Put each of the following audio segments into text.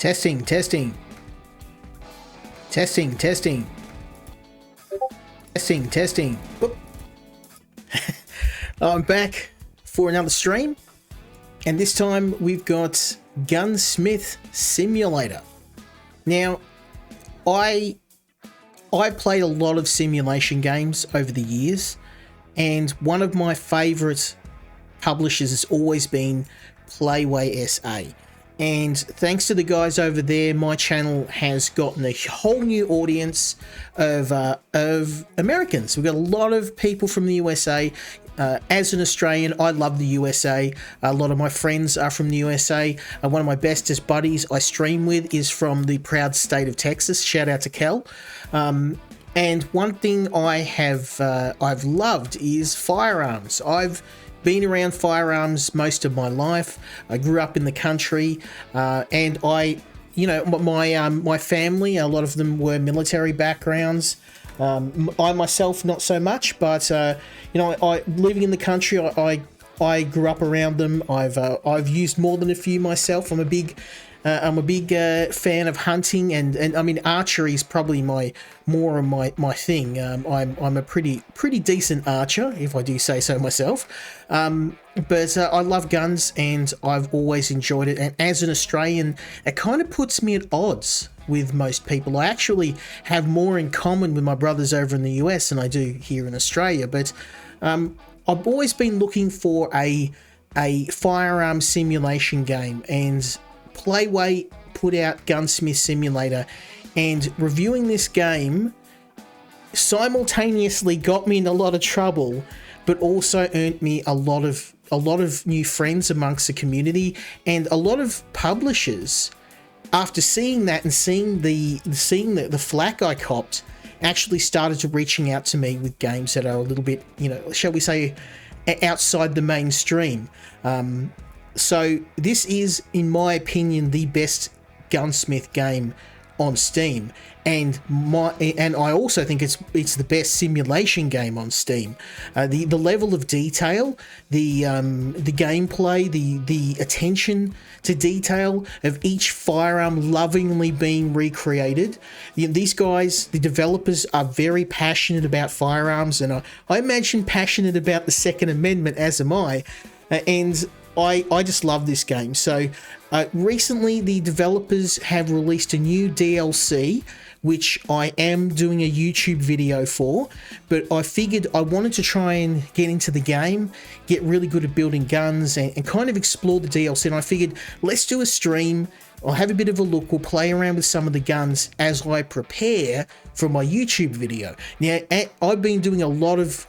Testing, testing. Testing, testing. Testing, testing. Whoop. I'm back for another stream, and this time we've got Gunsmith Simulator. Now, I played a lot of simulation games over the years, and one of my favourite publishers has always been Playway SA. And thanks to the guys over there, my channel has gotten a whole new audience of Americans. We've got a lot of people from the USA. As an Australian, I love the USA. A lot of my friends are from the USA. One of my bestest buddies I stream with is from the proud state of Texas. Shout out to Kel. And one thing I've loved is firearms. I've been around firearms most of my life. I grew up in the country, and my family, a lot of them were military backgrounds. I myself, not so much, but I living in the country, I grew up around them. I've used more than a few myself. I'm a big fan of hunting, and I mean archery is probably my thing. I'm a pretty decent archer, if I do say so myself. But I love guns, and I've always enjoyed it. And as an Australian, it kind of puts me at odds with most people. I actually have more in common with my brothers over in the US than I do here in Australia. But I've always been looking for a firearm simulation game, and Playway put out Gunsmith Simulator, and reviewing this game simultaneously got me in a lot of trouble, but also earned me a lot of new friends amongst the community, and a lot of publishers, after seeing that and seeing the flack I copped, actually started to reaching out to me with games that are a little bit, shall we say, outside the mainstream. So this is, in my opinion, the best Gunsmith game on Steam, and I also think it's the best simulation game on Steam. The level of detail, the gameplay, the attention to detail of each firearm lovingly being recreated. These guys, the developers, are very passionate about firearms, and I imagine passionate about the Second Amendment, as am I, and I just love this game. So recently the developers have released a new DLC, which I am doing a YouTube video for, but I figured I wanted to try and get into the game, get really good at building guns, and kind of explore the DLC. And I figured, let's do a stream. I'll have a bit of a look. We'll play around with some of the guns as I prepare for my YouTube video. Now, I've been doing a lot of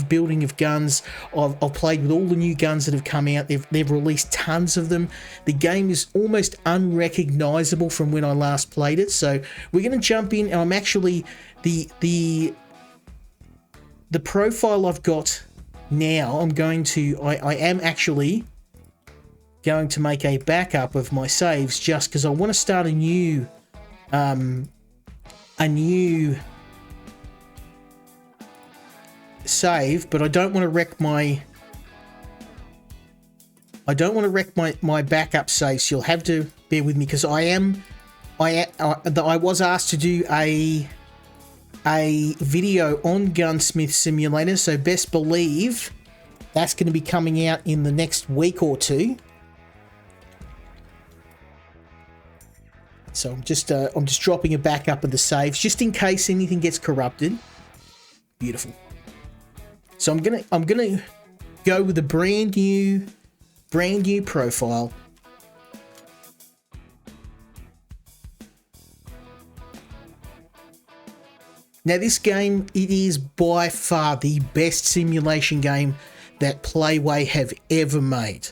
building of guns. I've played with all the new guns that have come out. They've released tons of them. The game is almost unrecognizable from when I last played it. So we're going to jump in, and I'm actually the profile I've got now. I am actually going to make a backup of my saves, just because I want to start a new save, but I don't want to wreck my backup save, so you'll have to bear with me, because I was asked to do a video on Gunsmith Simulator, so best believe that's going to be coming out in the next week or two. So I'm just dropping a backup of the saves just in case anything gets corrupted. Beautiful. So I'm gonna go with a brand new profile. Now this game, it is by far the best simulation game that Playway have ever made.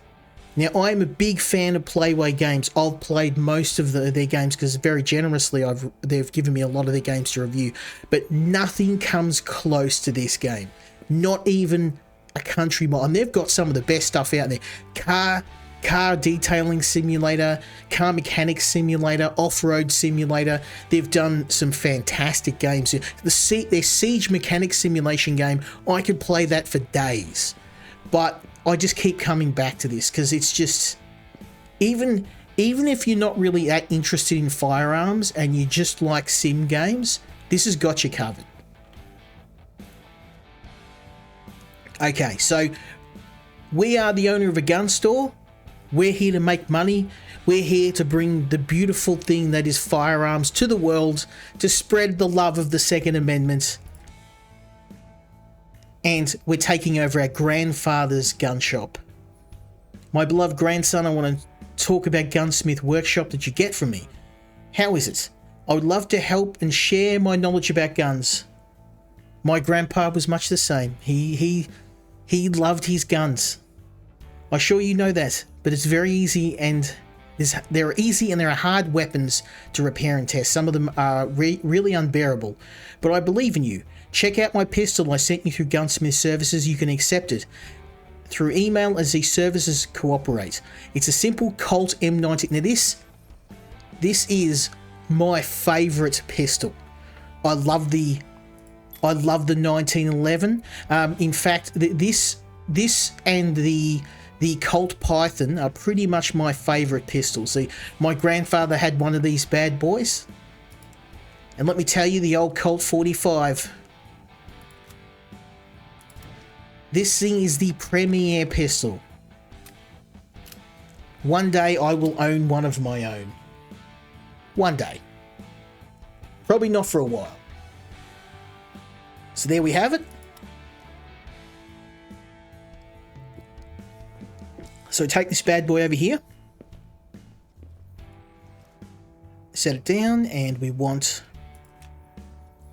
Now, I am a big fan of Playway games. I've played most of their games, because very generously they've given me a lot of their games to review, but nothing comes close to this game. Not even a country mile. And they've got some of the best stuff out there. Car detailing simulator, car mechanics simulator, off-road simulator. They've done some fantastic games. Their siege mechanics simulation game, I could play that for days. But I just keep coming back to this, because it's just, even even if you're not really that interested in firearms and you just like sim games, this has got you covered. Okay, so we are the owner of a gun store. We're here to make money. We're here to bring the beautiful thing that is firearms to the world, to spread the love of the Second Amendment. And we're taking over our grandfather's gun shop. My beloved grandson, I want to talk about Gunsmith Workshop that you get from me. How is it? I would love to help and share my knowledge about guns. My grandpa was much the same. He loved his guns. I'm sure you know that, but it's very easy, and there are easy and there are hard weapons to repair and test. Some of them are really unbearable, but I believe in you. Check out my pistol I sent you through Gunsmith Services. You can accept it through email as these services cooperate. It's a simple Colt M90. Now this is my favorite pistol. I love the 1911. In fact, this and the Colt Python are pretty much my favorite pistols. See, my grandfather had one of these bad boys, and let me tell you, the old Colt 45. This thing is the premier pistol. One day I will own one of my own. One day. Probably not for a while. So there we have it. So take this bad boy over here. Set it down, and we want...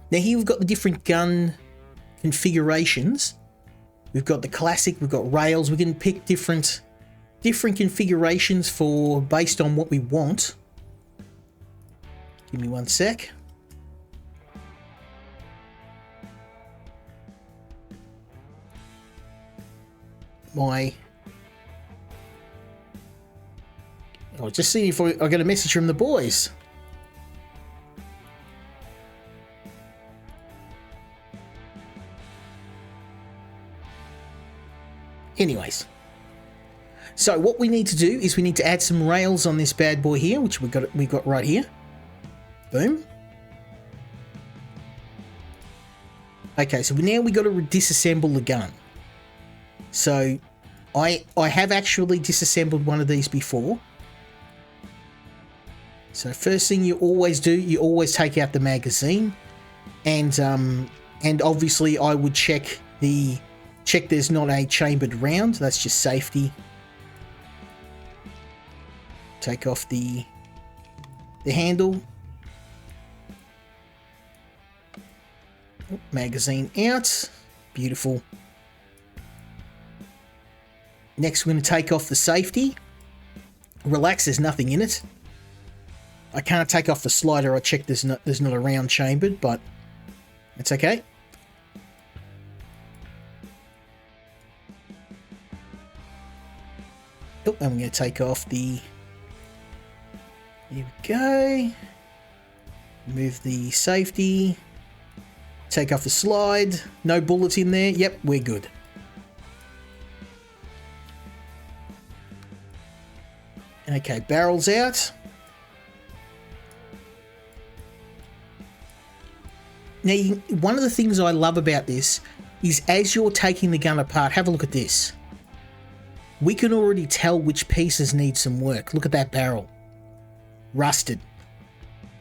Now here we've got the different gun configurations. We've got the classic, we've got rails. We can pick different configurations for based on what we want. Give me one sec. I was just seeing if I got a message from the boys. Anyways, so what we need to do is we need to add some rails on this bad boy here, which we got right here. Boom. Okay, so now we got to disassemble the gun. So I have actually disassembled one of these before. So first thing you always do, you always take out the magazine, and obviously I would check there's not a chambered round. That's just safety. Take off the handle. Magazine out. Beautiful. Next, we're going to take off the safety. Relax, there's nothing in it. I can't take off the slider. I checked there's not a round chambered, but it's okay. Oh, and we're going to take off the... Here we go. Remove the safety. Take off the slide. No bullets in there. Yep, we're good. Okay, barrel's out. Now, one of the things I love about this is as you're taking the gun apart, have a look at this. We can already tell which pieces need some work. Look at that barrel. Rusted.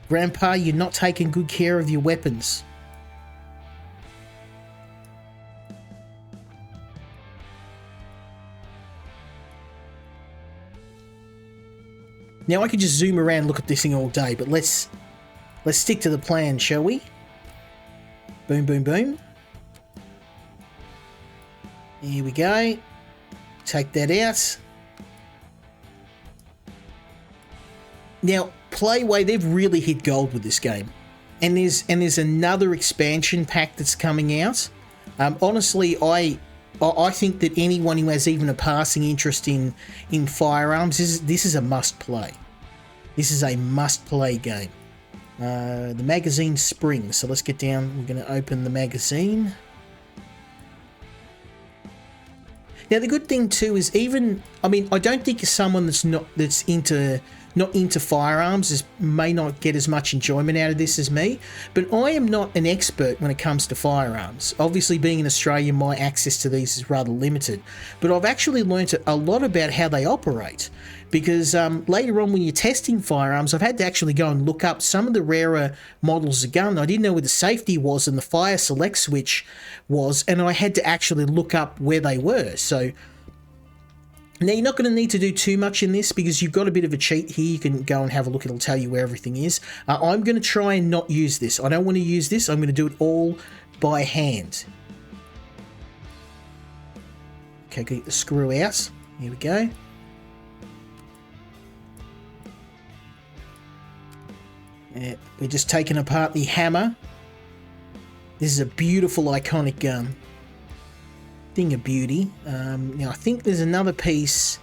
Grandpa, you're not taking good care of your weapons. Now I could just zoom around and look at this thing all day, but let's stick to the plan, shall we? Boom, boom, boom. Here we go. Take that out. Now, Playway, they've really hit gold with this game. And there's another expansion pack that's coming out. Honestly, I think that anyone who has even a passing interest in firearms, this is a must-play. This is a must-play game. The magazine springs, so let's get down. We're going to open the magazine. Now, the good thing too is I don't think someone that's into not into firearms may not get as much enjoyment out of this as me, but I am not an expert when it comes to firearms. Obviously, being in Australia, my access to these is rather limited, but I've actually learnt a lot about how they operate, because later on when you're testing firearms, I've had to actually go and look up some of the rarer models of gun. I didn't know where the safety was and the fire select switch was, and I had to actually look up where they were. So now, you're not going to need to do too much in this because you've got a bit of a cheat here. You can go and have a look. It'll tell you where everything is. I'm going to try and not use this. I don't want to use this. I'm going to do it all by hand. Okay, get the screw out. Here we go. We're just taking apart the hammer. This is a beautiful, iconic gun. Thing of beauty. Now I think there's another piece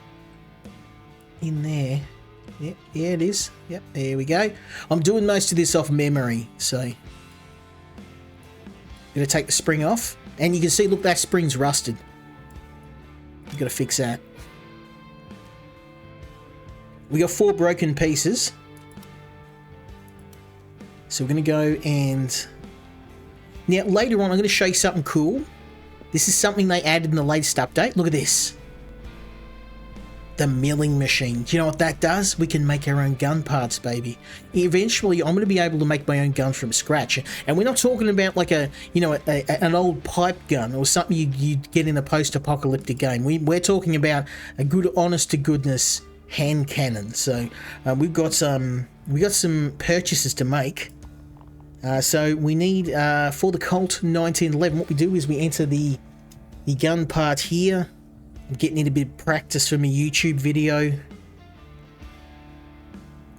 in there. Yep, yeah, it is. Yep, there we go. I'm doing most of this off memory, so I'm gonna take the spring off, and you can see, look, that spring's rusted. You've got to fix that. We got 4 broken pieces, so we're gonna go and now later on I'm going to show you something cool. This is something they added in the latest update. Look at this. The milling machine. Do you know what that does? We can make our own gun parts, baby. Eventually, I'm going to be able to make my own gun from scratch. And we're not talking about like an old pipe gun or something you'd get in a post-apocalyptic game. We're talking about a good, honest-to-goodness hand cannon. So we've got some purchases to make. So we need, for the Colt 1911, what we do is we enter the gun part here. I'm getting in a bit of practice from a YouTube video.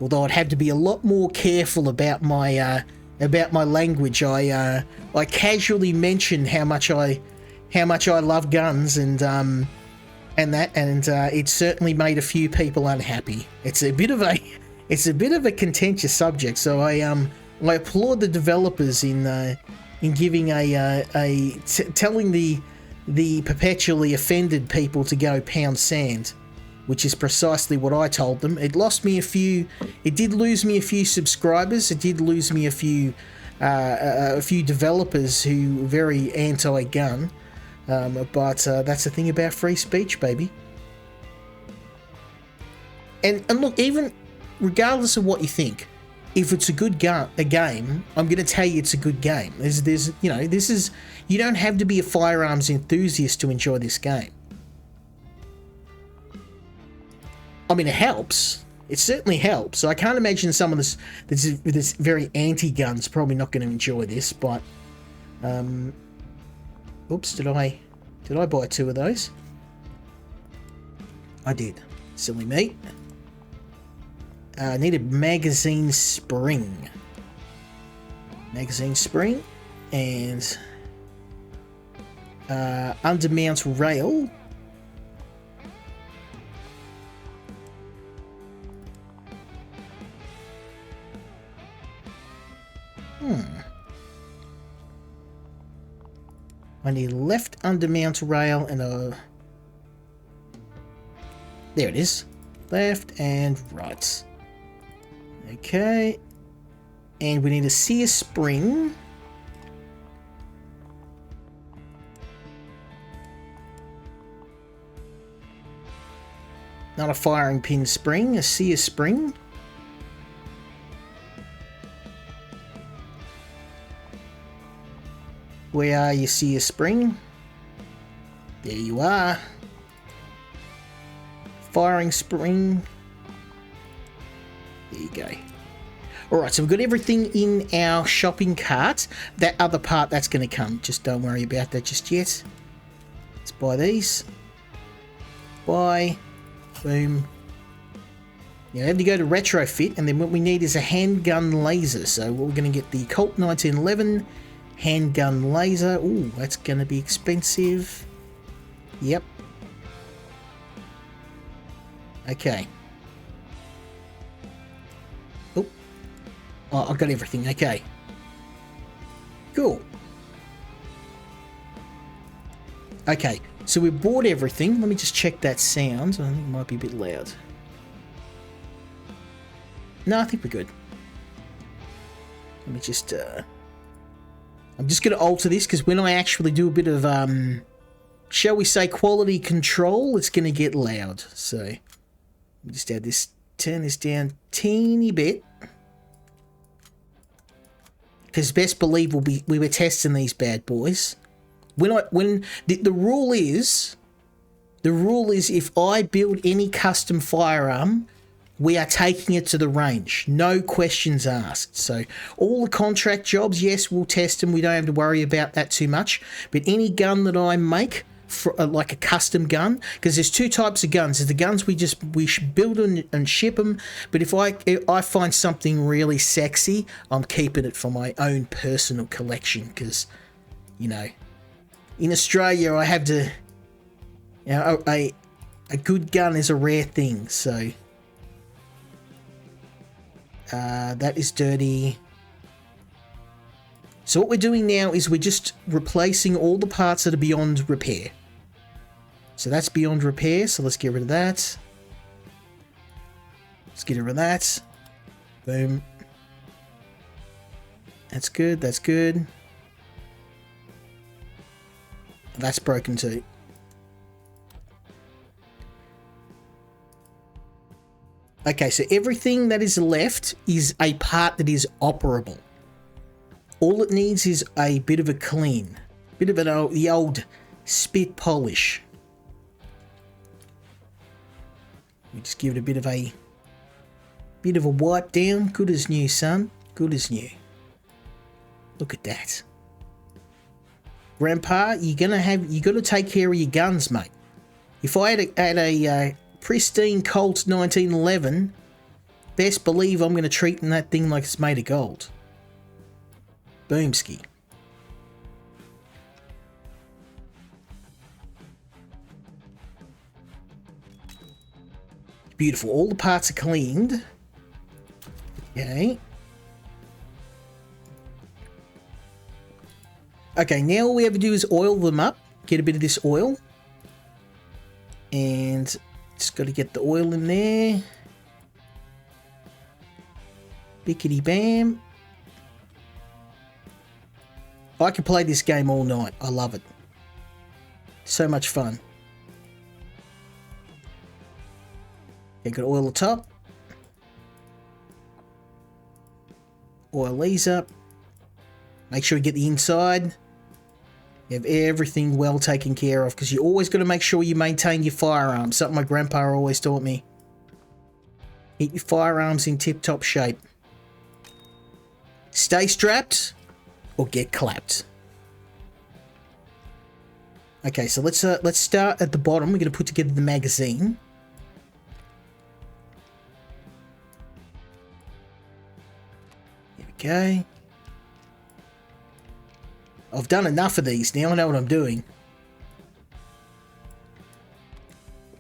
Although I'd have to be a lot more careful about my language. I casually mentioned how much I love guns and it certainly made a few people unhappy. It's a bit of a contentious subject. So I applaud the developers in giving telling the perpetually offended people to go pound sand, which is precisely what I told them. It did lose me a few subscribers. It did lose me a few developers who were very anti-gun. But that's the thing about free speech, baby. And look, even regardless of what you think, if it's a good game, I'm going to tell you it's a good game. You don't have to be a firearms enthusiast to enjoy this game. I mean, it helps. It certainly helps. I can't imagine someone that's very anti-guns probably not going to enjoy this. But, oops, did I buy 2 of those? I did. Silly me. I need a magazine spring. Magazine spring and undermount rail. I need left undermount rail and a... There it is. Left and right. Okay. And we need a sear spring. Not a firing pin spring, a sear spring. Where are you, sear spring? There you are. Firing spring. There you go. Alright, so we've got everything in our shopping cart. That other part, that's going to come. Just don't worry about that just yet. Let's buy these. Buy. Boom. Now, we have to go to retrofit, and then what we need is a handgun laser. So we're going to get the Colt 1911 handgun laser. Ooh, that's going to be expensive. Yep. Okay. Oh, I've got everything. Okay. Cool. Okay, so we bought everything. Let me just check that sound. I think it might be a bit loud. No, I think we're good. Let me just, I'm just going to alter this because when I actually do a bit of, shall we say, quality control, it's going to get loud. So, let me just add this, turn this down teeny bit. Because best believe we were testing these bad boys. When the rule is if I build any custom firearm, we are taking it to the range. No questions asked. So all the contract jobs, yes, we'll test them. We don't have to worry about that too much. But any gun that I make, for like a custom gun, because there's two types of guns. There's the guns we build and ship them. But if I find something really sexy, I'm keeping it for my own personal collection. Because, you know, in Australia, I have to, you know, a good gun is a rare thing. So that is dirty. So what we're doing now is we're just replacing all the parts that are beyond repair. So that's beyond repair, so let's get rid of that. Let's get rid of that. Boom. That's good, that's good. That's broken too. Okay, so everything that is left is a part that is operable. All it needs is a bit of a clean. Bit of the old spit polish. We just give it a bit of a wipe down. Good as new, son. Good as new. Look at that. Grandpa, you got to take care of your guns, mate. If I had a pristine Colt 1911, best believe I'm going to treat that thing like it's made of gold. Boomski. Beautiful. All the parts are cleaned. Okay. Okay, now all we have to do is oil them up. Get a bit of this oil. And just got to get the oil in there. Bickety bam. I could play this game all night. I love it. So much fun. Okay, got to oil the top. Oil these up. Make sure you get the inside. You have everything well taken care of, because you always got to make sure you maintain your firearms. Something my grandpa always taught me. Keep your firearms in tip-top shape. Stay strapped or get clapped. Okay, so let's start at the bottom. We're going to put together the magazine. Okay. I've done enough of these now. I know what I'm doing.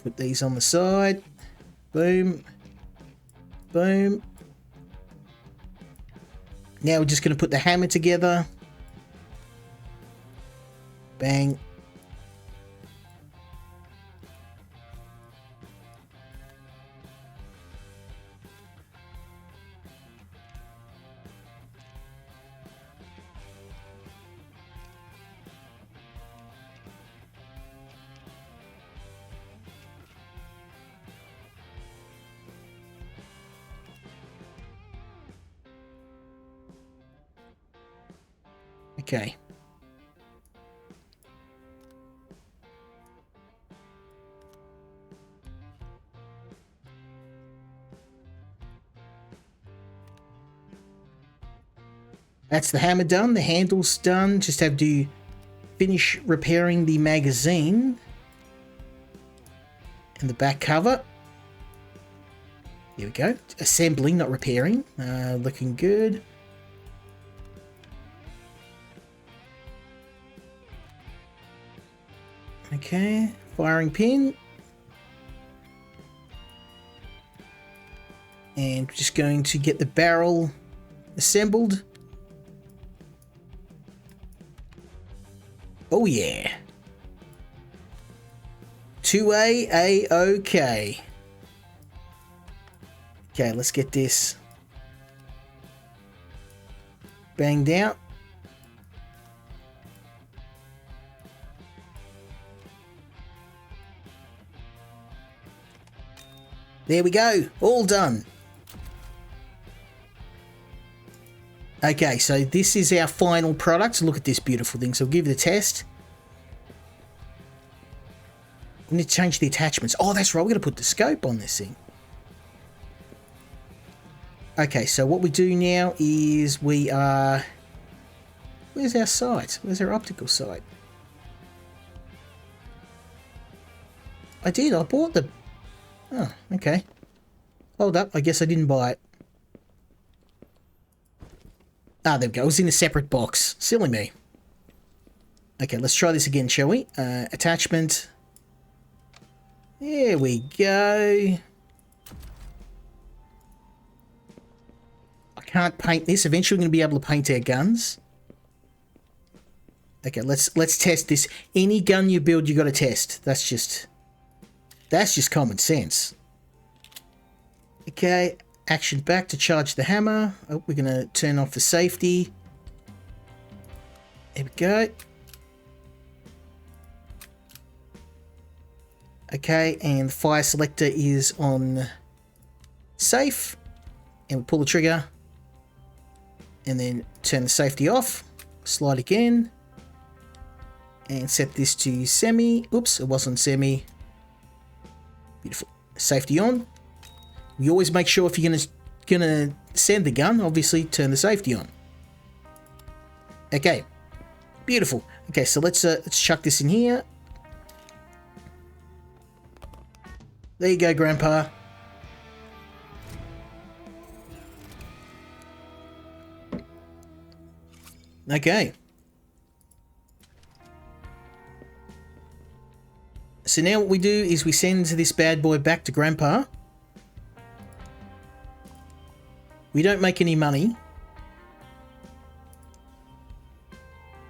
Put these on the side. Boom. Boom. Now we're just going to put the hammer together. Bang. Okay. That's the hammer done. The handle's done. Just have to finish repairing the magazine and the back cover. Here we go. Assembling, not repairing. Looking good. Okay, firing pin. And just going to get the barrel assembled. Oh yeah. 2A, A-OK. Okay, let's get this banged out. There we go, all done. Okay, so this is our final product. Look at this beautiful thing. So we'll give it a test. We need to change the attachments. Oh, that's right, we're going to put the scope on this thing. Okay, so what we do now is we are... Where's our sight? Where's our optical sight? I bought the... Oh, okay. Hold up, I guess I didn't buy it. Ah, there we go. It was in a separate box. Silly me. Okay, let's try this again, shall we? Attachment. There we go. I can't paint this. Eventually we're going to be able to paint our guns. Okay, let's test this. Any gun you build, you got to test. That's just common sense. Okay, action back to charge the hammer. Oh, we're going to turn off the safety. There we go. Okay, and the fire selector is on safe. And we pull the trigger. And then turn the safety off. Slide again. And set this to semi. Oops, it wasn't semi. Beautiful. Safety on. You always make sure if you're gonna send the gun, obviously turn the safety on. Okay. Beautiful. Okay, so let's chuck this in here. There you go, Grandpa. Okay. So now what we do is we send this bad boy back to Grandpa. We don't make any money.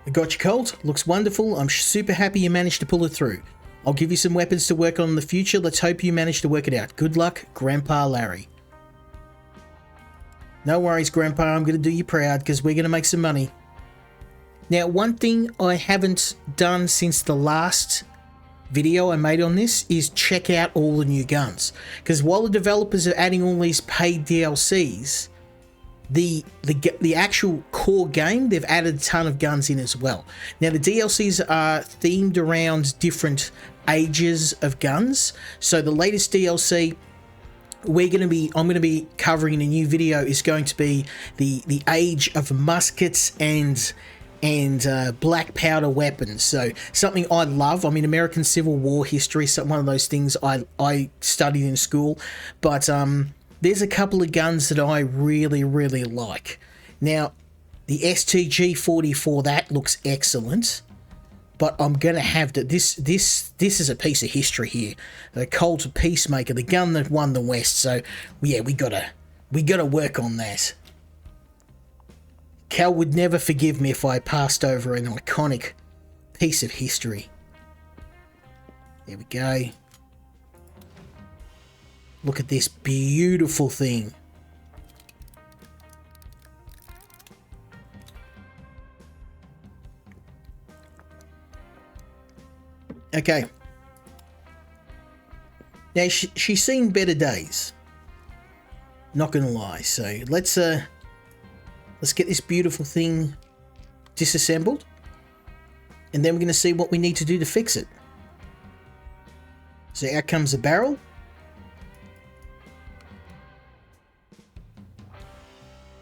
I got you, Colt. Looks wonderful. I'm super happy you managed to pull it through. I'll give you some weapons to work on in the future. Let's hope you manage to work it out. Good luck, Grandpa Larry. No worries, Grandpa. I'm going to do you proud because we're going to make some money. Now, one thing I haven't done since the last video I made on this is check out all the new guns. Because while the developers are adding all these paid DLCs, the actual core game, they've added a ton of guns in as well. Now, the DLCs are themed around different ages of guns. So the latest DLC I'm going to be covering in a new video is going to be the age of muskets and black powder weapons. So something I love. I mean, American Civil War history, one of those things I studied in school. But there's a couple of guns that I really, really like. Now, the STG-44, that looks excellent. But I'm going to have to... This is a piece of history here. The Colt Peacemaker, the gun that won the West. So, yeah, we gotta work on that. Cal would never forgive me if I passed over an iconic piece of history. There we go. Look at this beautiful thing. Okay. Now, she's seen better days. Not gonna lie. So, let's get this beautiful thing disassembled. And then we're going to see what we need to do to fix it. So out comes the barrel.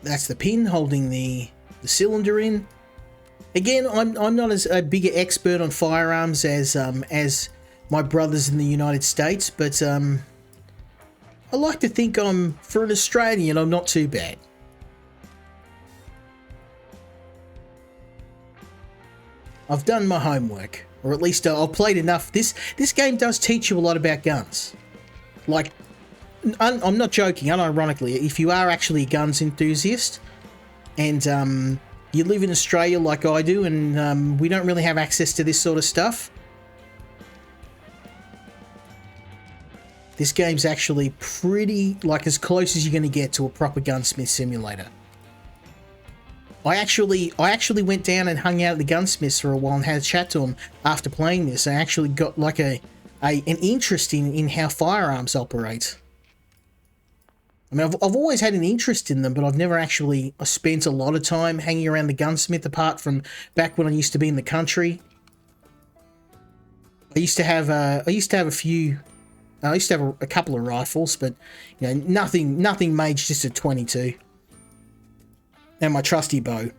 That's the pin holding the cylinder in. Again, I'm not as a bigger expert on firearms as my brothers in the United States, but I like to think for an Australian, I'm not too bad. I've done my homework, or at least I've played enough. This game does teach you a lot about guns. Like, I'm not joking, unironically, if you are actually a guns enthusiast, and you live in Australia like I do, and we don't really have access to this sort of stuff, this game's actually pretty, like, as close as you're going to get to a proper gunsmith simulator. I actually went down and hung out at the Gunsmiths for a while and had a chat to him after playing this. I actually got like an interest in how firearms operate. I mean, I've always had an interest in them, but I've never actually spent a lot of time hanging around the Gunsmith, apart from back when I used to be in the country. I used to have a few. I used to have a couple of rifles, but you know, nothing major, just a 22. And my trusty bow.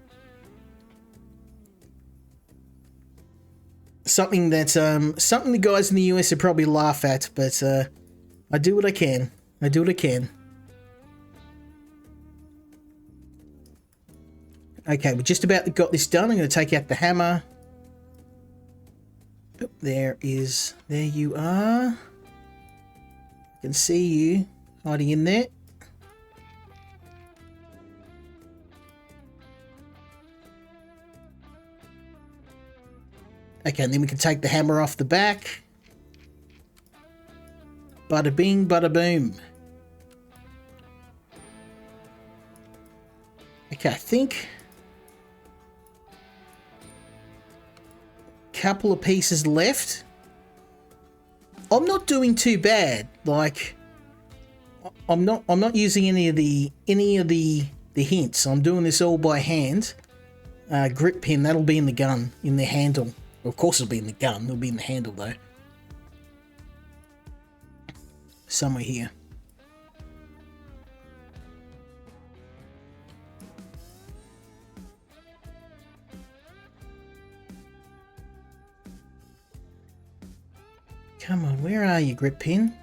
Something the guys in the US would probably laugh at, but I do what I can. I do what I can. Okay, we just about got this done. I'm going to take out the hammer. Oh, there you are. I can see you hiding in there. Okay, and then we can take the hammer off the back. Bada bing, bada boom. Okay, I think couple of pieces left. I'm not doing too bad. Like, I'm not using any of the hints. I'm doing this all by hand. Grip pin, that'll be in the gun, in the handle. Of course it'll be in the gun, it'll be in the handle though. Somewhere here. Come on, where are you, grip pin?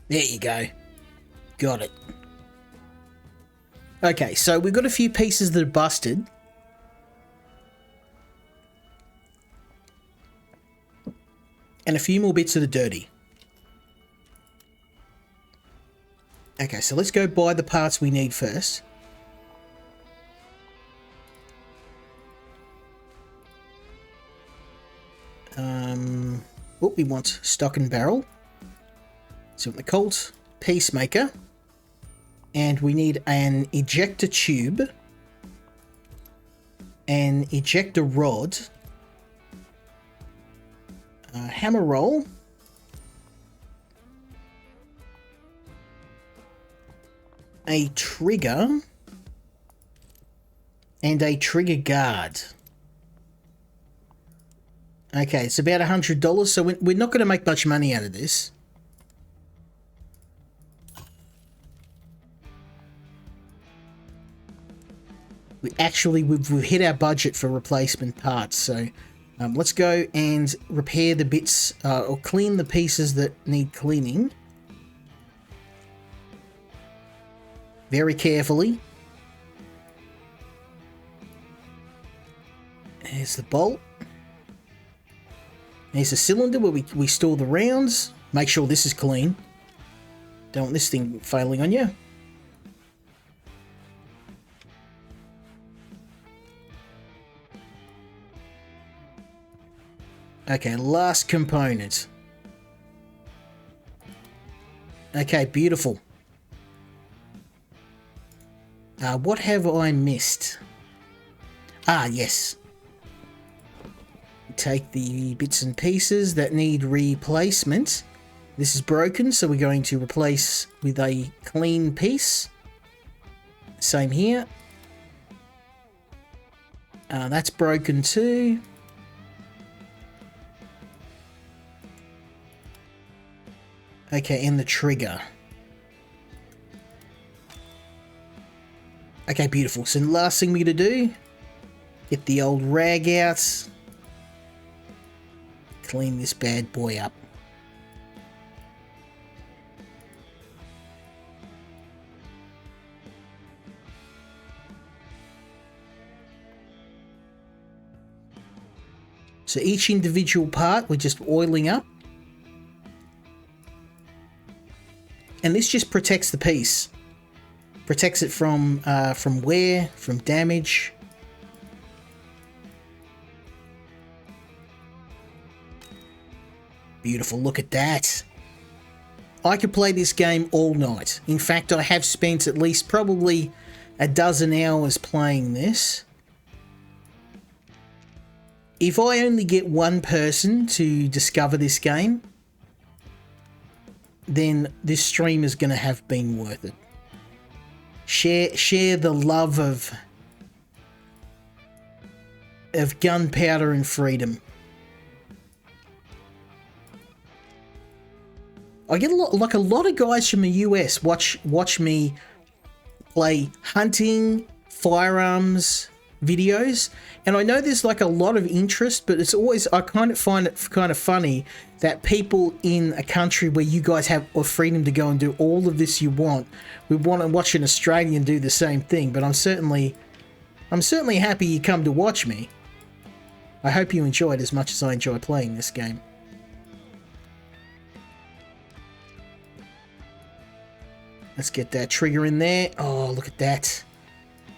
There you go. Got it. Okay, so we've got a few pieces that are busted. And a few more bits that are dirty. Okay, so let's go buy the parts we need first. We want stock and barrel. So the Colt Peacemaker. And we need an ejector tube. An ejector rod. A hammer roll. A trigger. And a trigger guard. Okay, it's about $100, so we're not going to make much money out of this. We've hit our budget for replacement parts, so let's go and repair the bits, or clean the pieces that need cleaning. Very carefully. There's the bolt. There's a cylinder where we store the rounds. Make sure this is clean. Don't want this thing failing on you. Okay, last component. Okay, beautiful. What have I missed? Ah, yes. Take the bits and pieces that need replacement. This is broken, so we're going to replace with a clean piece. Same here. That's broken too. Okay, and the trigger. Okay, beautiful. So the last thing we're going to do, get the old rag out. Clean this bad boy up. So each individual part we're just oiling up. And this just protects the piece. Protects it from wear, from damage. Beautiful, look at that. I could play this game all night. In fact, I have spent at least probably a dozen hours playing this. If I only get one person to discover this game, then this stream is going to have been worth it. Share the love of gunpowder and freedom. I get a lot of guys from the US watch me play hunting, firearms videos, and I know there's like a lot of interest, but it's always, I kind of find it kind of funny that people in a country where you guys have freedom to go and do all of this you want, we want to watch an Australian do the same thing. But I'm certainly happy you come to watch me. I hope you enjoy it as much as I enjoy playing this game. Let's get that trigger in there. Oh, look at that.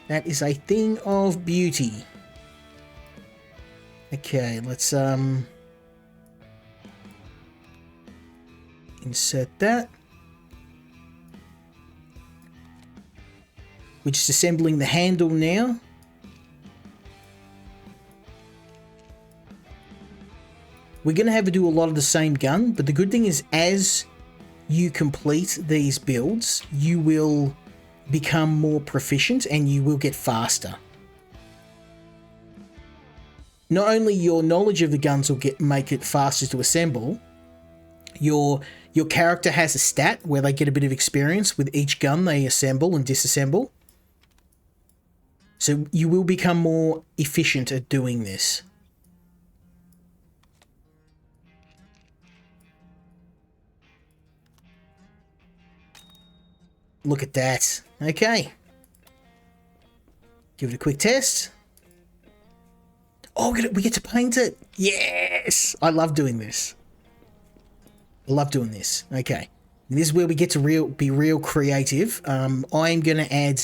That is a thing of beauty. Okay, let's insert that. We're just assembling the handle now. We're going to have to do a lot of the same gun, but the good thing is as you complete these builds, you will become more proficient and you will get faster. Not only your knowledge of the guns will make it faster to assemble, your character has a stat where they get a bit of experience with each gun they assemble and disassemble. So you will become more efficient at doing this. Look at that. Okay. Give it a quick test. Oh, we get to paint it. Yes! I love doing this. I love doing this. Okay. And this is where we get to be real creative. I'm going to add...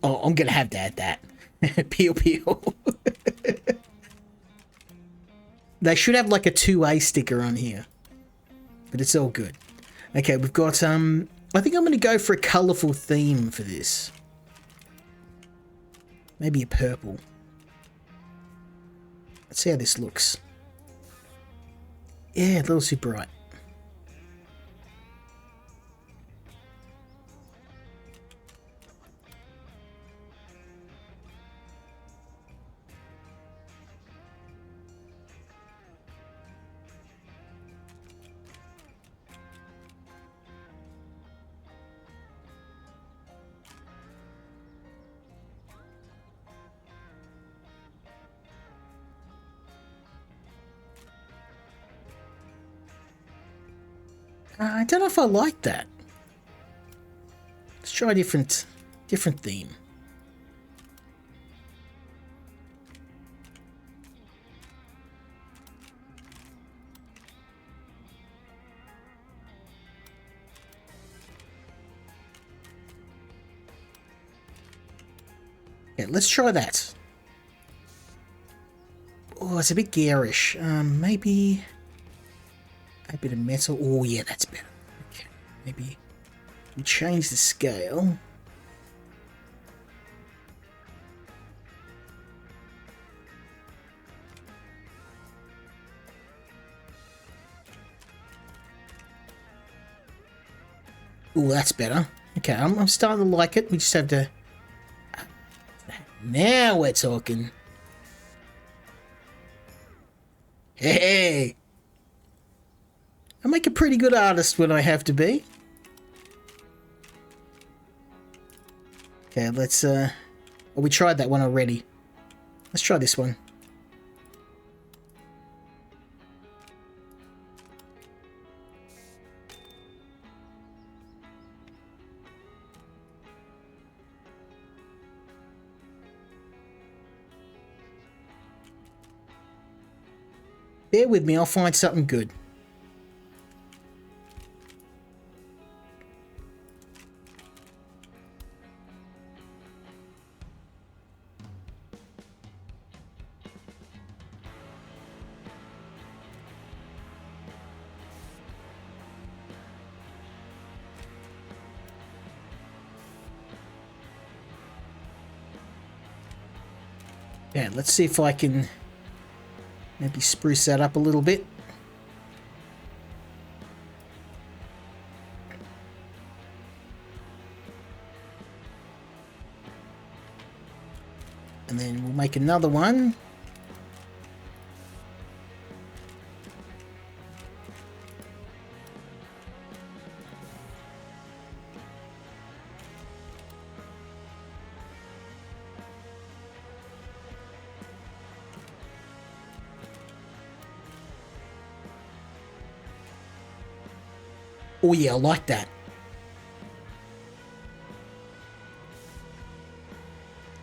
Oh, I'm going to have to add that. Peel, peel. They should have like a 2A sticker on here. But it's all good. Okay, we've got, I think I'm going to go for a colourful theme for this. Maybe a purple. Let's see how this looks. Yeah, a little too bright. I don't know if I like that. Let's try a different theme. Yeah, let's try that. Oh, it's a bit garish. Maybe a bit of metal. Oh, yeah, that's better. Okay, maybe we change the scale. Oh, that's better. Okay, I'm starting to like it. We just have to... Now we're talking. Hey! I make a pretty good artist when I have to be. Okay, let's, oh, we tried that one already. Let's try this one. Bear with me, I'll find something good. Yeah, let's see if I can maybe spruce that up a little bit. And then we'll make another one. Oh yeah, I like that.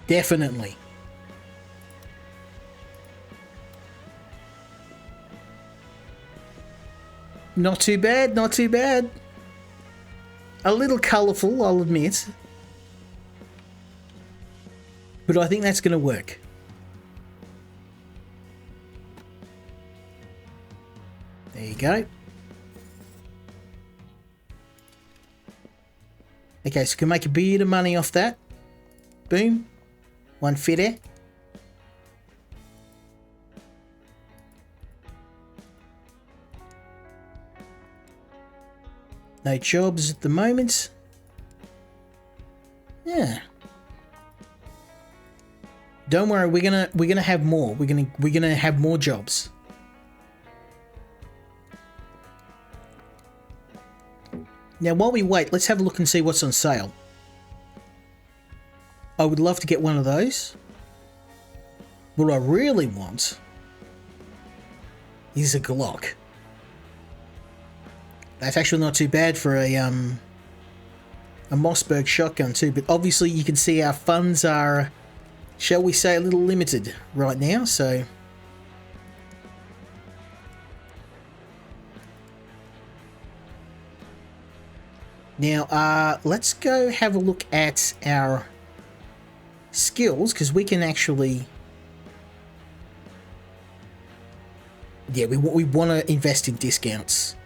Definitely. Not too bad, not too bad. A little colourful, I'll admit. But I think that's going to work. There you go. Okay, so we can make a bit of money off that. Boom. One fitter. No jobs at the moment. Yeah. Don't worry, we're gonna have more. We're gonna have more jobs. Now, while we wait, let's have a look and see what's on sale. I would love to get one of those. What I really want is a Glock. That's actually not too bad for a Mossberg shotgun too, but obviously you can see our funds are, shall we say, a little limited right now, so... Now, let's go have a look at our skills, because we can actually... Yeah, we want to invest in discounts.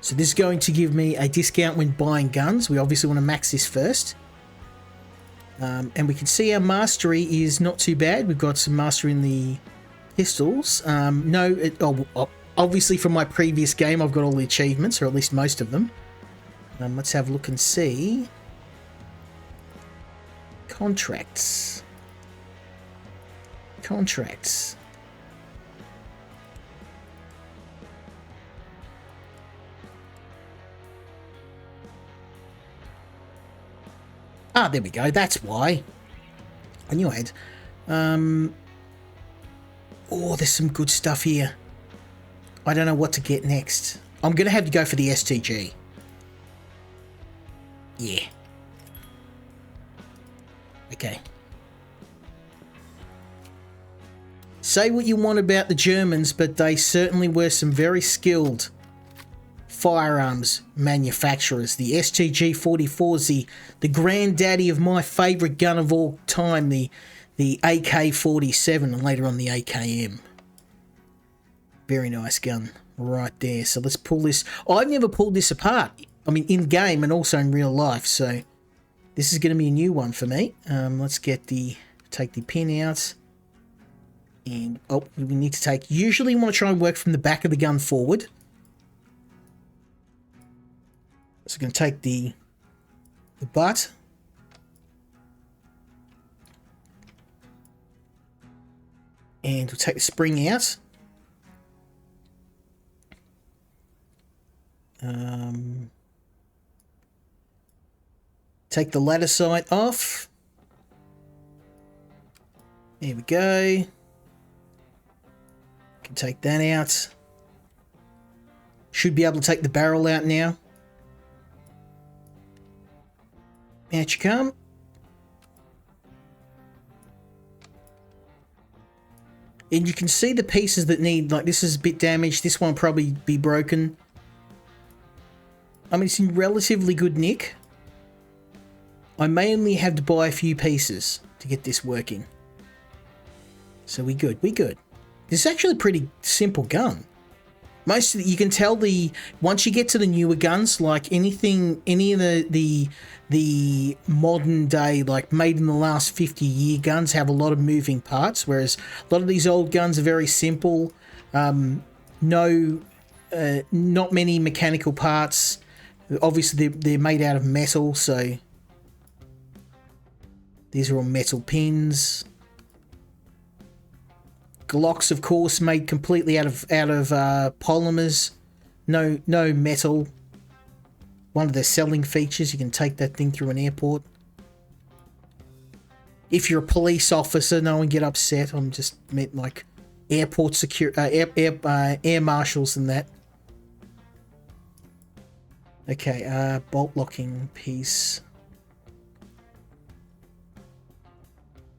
So this is going to give me a discount when buying guns. We obviously want to max this first. And we can see our mastery is not too bad. We've got some mastery in the pistols. Obviously from my previous game, I've got all the achievements, or at least most of them. Let's have a look and see. Contracts. Contracts. Ah, there we go. That's why. I knew I had. Oh, there's some good stuff here. I don't know what to get next. I'm going to have to go for the STG. Yeah. Okay. Say what you want about the Germans, but they certainly were some very skilled firearms manufacturers. The STG-44 is the granddaddy of my favourite gun of all time, the AK-47, and later on the AKM. Very nice gun right there. So let's pull this. I've never pulled this apart. I mean, in game and also in real life. So this is going to be a new one for me. Let's take the pin out. And, oh, we need to take... Usually you want to try and work from the back of the gun forward. So we're going to take the butt. And we'll take the spring out. Take the ladder sight off. There we go. Can take that out. Should be able to take the barrel out now. Out you come. And you can see the pieces that need, like this is a bit damaged, this one will probably be broken. I mean, it's in relatively good nick. I may only have to buy a few pieces to get this working. So we good, we good. This is actually a pretty simple gun. most of you can tell once you get to the newer guns, like any of the modern day, like made in the last 50-year guns, have a lot of moving parts, whereas a lot of these old guns are very simple. Not many mechanical parts. Obviously they're made out of metal, so these are all metal pins. Glocks, of course, made completely out of polymers. No metal. One of their selling features, you can take that thing through an airport. If you're a police officer, no one get upset. I'm just meant like airport air marshals and that. Okay, bolt locking piece.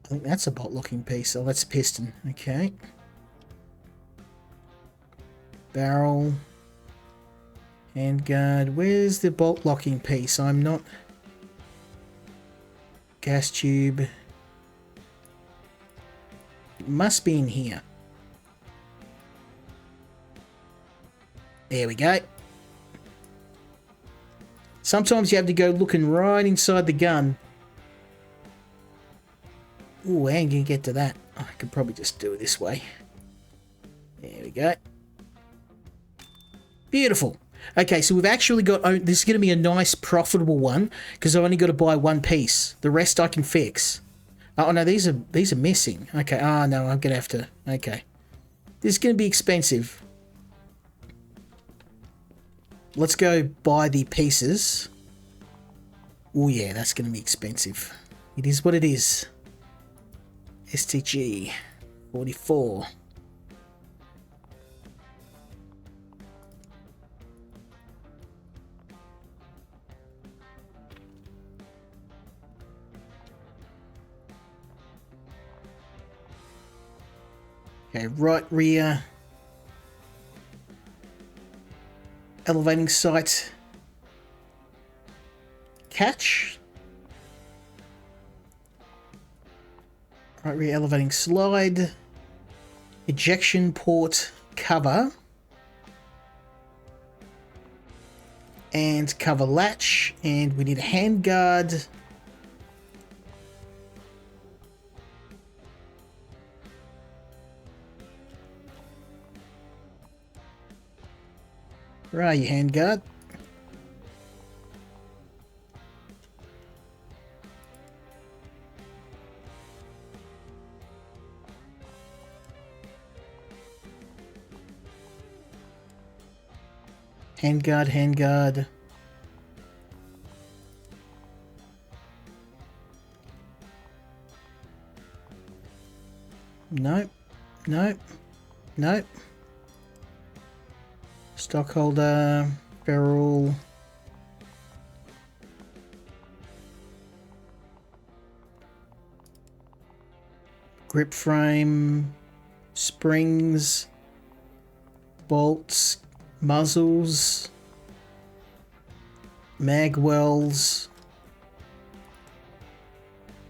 I think that's a bolt locking piece. Oh, that's a piston. Okay. Barrel. Handguard. Where's the bolt locking piece? I'm not... Gas tube. It must be in here. There we go. Sometimes you have to go looking right inside the gun. Ooh, how can you get to that? Oh, I could probably just do it this way. There we go. Beautiful. Okay, so we've actually got... Oh, this is going to be a nice, profitable one, because I've only got to buy one piece. The rest I can fix. Oh, no, these are missing. Okay, oh, no, I'm going to have to... Okay. This is going to be expensive. Let's go buy the pieces. Oh, yeah, that's going to be expensive. It is what it is. STG 44. Okay, right rear. Elevating sight. Catch. Right rear elevating slide. Ejection port cover. And cover latch. And we need a handguard. Where are you, handguard? Handguard. Nope. Stockholder, barrel. Grip frame, springs, bolts, muzzles, mag wells,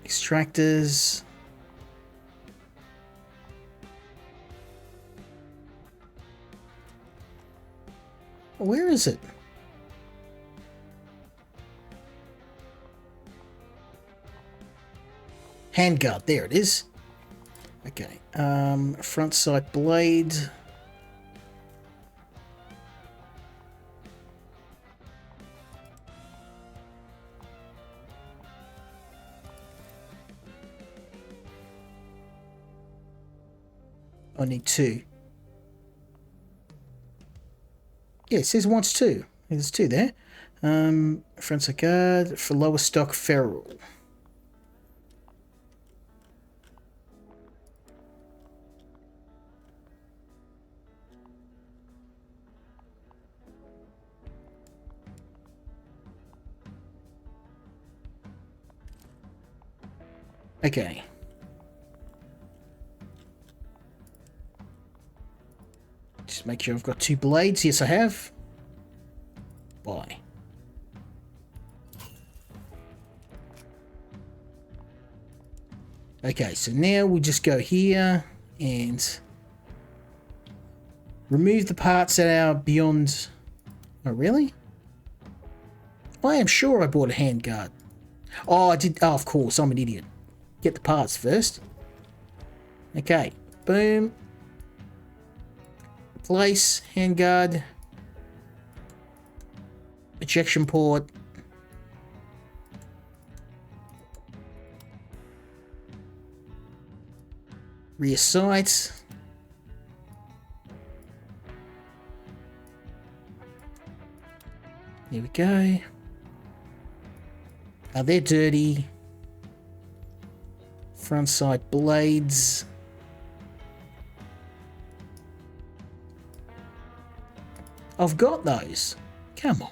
extractors. Where is it? Handguard, there it is. Okay, front sight blade. I need two. Yeah, it says it wants two. There's two there. Front sight guard for lower stock ferrule. Okay. Just make sure I've got two blades. Yes, I have. Buy. Okay, so now we'll just go here and Remove the parts that are beyond... Oh, really? I am sure I bought a handguard. Oh, I did. Oh, of course, I'm an idiot. Get the parts first. Okay, boom. Place, handguard. Ejection port. Rear sights. There we go. Oh, they're dirty. Front sight blades. I've got those. Come on.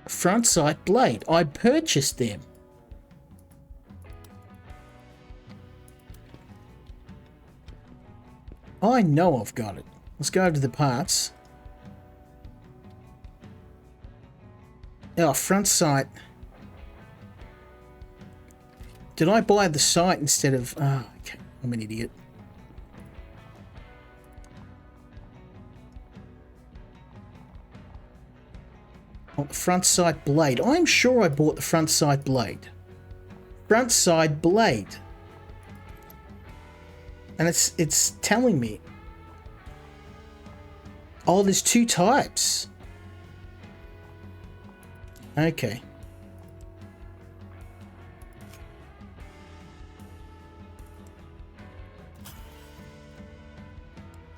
Front sight blade. I purchased them. I know I've got it. Let's go over to the parts. Oh, front sight. Did I buy the sight instead of... Oh, okay. I'm an idiot. Oh, the front sight blade. I'm sure I bought the front sight blade. Front side blade. And it's telling me. Oh, there's two types. Okay.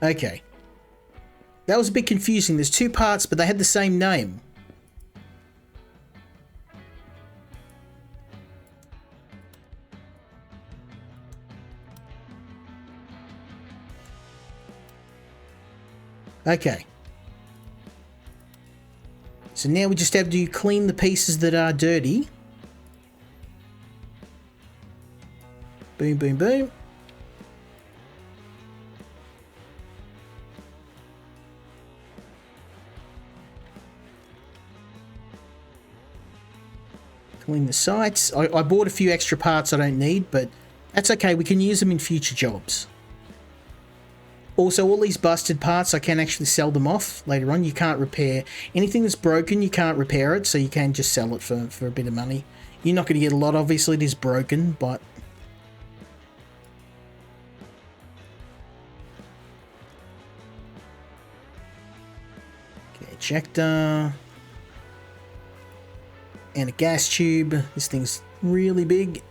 Okay. That was a bit confusing. There's two parts, but they had the same name. Okay. So now we just have to clean the pieces that are dirty. Boom, boom, boom. Clean the sights. I bought a few extra parts I don't need, but that's okay. We can use them in future jobs. Also, all these busted parts, I can actually sell them off later on. You can't repair anything that's broken. You can't repair it, so you can just sell it for a bit of money. You're not going to get a lot, obviously. It is broken, but... Okay, ejector. And a gas tube. This thing's really big.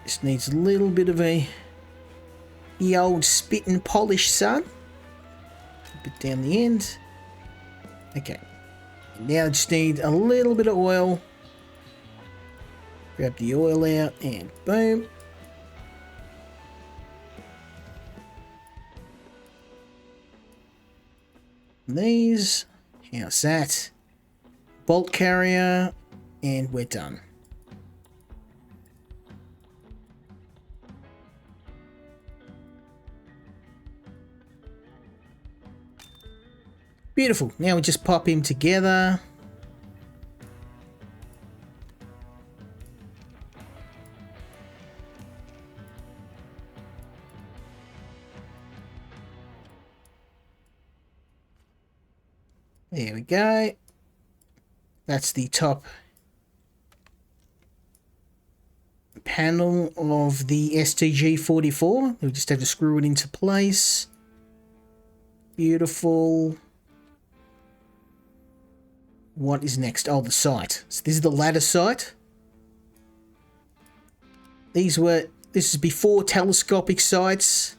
Just needs a little bit of the old spit and polish, son. A bit down the end. Okay. Now I just need a little bit of oil. Grab the oil out and boom. These. How's that? Bolt carrier. And we're done. Beautiful. Now we just pop him together. There we go. That's the top panel of the STG-44. We just have to screw it into place. Beautiful. What is next? Oh, the sight. So this is the ladder sight. This is before telescopic sights,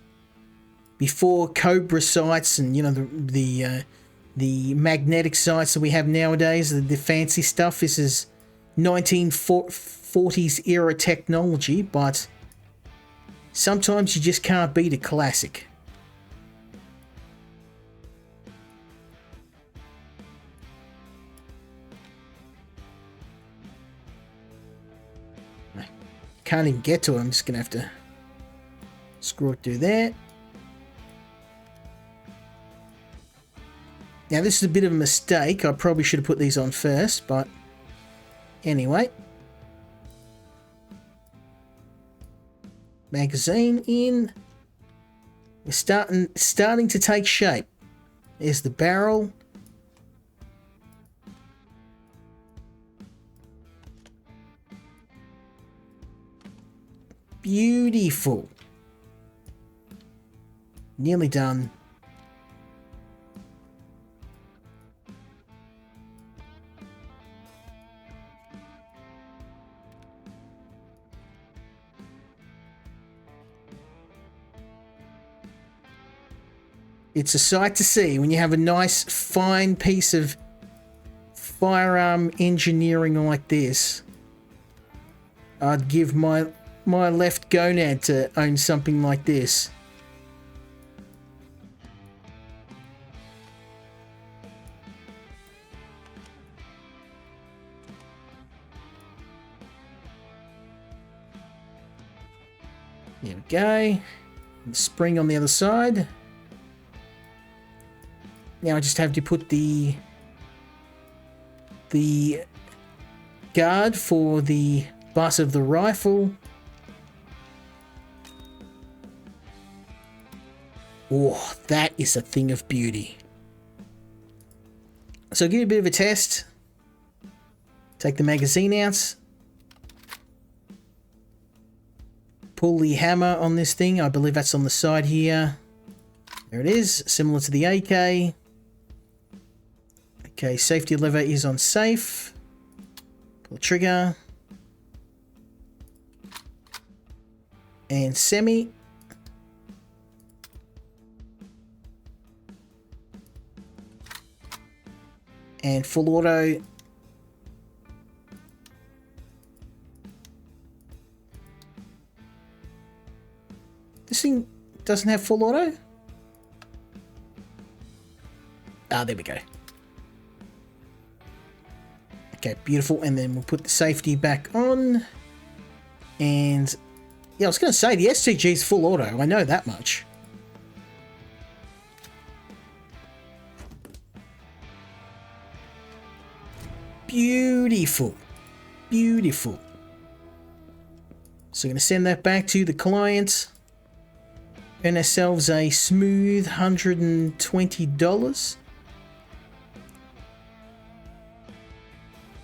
before Cobra sights, and you know the magnetic sights that we have nowadays, the fancy stuff. This is 1940s era technology, but sometimes you just can't beat a classic. can't even get to it. I'm just going to have to screw it through there. Now, this is a bit of a mistake. I probably should have put these on first, but anyway. Magazine in. We're starting to take shape. There's the barrel. Beautiful. Nearly done. It's a sight to see when you have a nice, fine piece of firearm engineering like this. I'd give my left gonad to own something like this. There we go. The spring on the other side. Now I just have to put the guard for the butt of the rifle. Oh, that is a thing of beauty. So give it a bit of a test. Take the magazine out. Pull the hammer on this thing. I believe that's on the side here. There it is, similar to the AK. Okay, safety lever is on safe. Pull the trigger. And semi. And full auto. This thing doesn't have full auto? Ah, there we go. Okay, beautiful. And then we'll put the safety back on. And yeah, I was going to say the STG is full auto. I know that much. Beautiful. Beautiful. So we're going to send that back to the client. Earn ourselves a smooth $120.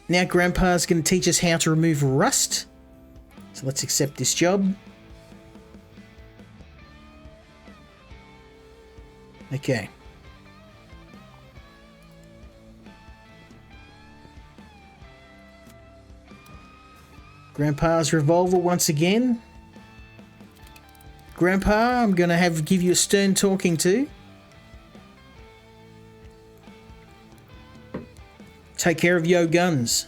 Now Grandpa's going to teach us how to remove rust. So let's accept this job. Okay. Grandpa's revolver once again. Grandpa, I'm going to give you a stern talking to. Take care of your guns.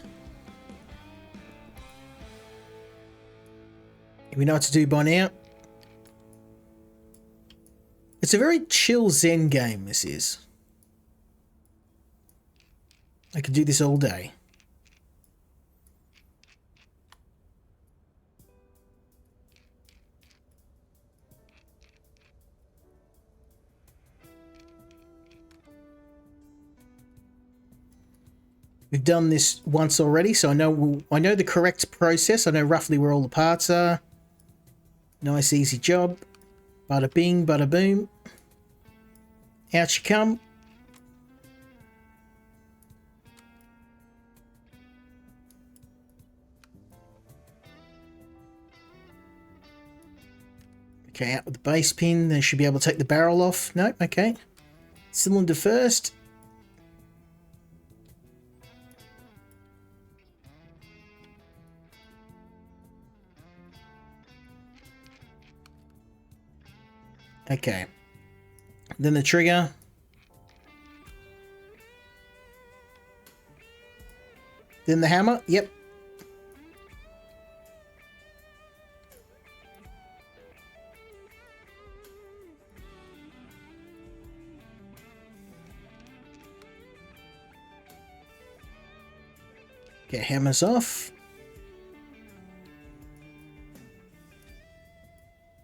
We know what to do by now. It's a very chill Zen game, this is. I could do this all day. We've done this once already, so I know the correct process. I know roughly where all the parts are. Nice, easy job. Bada bing, bada boom. Out you come. Okay, out with the base pin. Then should be able to take the barrel off. No, okay. Cylinder first. Okay. Then the trigger. Then the hammer. Yep. Okay, hammer's off.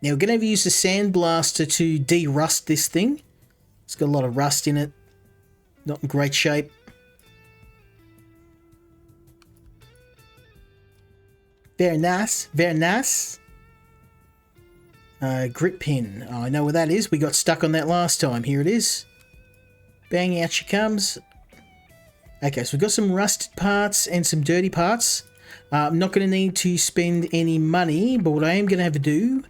Now we're going to use the sandblaster to de-rust this thing. It's got a lot of rust in it. Not in great shape. Very nice. Very nice. Grip pin. Oh, I know where that is. We got stuck on that last time. Here it is. Bang, out she comes. Okay, so we've got some rusted parts and some dirty parts. I'm not going to need to spend any money, but what I am going to have to do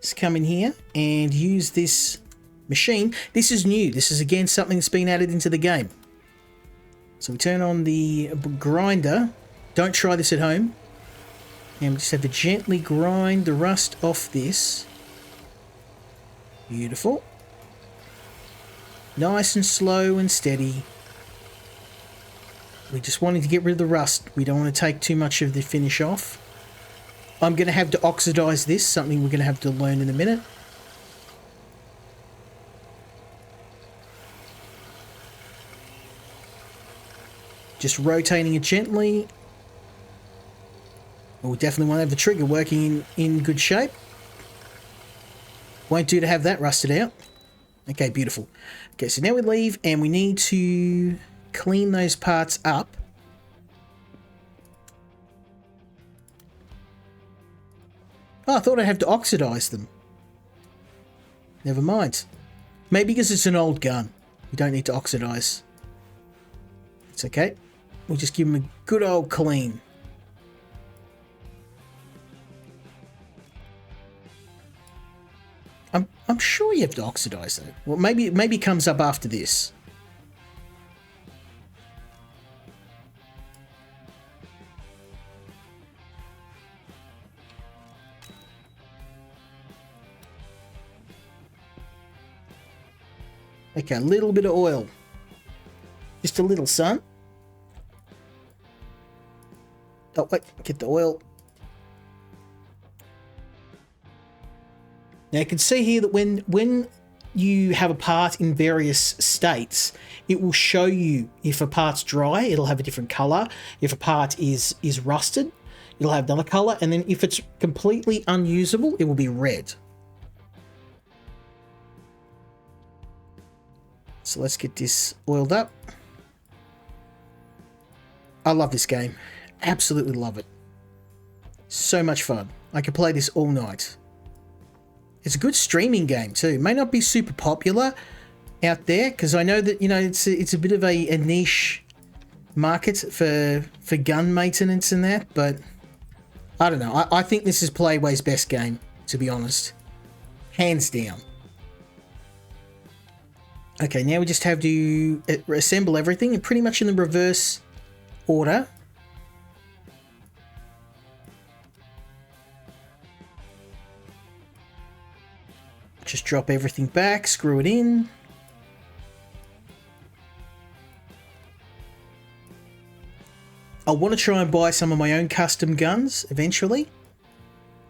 is come in here and use this machine. This is new. This is, again, something that's been added into the game. So we turn on the grinder. Don't try this at home. And we just have to gently grind the rust off this. Beautiful. Nice and slow and steady. We're just wanting to get rid of the rust. We don't want to take too much of the finish off. I'm going to have to oxidize this, something we're going to have to learn in a minute. Just rotating it gently. We definitely want to have the trigger working in good shape. Won't do to have that rusted out. Okay, beautiful. Okay, so now we leave and we need to clean those parts up. Oh, I thought I'd have to oxidize them. Never mind. Maybe because it's an old gun. We don't need to oxidize. It's okay. We'll just give them a good old clean. I'm sure you have to oxidize that. Well, maybe it comes up after this. Okay, a little bit of oil. Just a little, son. Oh, wait, get the oil. Now you can see here that when you have a part in various states, it will show you if a part's dry, it'll have a different color. If a part is rusted, it'll have another color. And then if it's completely unusable, it will be red. So let's get this oiled up. I love this game. Absolutely love it. So much fun. I could play this all night. It's a good streaming game too. It may not be super popular out there because I know that, you know, it's a bit of a niche market for gun maintenance and that, but I don't know. I think this is Playway's best game, to be honest. Hands down. Okay, now we just have to assemble everything pretty much in the reverse order. Just drop everything back, screw it in. I want to try and buy some of my own custom guns eventually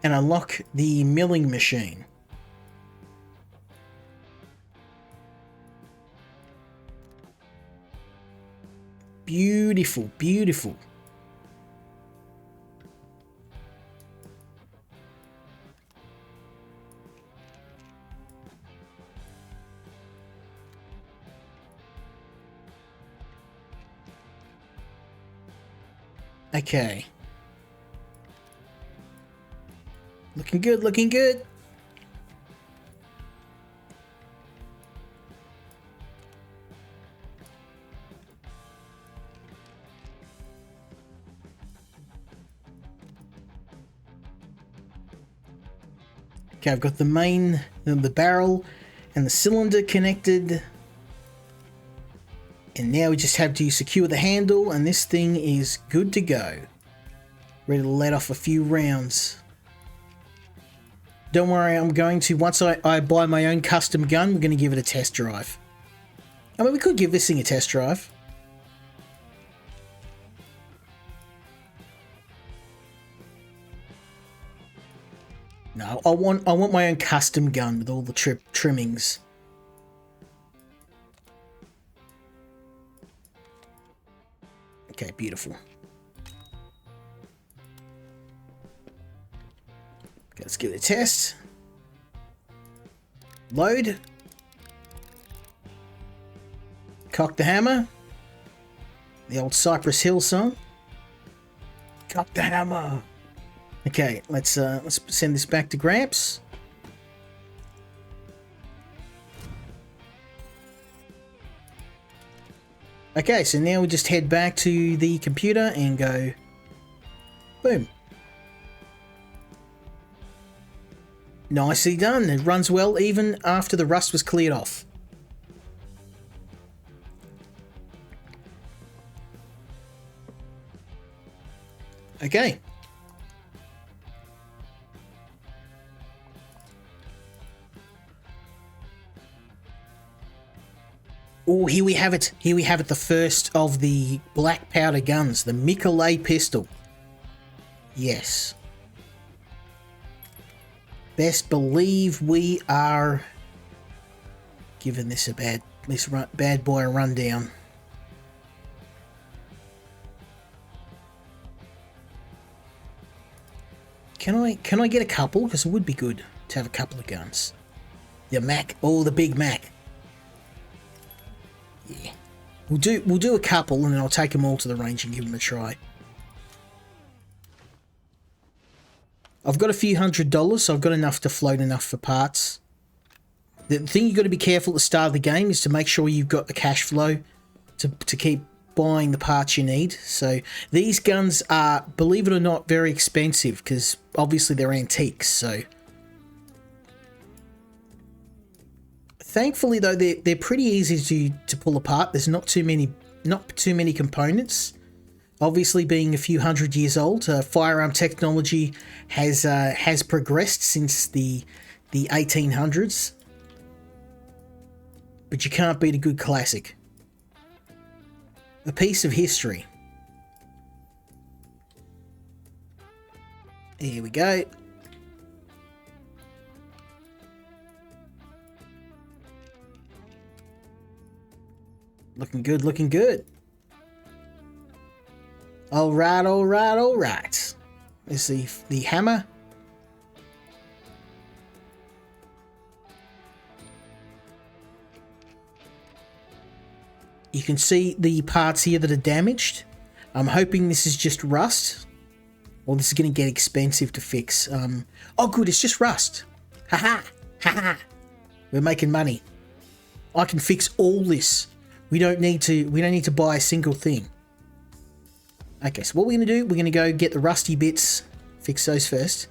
and unlock the milling machine. Beautiful, beautiful. Okay. Looking good, looking good. Okay, I've got the main, the barrel and the cylinder connected. And now we just have to secure the handle and this thing is good to go. Ready to let off a few rounds. Don't worry, I'm going to, once I buy my own custom gun, we're going to give it a test drive. I mean, we could give this thing a test drive. No, I want my own custom gun with all the trimmings. Okay, beautiful. Okay, let's give it a test. Load. Cock the hammer. The old Cypress Hill song. Cock the hammer. Okay, let's send this back to Gramps. Okay, so now we just head back to the computer and go boom. Nicely done. It runs well even after the rust was cleared off. Okay. Oh, here we have it. Here we have it. The first of the black powder guns. The Michelet pistol. Yes. Best believe we are giving this a bad boy a rundown. Can I get a couple? Because it would be good to have a couple of guns. The Mac. Oh, the big Mac. Yeah. We'll do a couple and then I'll take them all to the range and give them a try. I've got a few $100, so I've got enough to float enough for parts. The thing you've got to be careful at the start of the game is to make sure you've got the cash flow to keep buying the parts you need. So these guns are, believe it or not, very expensive because obviously they're antiques. So thankfully though, they're pretty easy to pull apart. There's not too many components. Obviously, being a few hundred years old, firearm technology has progressed since the 1800s. But you can't beat a good classic. A piece of history. Here we go. Looking good, looking good. Alright, alright, alright. Let's see the hammer. You can see the parts here that are damaged. I'm hoping this is just rust. Or this is going to get expensive to fix. Oh good, it's just rust. Haha, haha. We're making money. I can fix all this. We don't need to buy a single thing. Okay, so what we're going to do, we're going to go get the rusty bits, fix those first.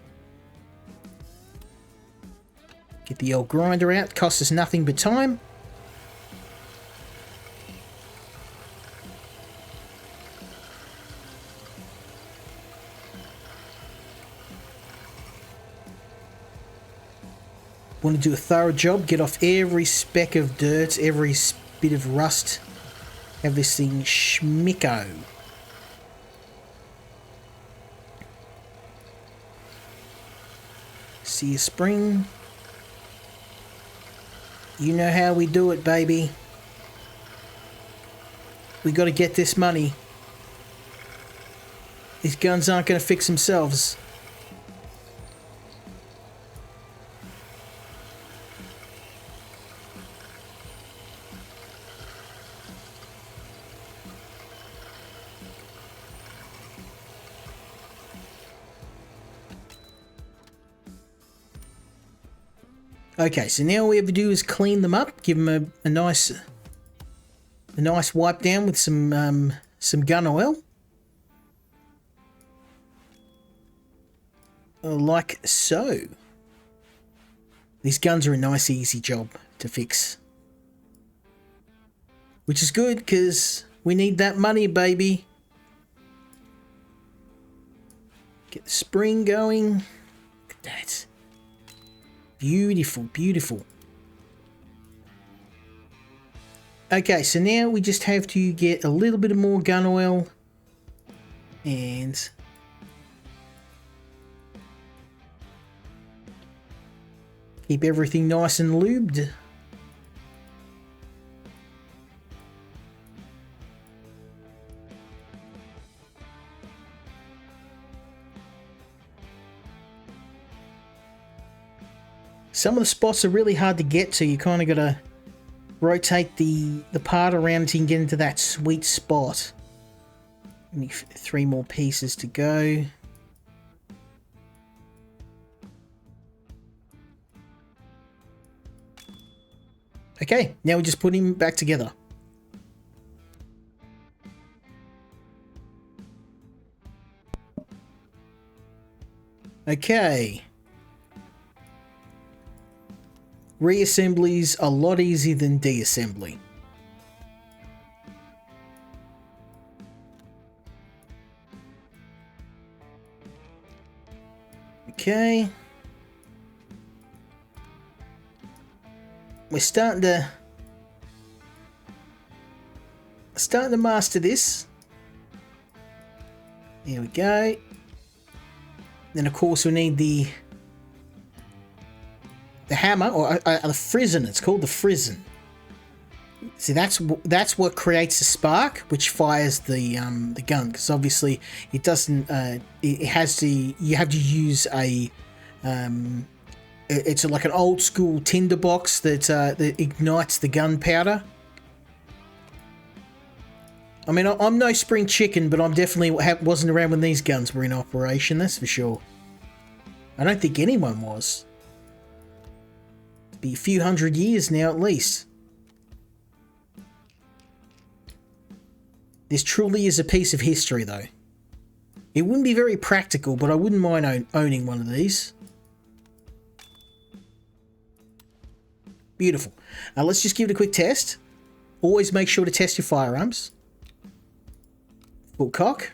Get the old grinder out, costs us nothing but time. Want to do a thorough job, get off every speck of dirt, every bit of rust. Have this thing schmicko. See a spring. You know how we do it, baby. We got to get this money. These guns aren't going to fix themselves. Okay, so now all we have to do is clean them up, give them a nice wipe down with some gun oil, like so. These guns are a nice, easy job to fix, which is good because we need that money, baby. Get the spring going. Look at that. Beautiful, beautiful. Okay, so now we just have to get a little bit of more gun oil and keep everything nice and lubed. Some of the spots are really hard to get to. You kind of got to rotate the part around until you can get into that sweet spot. Only 3 more pieces to go. Okay, now we just put him back together. Okay. Reassembly's a lot easier than deassembly. Okay. We're starting to master this. There we go. Then of course we need the hammer, or the frizzen. It's called the frizzen. See, that's what creates the spark, which fires the gun. Because obviously it doesn't. It has to. You have to use a. It's like an old school tinderbox that ignites the gunpowder. I mean, I'm no spring chicken, but I'm definitely wasn't around when these guns were in operation. That's for sure. I don't think anyone was. It'd be a few hundred years now at least. This truly is a piece of history, though. It wouldn't be very practical, but I wouldn't mind owning one of these. Beautiful. Let's just give it a quick test. Always make sure to test your firearms. Full cock.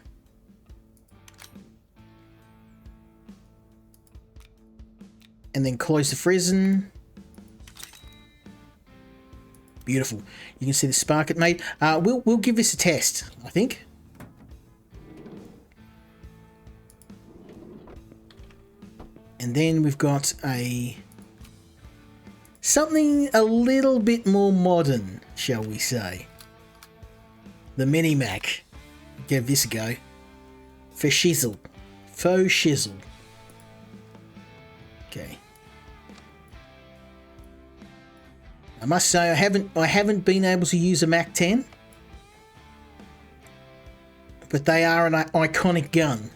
And then close the frizzen. Beautiful. You can see the spark it made. We'll give this a test, I think. And then we've got something a little bit more modern, shall we say. The Mini-Mac. Give this a go. For shizzle. Faux shizzle. Okay. I must say I haven't been able to use a Mac 10, but they are an iconic gun.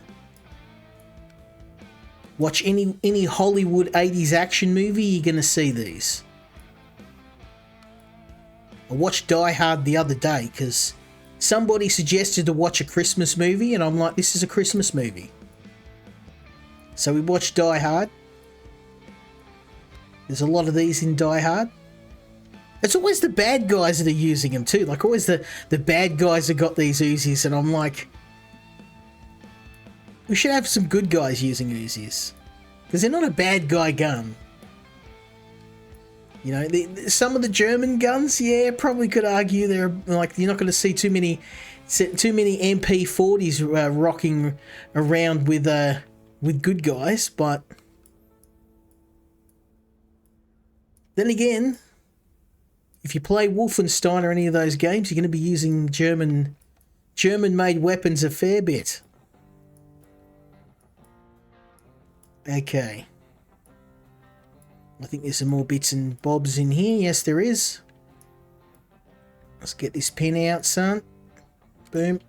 Watch any Hollywood 80s action movie, you're gonna see these. I watched Die Hard the other day because somebody suggested to watch a Christmas movie, and I'm like, this is a Christmas movie. So we watched Die Hard. There's a lot of these in Die Hard. It's always the bad guys that are using them too. Like always the bad guys that got these Uzis, and I'm like, we should have some good guys using Uzis. Because they're not a bad guy gun. You know, some of the German guns, yeah, probably could argue they're like, you're not going to see too many MP40s rocking around with good guys, but then again, if you play Wolfenstein or any of those games, you're going to be using German-made weapons a fair bit. Okay. I think there's some more bits and bobs in here. Yes, there is. Let's get this pin out, son. Boom.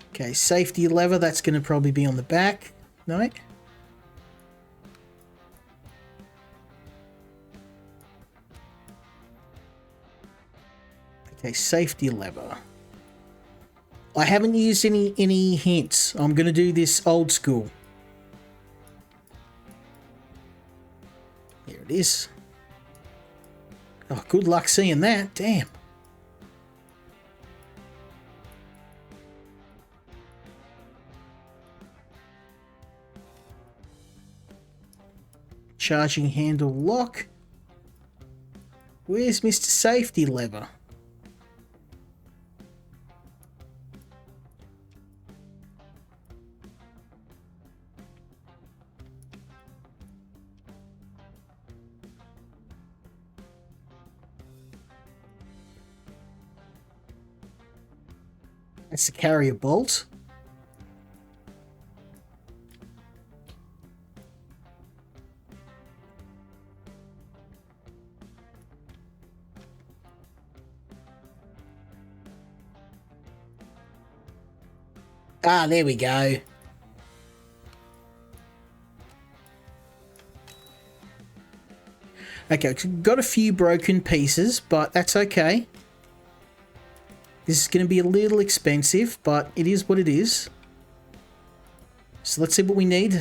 Okay, safety lever. That's going to probably be on the back. No? Okay, safety lever. I haven't used any hints. I'm going to do this old school. There it is. Oh, good luck seeing that. Damn. Charging handle lock. Where's Mr. Safety lever? That's the carrier bolt. Ah, there we go. Okay, got a few broken pieces, but that's okay. This is going to be a little expensive, but it is what it is. So let's see what we need.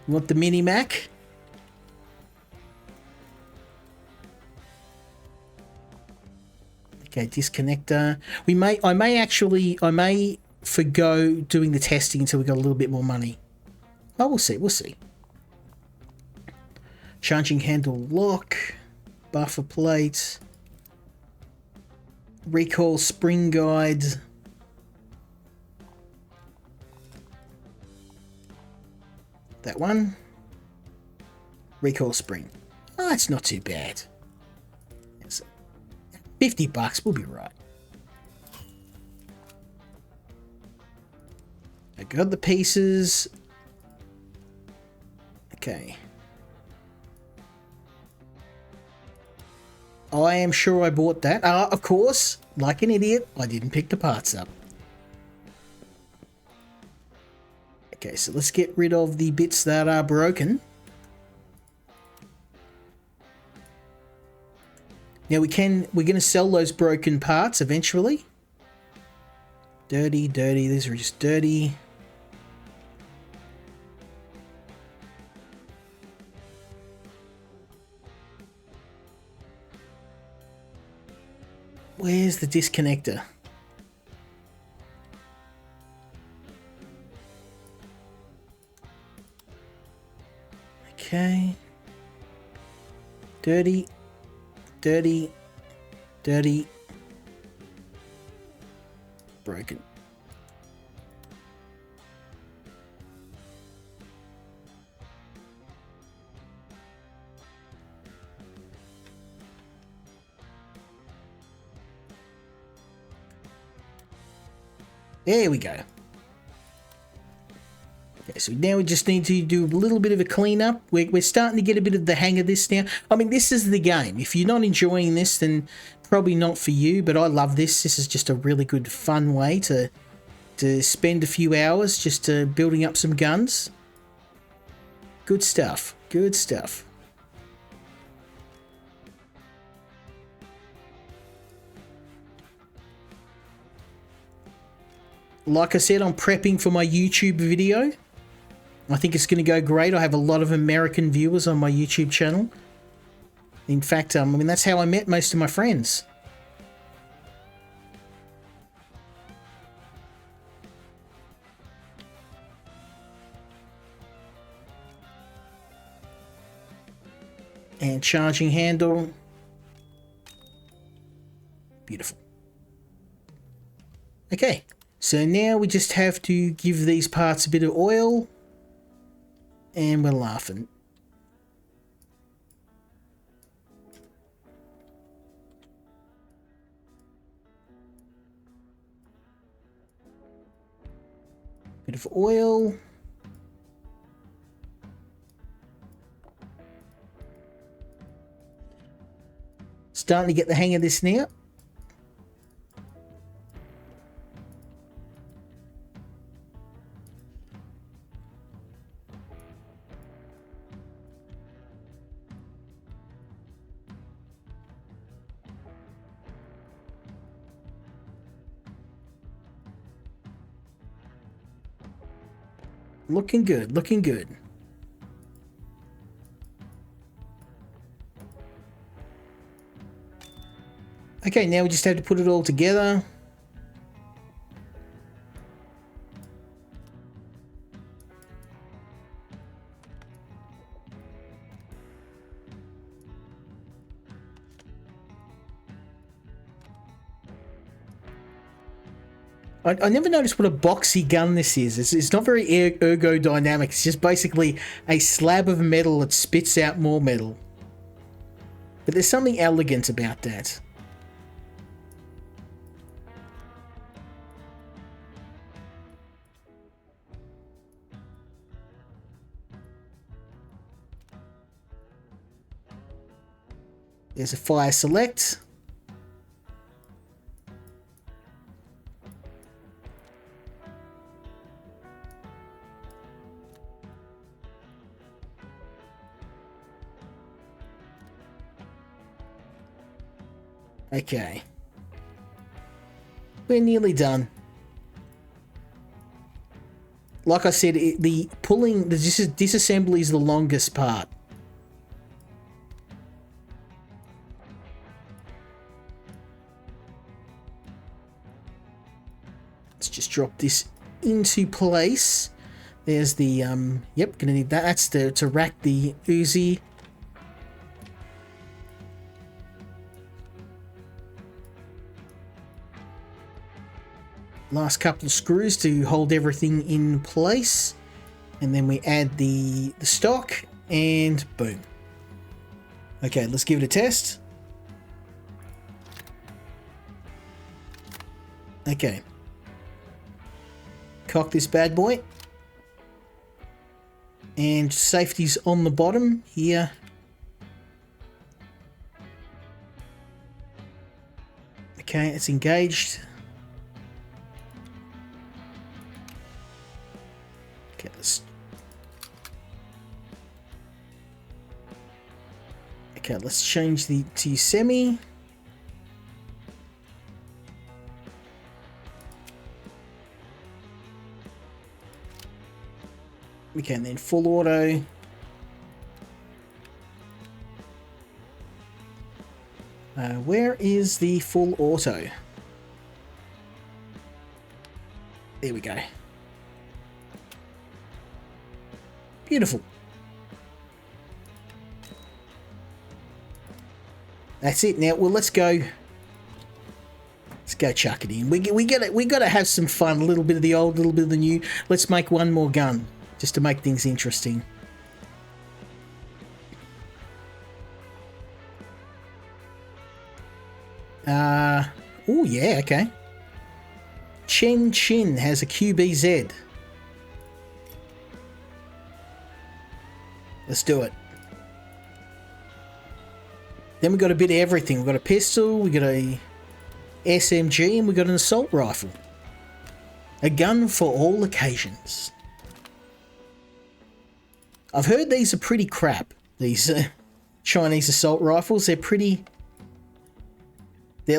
You want the mini Mac? Okay, disconnector. I may forgo doing the testing until we got a little bit more money. Oh, we'll see. Charging handle lock, buffer plate, recoil spring guide. That one. Recoil spring. Oh, it's not too bad. It's $50, we'll be right. I got the pieces. Okay. I am sure I bought that. Of course, like an idiot, I didn't pick the parts up. Okay, so let's get rid of the bits that are broken. Now we're going to sell those broken parts eventually. Dirty, these are just dirty. Where's the disconnector? Okay. Dirty. Broken. There we go. Okay, so now we just need to do a little bit of a cleanup. We're starting to get a bit of the hang of this now. I mean, this is the game. If you're not enjoying this, then probably not for you, but I love this. This is just a really good, fun way to spend a few hours just building up some guns. Good stuff. Good stuff. Like I said, I'm prepping for my YouTube video. I think it's going to go great. I have a lot of American viewers on my YouTube channel. In fact, I mean, that's how I met most of my friends. And charging handle. Beautiful. Okay. So now we just have to give these parts a bit of oil, and we're laughing. Bit of oil. Starting to get the hang of this now. Looking good, looking good. Okay, now we just have to put it all together. I never noticed what a boxy gun this is. It's not very ergodynamic. It's just basically a slab of metal that spits out more metal. But there's something elegant about that. There's a fire select. Okay. We're nearly done. Like I said, the disassembly is the longest part. Let's just drop this into place. There's the, yep, gonna need that. That's to rack the Uzi. Last couple of screws to hold everything in place. And then we add the stock and boom. Okay, let's give it a test. Okay. Cock this bad boy. And safety's on the bottom here. Okay, it's engaged. Okay, let's change to semi. Okay, and then full auto. Where is the full auto? There we go. Beautiful. That's it now. Well, let's go. Let's go chuck it in. We gotta have some fun. A little bit of the old, a little bit of the new. Let's make one more gun just to make things interesting. Oh yeah, okay. Chen Chin has a QBZ. Let's do it. Then we got a bit of everything. We've got a pistol, we got a SMG, and we got an assault rifle. A gun for all occasions. I've heard these are pretty crap. These Chinese assault rifles. They're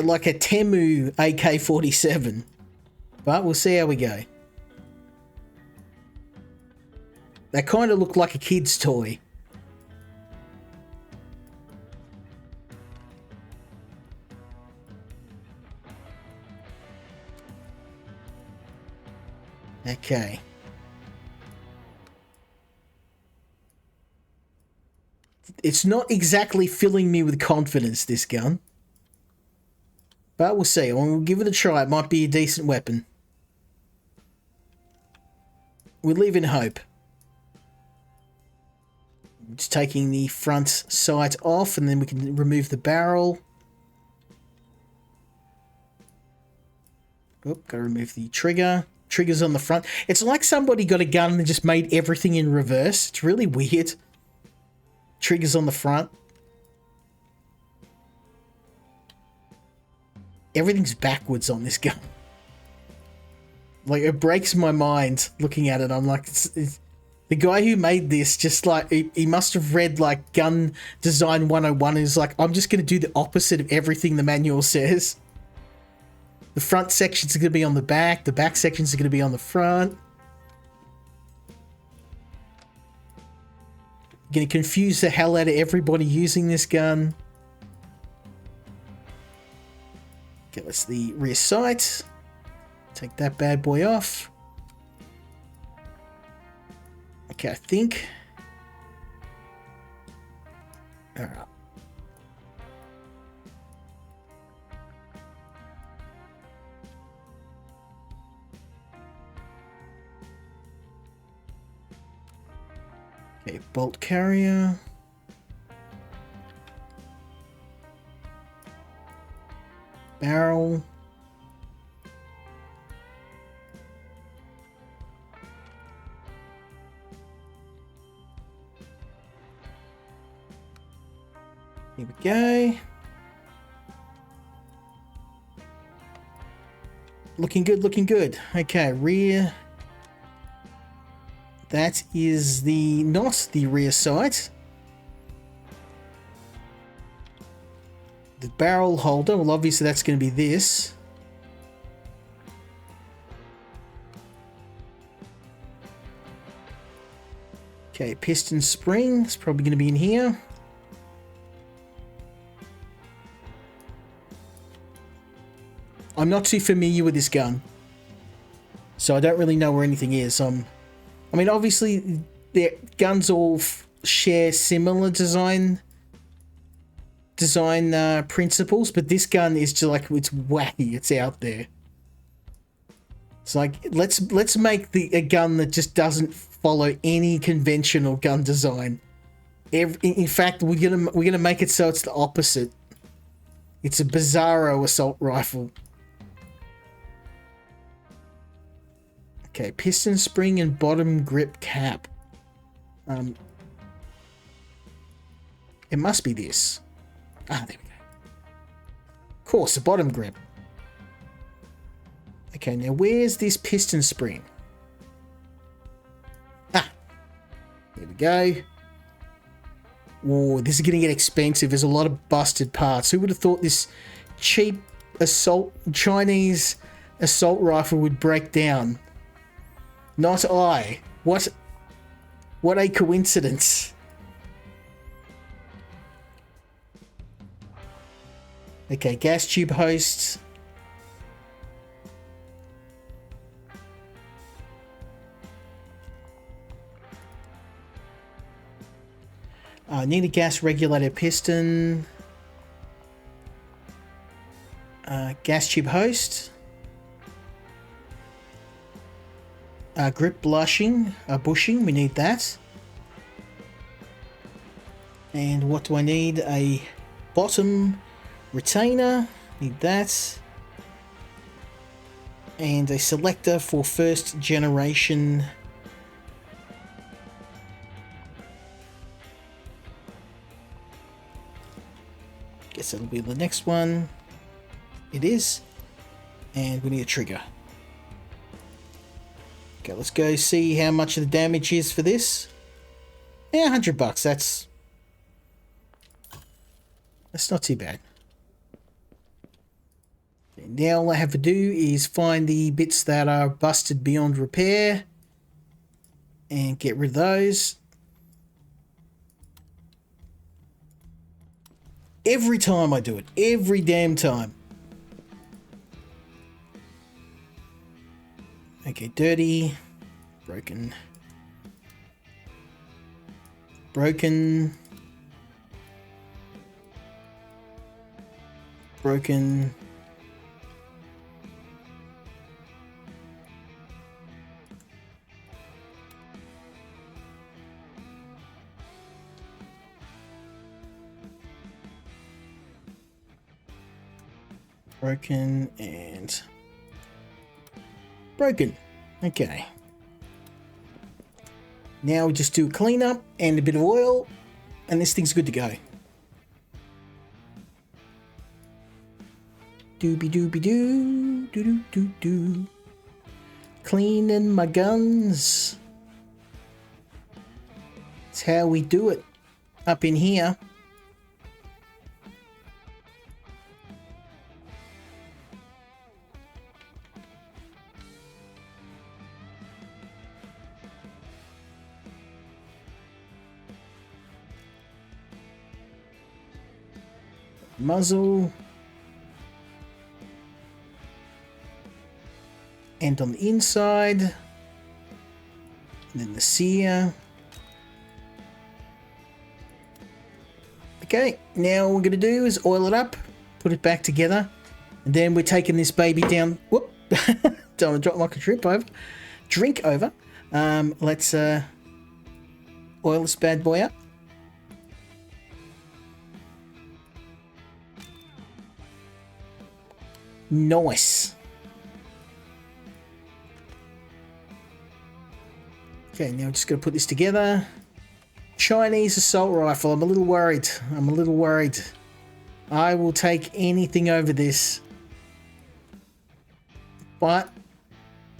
like a Temu AK-47. But we'll see how we go. They kind of look like a kid's toy. Okay. It's not exactly filling me with confidence, this gun. But we'll see. We'll give it a try. It might be a decent weapon. We live in hope. Just taking the front sight off, and then we can remove the barrel. Oh, gotta remove the trigger. Trigger's on the front. It's like somebody got a gun and just made everything in reverse. It's really weird. Trigger's on the front. Everything's backwards on this gun. Like, it breaks my mind looking at it. I'm like, the guy who made this, just like, he must have read like Gun Design 101 and is like, I'm just going to do the opposite of everything the manual says. The front sections are going to be on the back sections are going to be on the front. Going to confuse the hell out of everybody using this gun. Okay, that's the rear sight. Take that bad boy off. Okay, I think. All right. Okay, bolt carrier. Barrel. Here we go. Looking good, looking good. Okay, rear. That is not the rear sight. The barrel holder, well, obviously that's going to be this. Okay, piston spring is probably going to be in here. I'm not too familiar with this gun, so I don't really know where anything is. I mean, obviously, the guns all share similar design principles, but this gun is just like, it's wacky. It's out there. It's like, let's make a gun that just doesn't follow any conventional gun design. In fact, we're gonna make it so it's the opposite. It's a bizarro assault rifle. Okay, piston spring and bottom grip cap. It must be this. Ah, there we go. Of course, the bottom grip. Okay, now where's this piston spring? Ah, there we go. Whoa, this is gonna get expensive. There's a lot of busted parts. Who would have thought this cheap Chinese assault rifle would break down? Not I. What a coincidence. Okay, gas tube hosts. Need a gas regulator piston. Gas tube host. Grip bushing, we need that. And what do I need? A bottom retainer, need that. And a selector for first generation. Guess that'll be the next one. It is. And we need a trigger. Okay, let's go see how much of the damage is for this. Yeah, $100. That's not too bad. Okay, now all I have to do is find the bits that are busted beyond repair and get rid of those. Every time I do it, every damn time. Okay, dirty, broken, broken, broken, broken, and broken. Okay. Now we just do a cleanup and a bit of oil, and this thing's good to go. Doobie doobie doo, doo doo doo doo. Cleaning my guns. That's how we do it up in here. Muzzle, and on the inside, and then the sear. Okay, now all we're going to do is oil it up, put it back together, and then we're taking this baby down. Whoop! Don't want to drop like a drink over. Let's oil this bad boy up. Nice. Okay, now I'm just going to put this together. Chinese assault rifle. I'm a little worried. I will take anything over this. But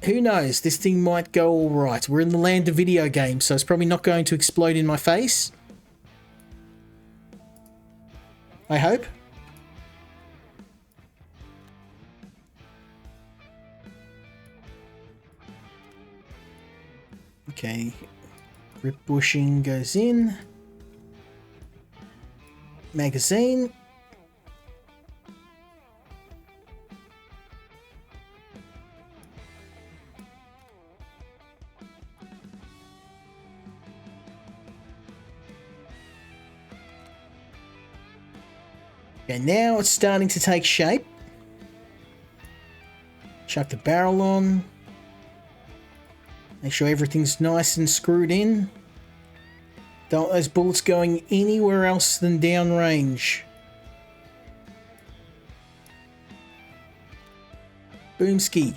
who knows? This thing might go all right. We're in the land of video games, so it's probably not going to explode in my face. I hope. Okay. Rip bushing goes in. Magazine. And now it's starting to take shape. Chuck the barrel on. Make sure everything's nice and screwed in. Don't want those bullets going anywhere else than downrange. Boomski.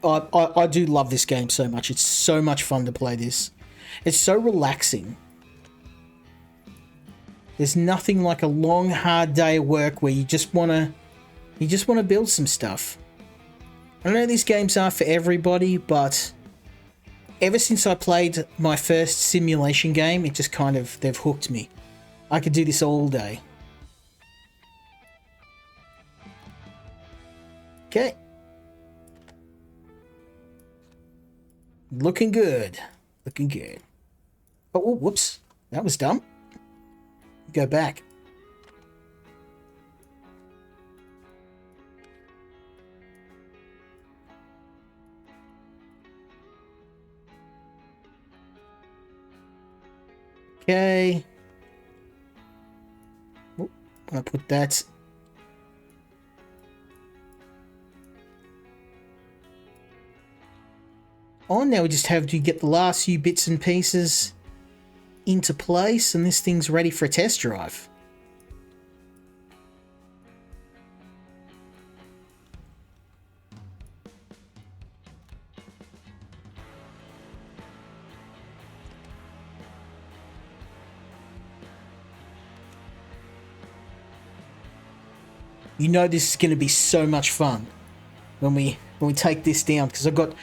I do love this game so much. It's so much fun to play this. It's so relaxing. There's nothing like a long, hard day of work where you just wanna build some stuff. I know these games are for everybody, but ever since I played my first simulation game, it just kind of, they've hooked me. I could do this all day. Okay. Looking good. Looking good. Oh, whoops. That was dumb. Go back. Okay. Oh, I'll put that. On now we just have to get the last few bits and pieces into place and this thing's ready for a test drive. You know this is going to be so much fun when we take this down, because I've got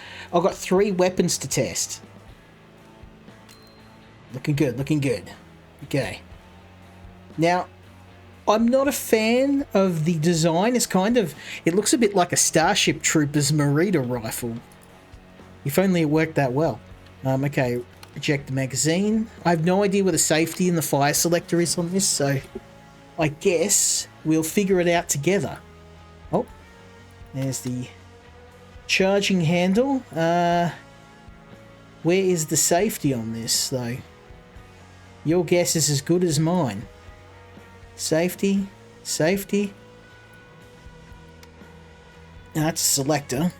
3 weapons to test. Looking good, looking good. Okay. Now, I'm not a fan of the design. It's kind of, it looks a bit like a Starship Troopers Merida rifle. If only it worked that well. Okay, eject the magazine. I have no idea where the safety and the fire selector is on this, so I guess we'll figure it out together. Oh, there's the charging handle. Where is the safety on this, though? Your guess is as good as mine. Safety, safety. That's a selector.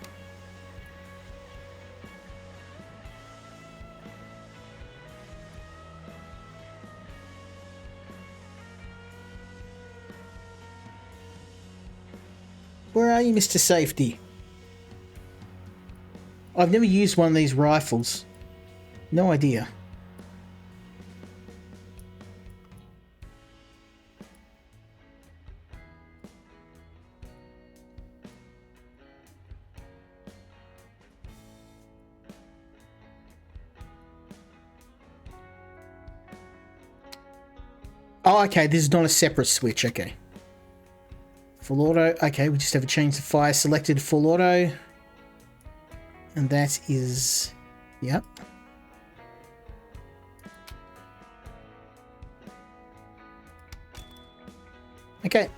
Where are you, Mr. Safety? I've never used one of these rifles. No idea. Oh, okay, this is not a separate switch, okay. Full auto, okay, we just have to change the fire selected to full auto. And that is, yep. Okay.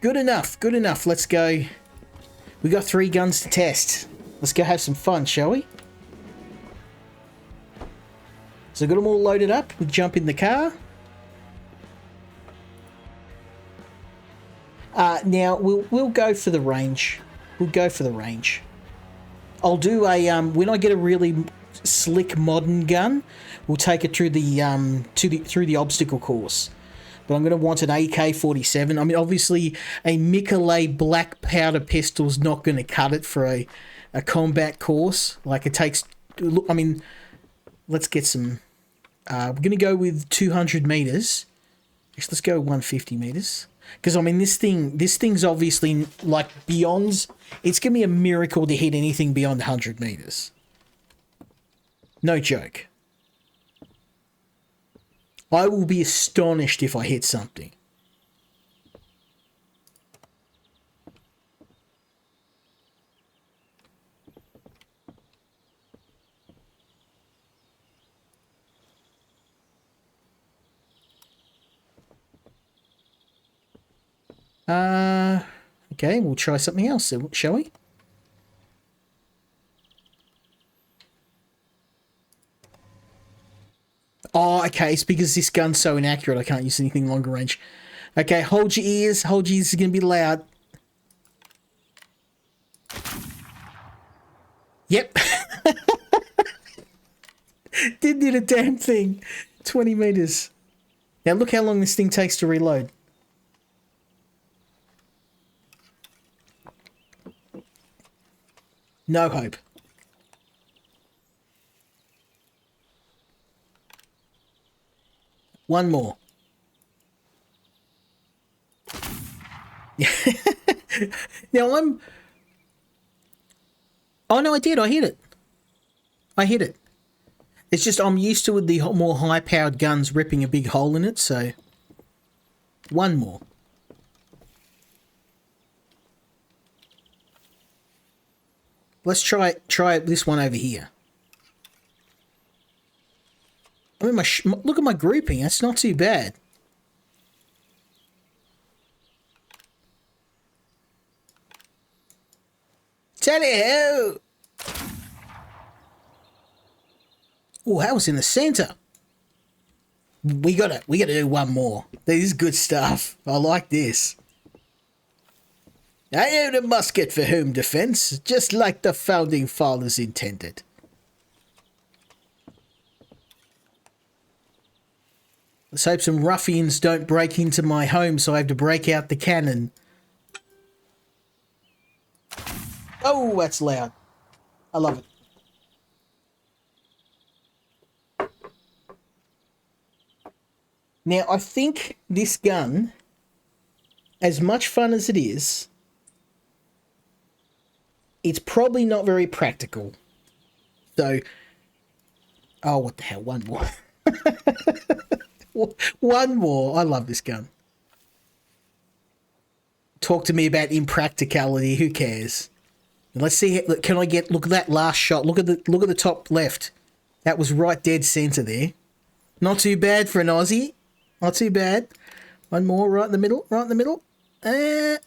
Good enough, good enough. Let's go. We got 3 guns to test. Let's go have some fun, shall we? So got them all loaded up. We jump in the car. Now we'll go for the range. We'll go for the range. I'll do a when I get a really slick modern gun, we'll take it through the through the obstacle course. But I'm going to want an AK-47. I mean, obviously, a Michelet black powder pistol's not going to cut it for a combat course. Like, it takes... Look, I mean, let's get some... we're going to go with 200 meters. Actually, let's go 150 meters. Because, I mean, this thing's obviously, like, beyond... It's going to be a miracle to hit anything beyond 100 meters. No joke. I will be astonished if I hit something. Okay, we'll try something else, shall we? Oh, okay, it's because this gun's so inaccurate I can't use anything longer range. Okay, hold your ears. Hold your ears, it's going to be loud. Yep. Didn't need a damn thing. 20 meters. Now look how long this thing takes to reload. No hope. One more. Now I'm... Oh no, I did. I hit it. I hit it. It's just I'm used to with the more high-powered guns ripping a big hole in it, so... One more. Let's try this one over here. I mean, look at my grouping. That's not too bad. Tally ho! Oh, that was in the center. We gotta do one more. This is good stuff. I like this. I own a musket for home defense, just like the founding fathers intended. Let's hope some ruffians don't break into my home so I have to break out the cannon. Oh, that's loud. I love it. Now, I think this gun, as much fun as it is, it's probably not very practical. So, oh, what the hell, one more. One more. I love this gun. Talk to me about impracticality. Who cares? Let's see. Can I get? Look at that last shot. Look at the top left. That was right dead center there. Not too bad for an Aussie. Not too bad. One more right in the middle. Right in the middle. I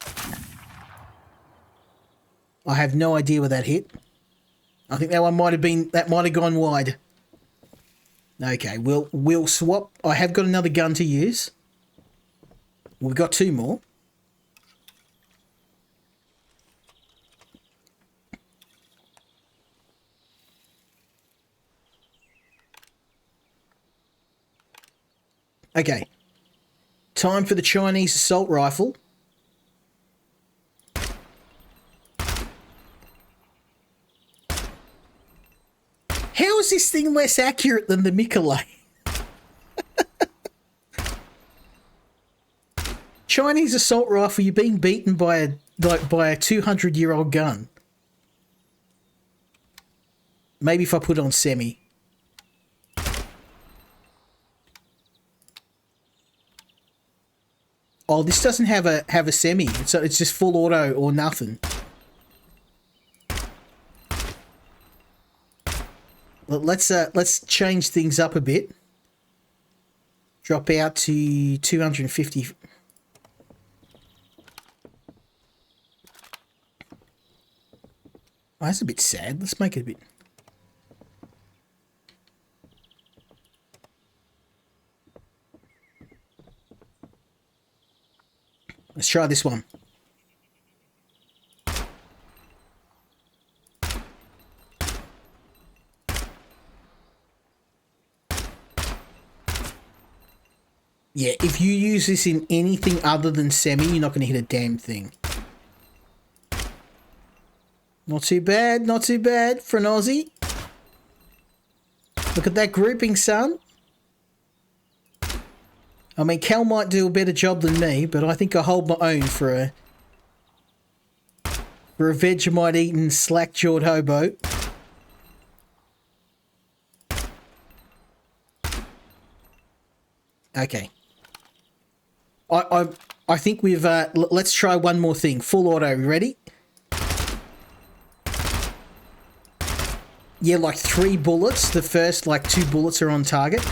have no idea where that hit. I think that one might have gone wide. Okay, we'll swap. I have got another gun to use. We've got two more. Okay. Time for the Chinese assault rifle. How is this thing less accurate than the Mikulay? Chinese assault rifle, you're being beaten by a 200-year-old gun. Maybe if I put it on semi. Oh, this doesn't have a semi, so it's just full auto or nothing. Let's change things up a bit. Drop out to 250. Oh, that's a bit sad. Let's make it a bit. Let's try this one. Yeah, if you use this in anything other than semi, you're not going to hit a damn thing. Not too bad, not too bad for an Aussie. Look at that grouping, son. I mean, Cal might do a better job than me, but I think I hold my own for a Vegemite-eating, slack-jawed hobo. Okay. I think we've... let's try one more thing. Full auto. Ready? Yeah, like 3 bullets. The first, like, 2 bullets are on target.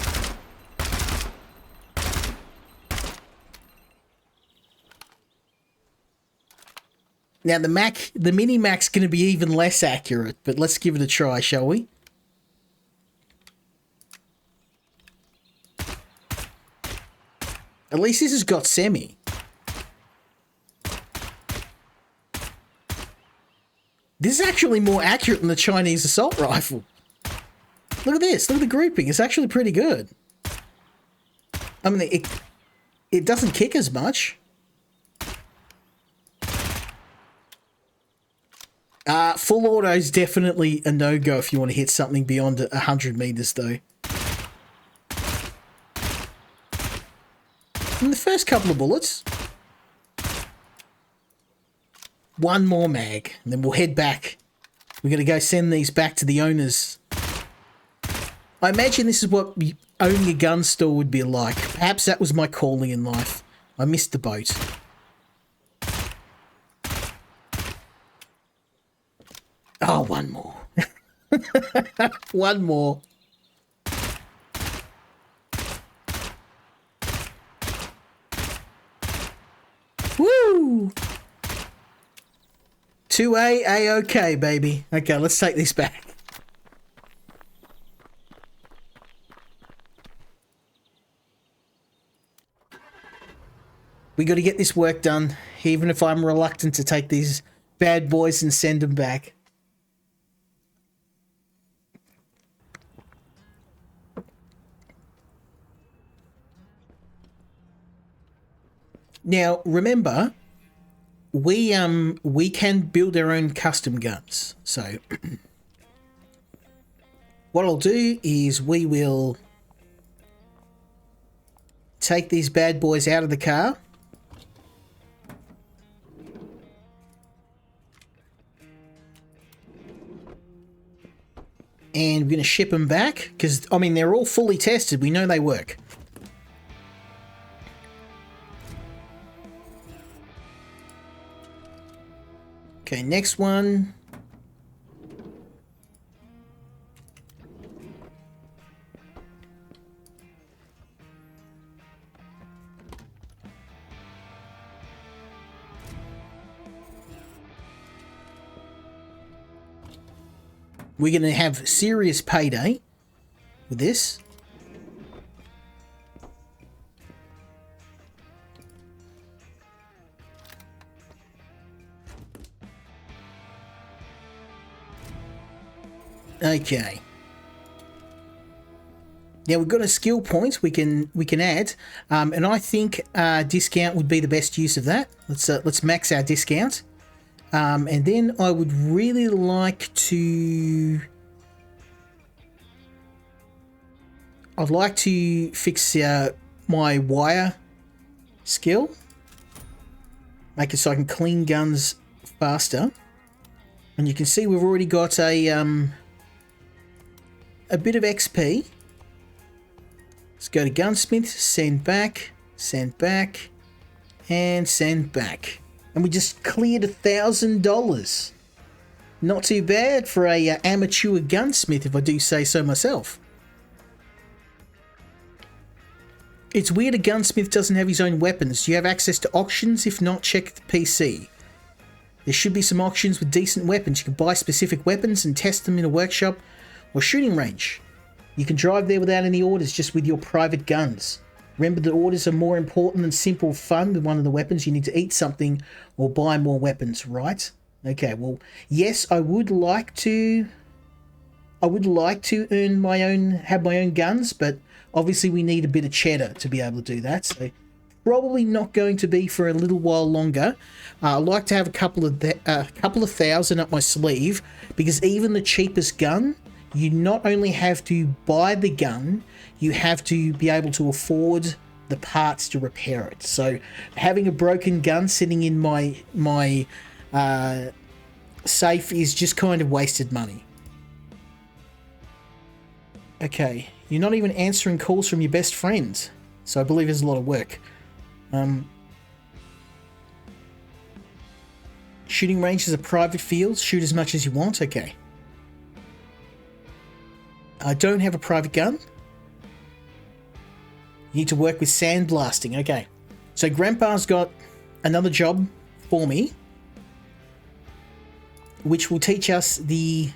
Now the Mini Mac's going to be even less accurate, but let's give it a try, shall we? At least this has got semi. This is actually more accurate than the Chinese assault rifle. Look at this. Look at the grouping. It's actually pretty good. I mean, it doesn't kick as much. Full auto is definitely a no-go if you want to hit something beyond 100 meters, though. In the first couple of bullets. One more mag, and then we'll head back. We're going to go send these back to the owners. I imagine this is what owning a gun store would be like. Perhaps that was my calling in life. I missed the boat. Oh, one more. One more. Woo! 2A, A-OK, baby. Okay, let's take this back. We got to get this work done, even if I'm reluctant to take these bad boys and send them back. Now, remember, we can build our own custom guns. So what I'll do is we will take these bad boys out of the car. And we're going to ship them back because, I mean, they're all fully tested. We know they work. Okay, next one. We're going to have serious payday with this. Okay. Now we've got a skill point we can add, and I think discount would be the best use of that. Let's max our discount, and then I would really like to. I'd like to fix my wire skill, make it so I can clean guns faster, and you can see we've already got a bit of XP. Let's go to Gunsmith, send back, and send back. And we just cleared $1,000. Not too bad for a amateur gunsmith, if I do say so myself. It's weird a gunsmith doesn't have his own weapons. Do you have access to auctions? If not, check the PC. There should be some auctions with decent weapons. You can buy specific weapons and test them in a workshop or shooting range. You can drive there without any orders, just with your private guns. Remember that orders are more important than simple fun with one of the weapons. You need to eat something or buy more weapons, right? Okay, well, yes, I would like to have my own guns, but obviously we need a bit of cheddar to be able to do that. So probably not going to be for a little while longer. I like to have a couple of thousand up my sleeve, because even the cheapest gun, you not only have to buy the gun, you have to be able to afford the parts to repair it. So having a broken gun sitting in my safe is just kind of wasted money. Okay, you're not even answering calls from your best friends, so I believe there's a lot of work. Shooting range is a private field. Shoot as much as you want. Okay. I don't have a private gun. You need to work with sandblasting. Okay. So Grandpa's got another job for me. which will teach us the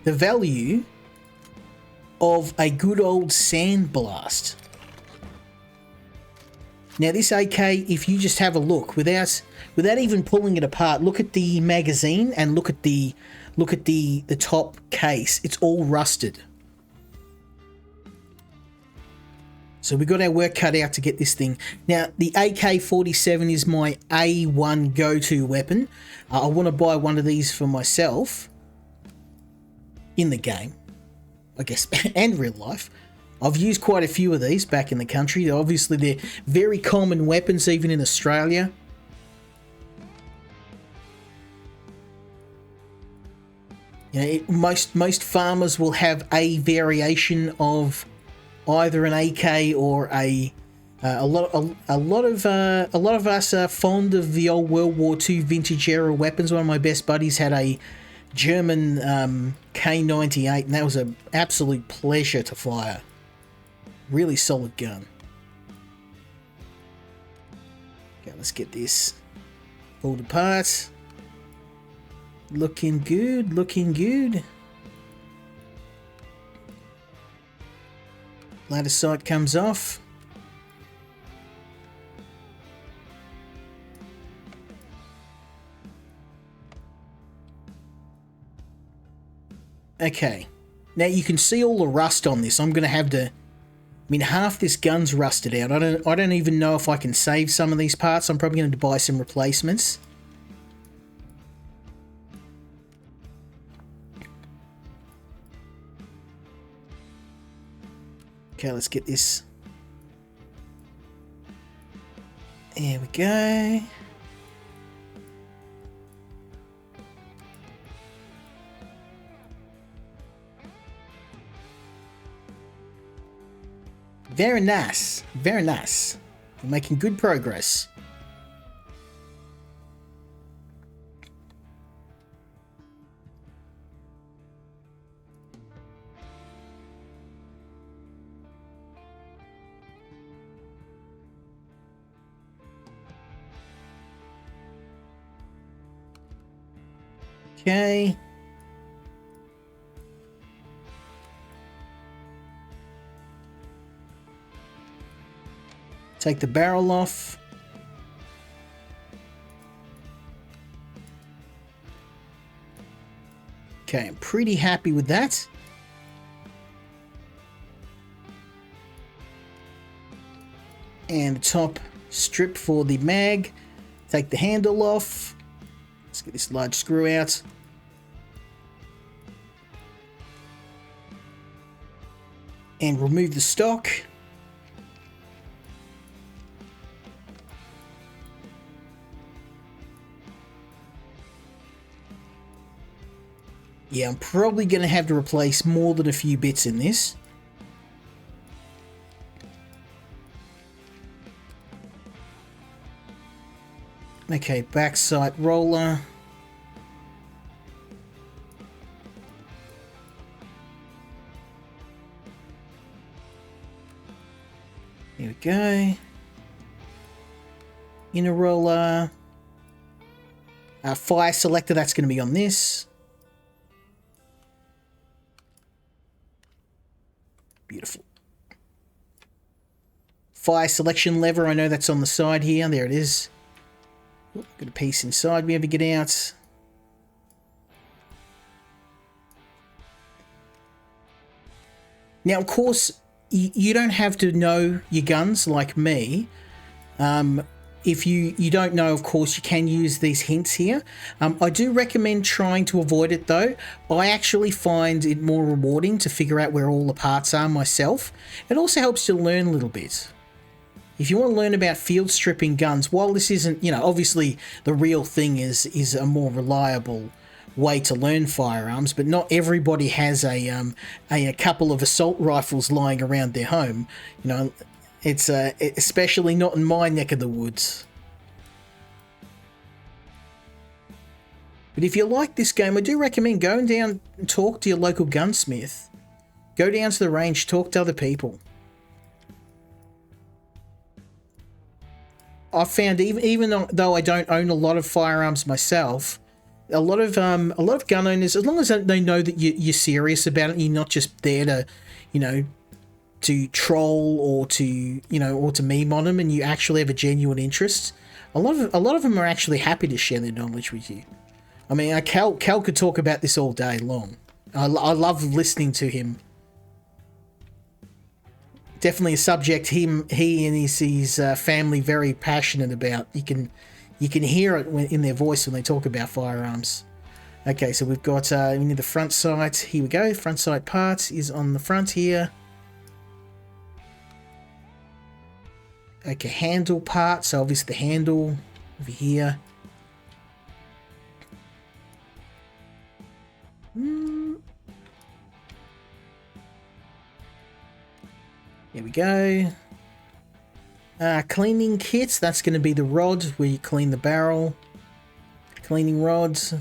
value of a good old sandblast. Now this AK, if you just have a look without even pulling it apart, look at the magazine and look at the top case. It's all rusted. So we got our work cut out to get this thing. Now the AK-47 is my A1 go-to weapon. I want to buy one of these for myself in the game, I guess, and real life. I've used quite a few of these back in the country. Obviously, they're very common weapons even in Australia. You know, most farmers will have a variation of either an AK or a lot of us are fond of the old World War II vintage era weapons. One of my best buddies had a German K98, and that was an absolute pleasure to fire. Really solid gun. Okay, let's get this pulled apart. Looking good, looking good. Ladder sight comes off. Okay, now you can see all the rust on this. I'm going to have to... I mean, half this gun's rusted out. I don't even know if I can save some of these parts. I'm probably going to buy some replacements. Okay, let's get this. There we go. Very nice. Very nice. We're making good progress. Okay. Take the barrel off. Okay, I'm pretty happy with that. And the top strip for the mag. Take the handle off. Let's get this large screw out. And remove the stock. Yeah, I'm probably going to have to replace more than a few bits in this. Okay, back sight roller. Here we go. Inner roller. Fire selector, that's going to be on this. Beautiful. Fire selection lever, I know that's on the side here. There it is. Got a piece inside we have to get out. Now, of course, you don't have to know your guns like me. If you don't know, of course, you can use these hints here. I do recommend trying to avoid it, though. I actually find it more rewarding to figure out where all the parts are myself. It also helps you learn a little bit. If you want to learn about field stripping guns, while this isn't, you know, obviously the real thing is a more reliable way to learn firearms, but not everybody has a couple of assault rifles lying around their home. You know, it's especially not in my neck of the woods. But if you like this game, I do recommend going down and talk to your local gunsmith. Go down to the range, talk to other people. I've found even though I don't own a lot of firearms myself, A lot of gun owners, as long as they know that you're serious about it, you're not just there to, you know, to troll or to, you know, or to meme on them, and you actually have a genuine interest. A lot of them are actually happy to share their knowledge with you. I mean, Cal could talk about this all day long. I love listening to him. Definitely a subject he and his family very passionate about. You can hear it in their voice when they talk about firearms. Okay, so we've got we need the front sight. Here we go. Front sight parts is on the front here. Okay, handle part. So obviously the handle over here. There we go. Cleaning kits. That's going to be the rod where you clean the barrel. Cleaning rods.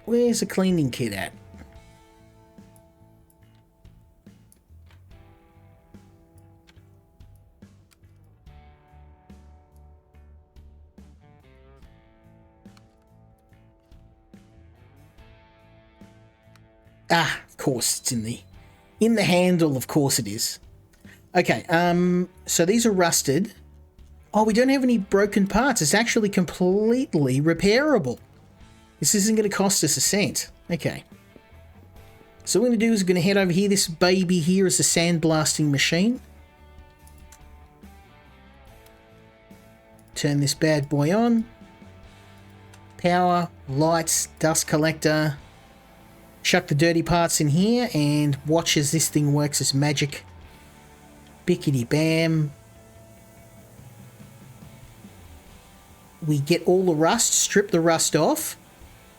Where's the cleaning kit at? Ah, of course, it's in the handle, of course it is. Okay, so these are rusted. Oh, we don't have any broken parts. It's actually completely repairable. This isn't going to cost us a cent. Okay. So what we're going to do is we're going to head over here. This baby here is a sandblasting machine. Turn this bad boy on. Power, lights, dust collector. Chuck the dirty parts in here and watch as this thing works as magic. Bickety bam. We get all the rust, strip the rust off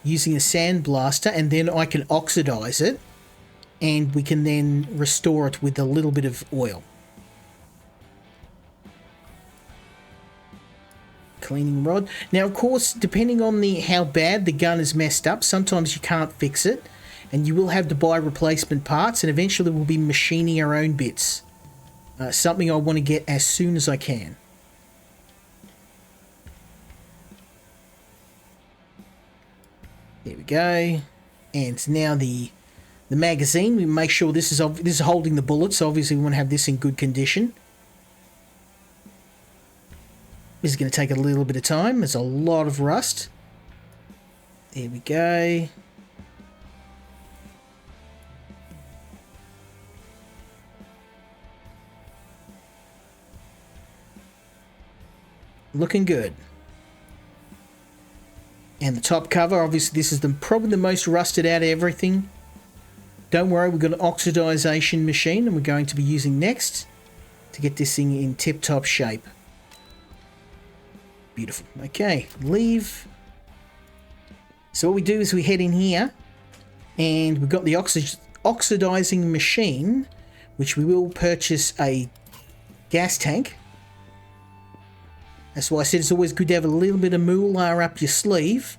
using a sandblaster, and then I can oxidize it and we can then restore it with a little bit of oil. Cleaning rod. Now, of course, depending on how bad the gun is messed up, sometimes you can't fix it. And you will have to buy replacement parts, and eventually we'll be machining our own bits. Something I want to get as soon as I can. There we go. And now the magazine. We make sure this is holding the bullets. So obviously we want to have this in good condition. This is going to take a little bit of time. There's a lot of rust. There we go. Looking good. And the top cover, obviously this is probably the most rusted out of everything. Don't worry, we've got an oxidization machine and we're going to be using next to get this thing in tip-top shape. Beautiful. Okay, leave. So what we do is we head in here and we've got the oxidizing machine, which we will purchase a gas tank. That's why I said it's always good to have a little bit of moolah up your sleeve,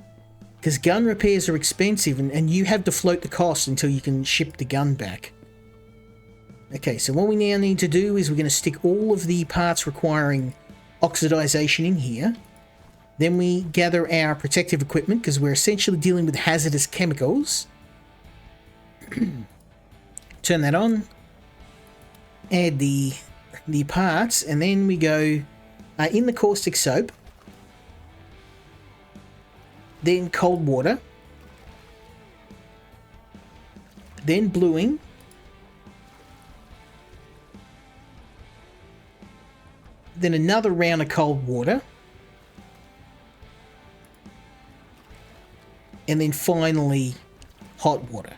because gun repairs are expensive and you have to float the cost until you can ship the gun back. Okay, so what we now need to do is we're going to stick all of the parts requiring oxidization in here. Then we gather our protective equipment, because we're essentially dealing with hazardous chemicals. Turn that on. Add the parts, and then we go in the caustic soap, then cold water, then bluing, then another round of cold water, and then finally hot water.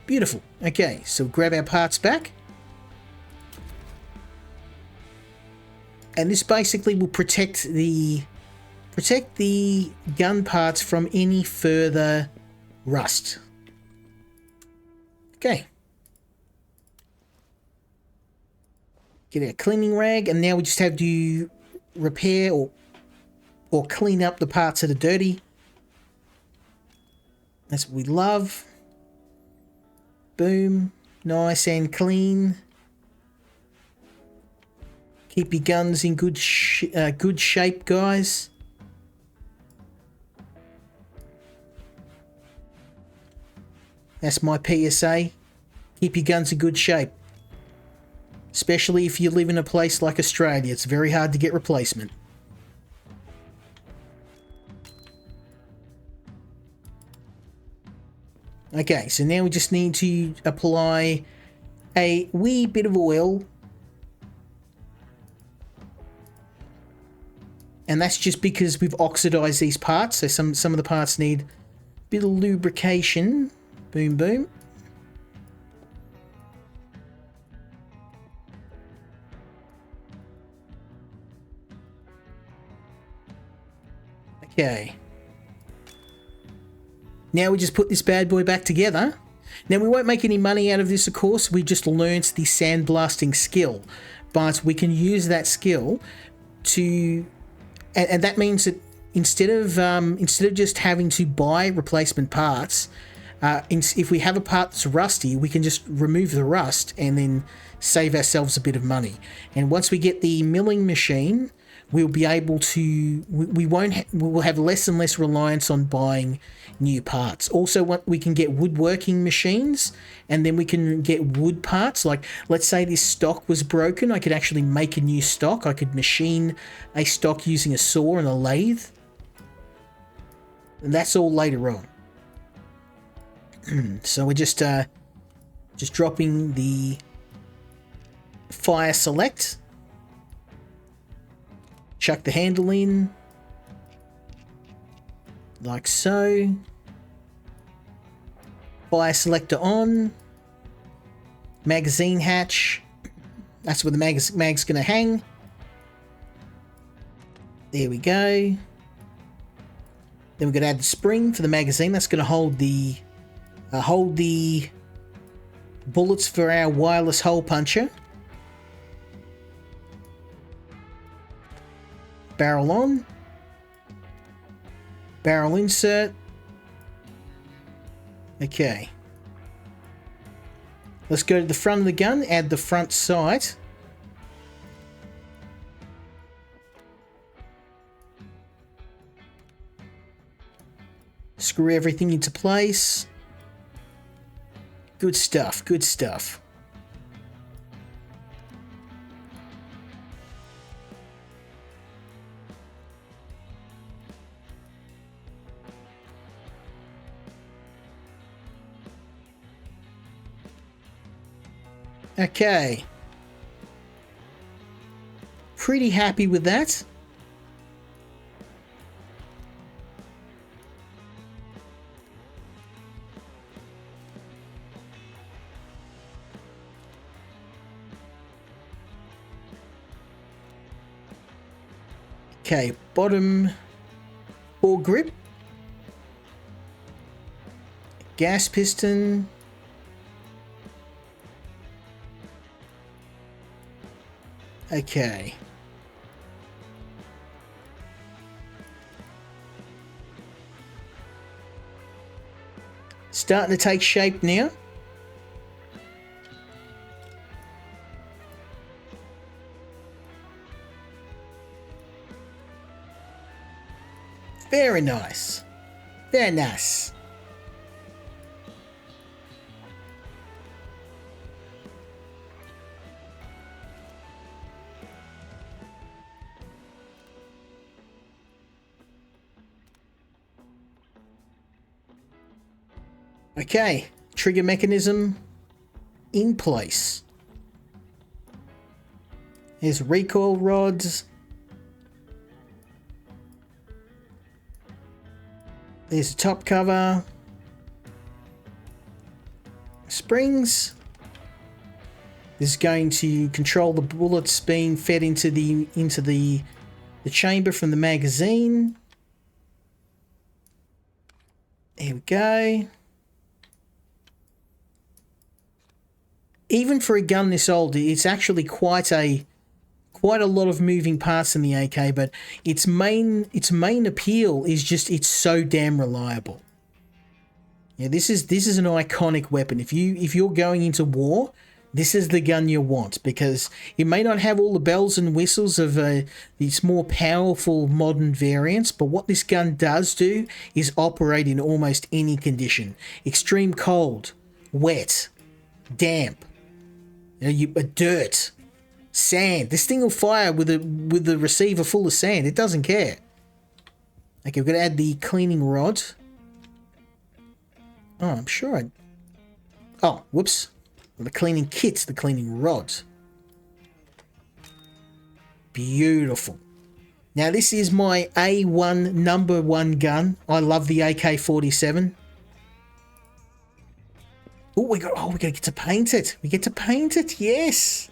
Beautiful. Okay, so grab our parts back. And this basically will protect the gun parts from any further rust. Okay. Get our cleaning rag, and now we just have to repair or clean up the parts that are dirty. That's what we love. Boom. Nice and clean. Keep your guns in good shape, guys. That's my PSA. Keep your guns in good shape. Especially if you live in a place like Australia. It's very hard to get replacement. Okay, so now we just need to apply a wee bit of oil. And that's just because we've oxidized these parts. So some of the parts need a bit of lubrication. Boom, boom. Okay. Now we just put this bad boy back together. Now we won't make any money out of this, of course. We just learnt the sandblasting skill. But we can use that skill to... And that means that instead of just having to buy replacement parts, if we have a part that's rusty, we can just remove the rust and then save ourselves a bit of money. And once we get the milling machine, we'll be able to... we'll have less and less reliance on buying new parts. Also, we can get woodworking machines, and then we can get wood parts. Like, let's say this stock was broken, I could actually make a new stock. I could machine a stock using a saw and a lathe. And that's all later on. So we're just dropping the fire select. Chuck the handle in. Like so. Fire selector on. Magazine hatch. That's where the mag's going to hang. There we go. Then we're going to add the spring for the magazine. That's going to hold the bullets for our wireless hole puncher. Barrel on. Barrel insert. Okay. Let's go to the front of the gun, add the front sight. Screw everything into place. Good stuff, good stuff. Okay. Pretty happy with that. Okay, bottom foregrip. Gas piston. Okay. Starting to take shape now. Very nice. Very nice. Okay, trigger mechanism in place. There's recoil rods. There's a top cover. Springs. This is going to control the bullets being fed into the chamber from the magazine. There we go. Even for a gun this old, it's actually quite a lot of moving parts in the AK, but its main appeal is just it's so damn reliable. Yeah, this is an iconic weapon. If you're going into war, this is the gun you want, because it may not have all the bells and whistles of these more powerful modern variants, but what this gun does do is operate in almost any condition. Extreme cold, wet, damp, dirt, sand. This thing will fire with the receiver full of sand. It doesn't care. Okay, we're going to add the cleaning rod. Oh, I'm sure I... Oh, whoops. The cleaning kit, the cleaning rod. Beautiful. Now, this is my A1 number one gun. I love the AK-47. Oh, we gotta get to paint it. We get to paint it, yes.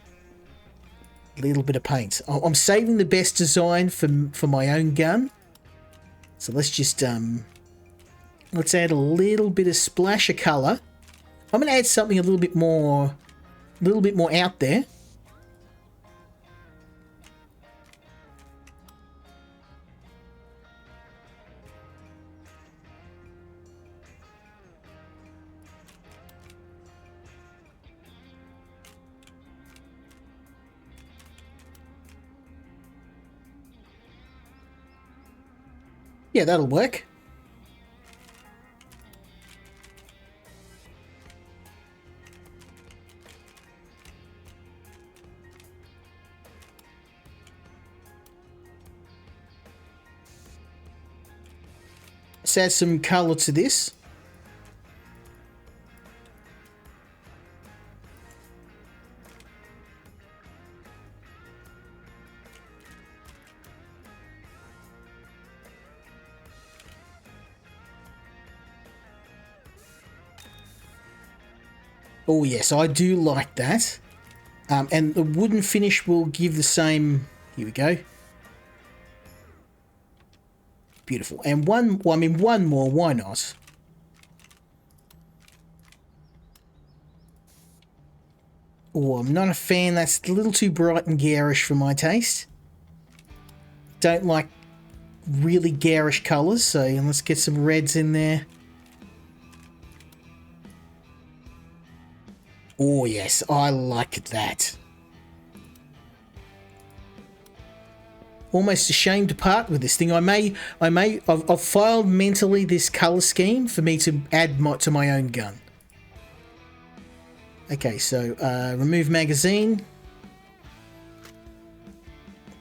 A little bit of paint. I'm saving the best design for my own gun. So let's just let's add a little bit of splash of color. I'm going to add something a little bit more out there. Yeah, that'll work. Let's add some color to this. Oh yes, I do like that. And the wooden finish will give the same... Here we go. Beautiful. And one more, why not? Oh, I'm not a fan. That's a little too bright and garish for my taste. Don't like really garish colours, so let's get some reds in there. Oh yes, I like that. Almost ashamed to part with this thing. I've filed mentally this color scheme for me to add to my own gun. Okay, so remove magazine.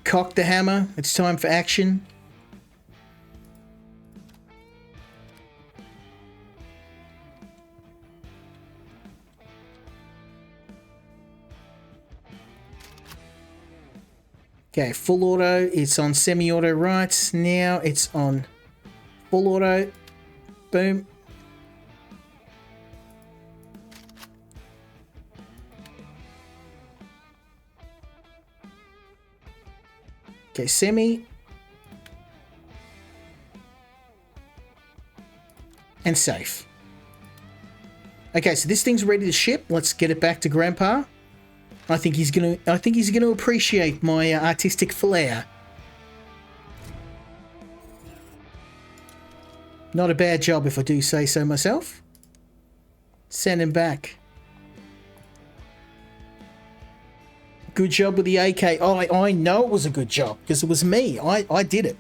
Cock the hammer. It's time for action. Okay, full auto, it's on semi-auto right. Now it's on full auto. Boom. Okay, semi. And safe. Okay, so this thing's ready to ship. Let's get it back to Grandpa. I think he's gonna appreciate my artistic flair. Not a bad job, if I do say so myself. Send him back. Good job with the AK. Oh, I know it was a good job because it was me. I did it.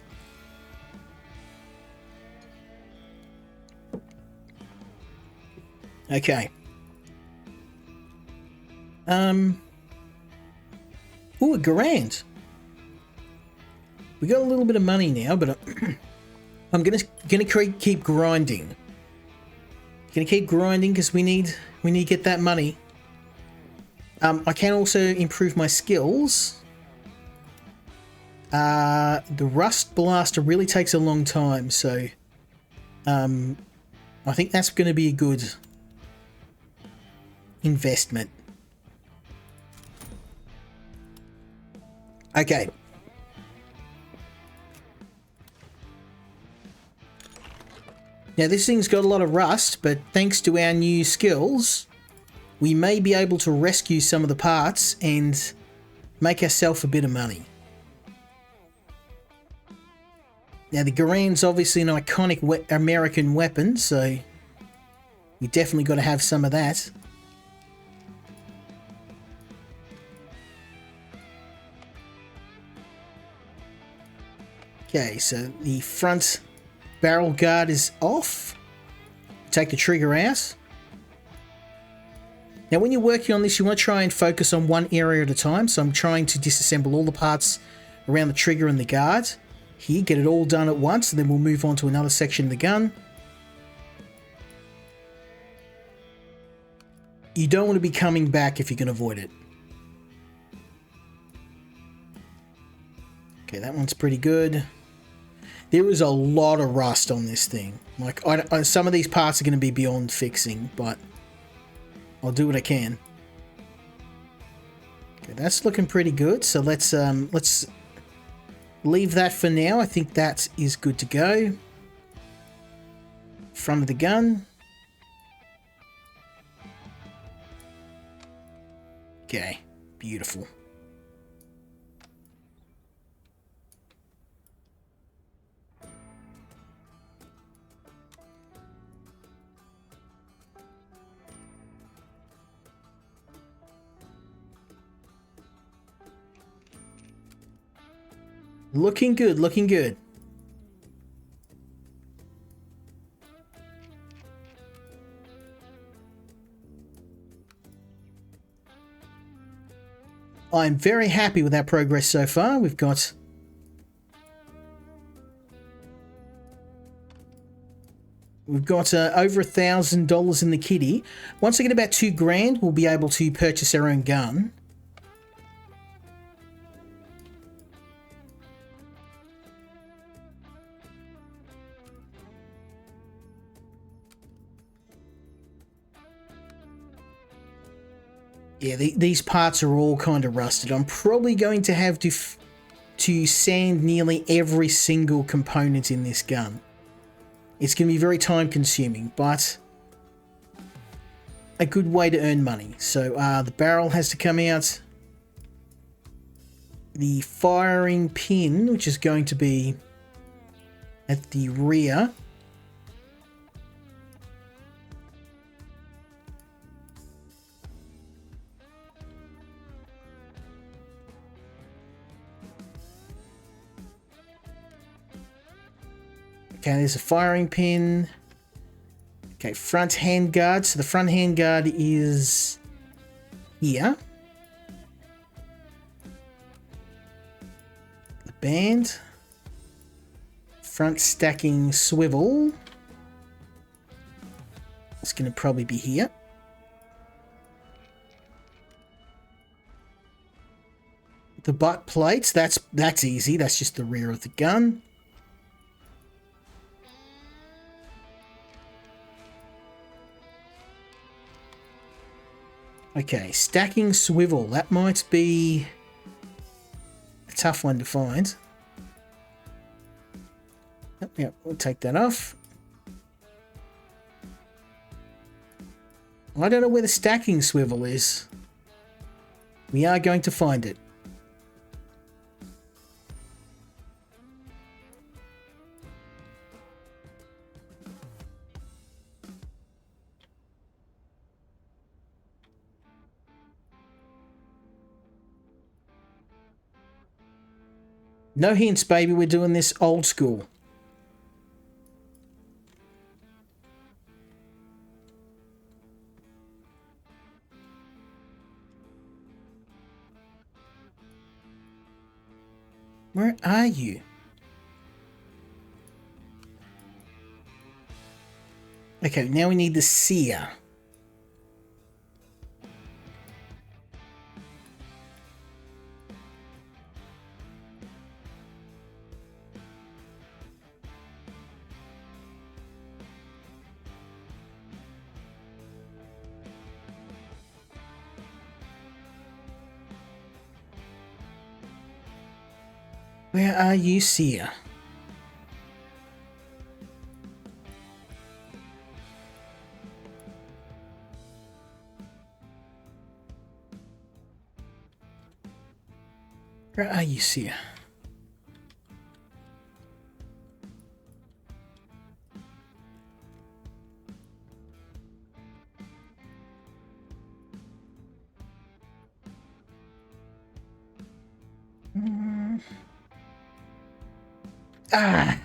Okay. Ooh, a grand. We got a little bit of money now, but I'm gonna keep grinding. Gonna keep grinding because we need to get that money. I can also improve my skills. The Rust Blaster really takes a long time, so I think that's going to be a good investment. Okay. Now this thing's got a lot of rust, but thanks to our new skills, we may be able to rescue some of the parts and make ourselves a bit of money. Now the Garan's obviously an iconic American weapon, so You definitely got to have some of that. Okay, so the front barrel guard is off. Take the trigger out. Now when you're working on this, you want to try and focus on one area at a time. So I'm trying to disassemble all the parts around the trigger and the guard. Here, get it all done at once, and then we'll move on to another section of the gun. You don't want to be coming back if you can avoid it. Okay, that one's pretty good. There is a lot of rust on this thing. Like, some of these parts are going to be beyond fixing, but I'll do what I can. Okay, that's looking pretty good. So let's leave that for now. I think that is good to go. Front of the gun. Okay, beautiful. Looking good, looking good. I'm very happy with our progress so far. We've got over $1,000 in the kitty. Once I get about $2,000, we'll be able to purchase our own gun. Yeah, these parts are all kind of rusted. I'm probably going to have to sand nearly every single component in this gun. It's going to be very time consuming, but a good way to earn money. So the barrel has to come out. The firing pin, which is going to be at the rear. Okay, there's a firing pin. Okay, front handguard. So the front handguard is here. The band. Front stacking swivel. It's going to probably be here. The butt plates, that's easy. That's just the rear of the gun. Okay, stacking swivel. That might be a tough one to find. Yep, we'll take that off. I don't know where the stacking swivel is. We are going to find it. No hints, baby. We're doing this old school. Where are you? Okay, now we need the sear. Where are you, seer? Where are you, seer? Ah.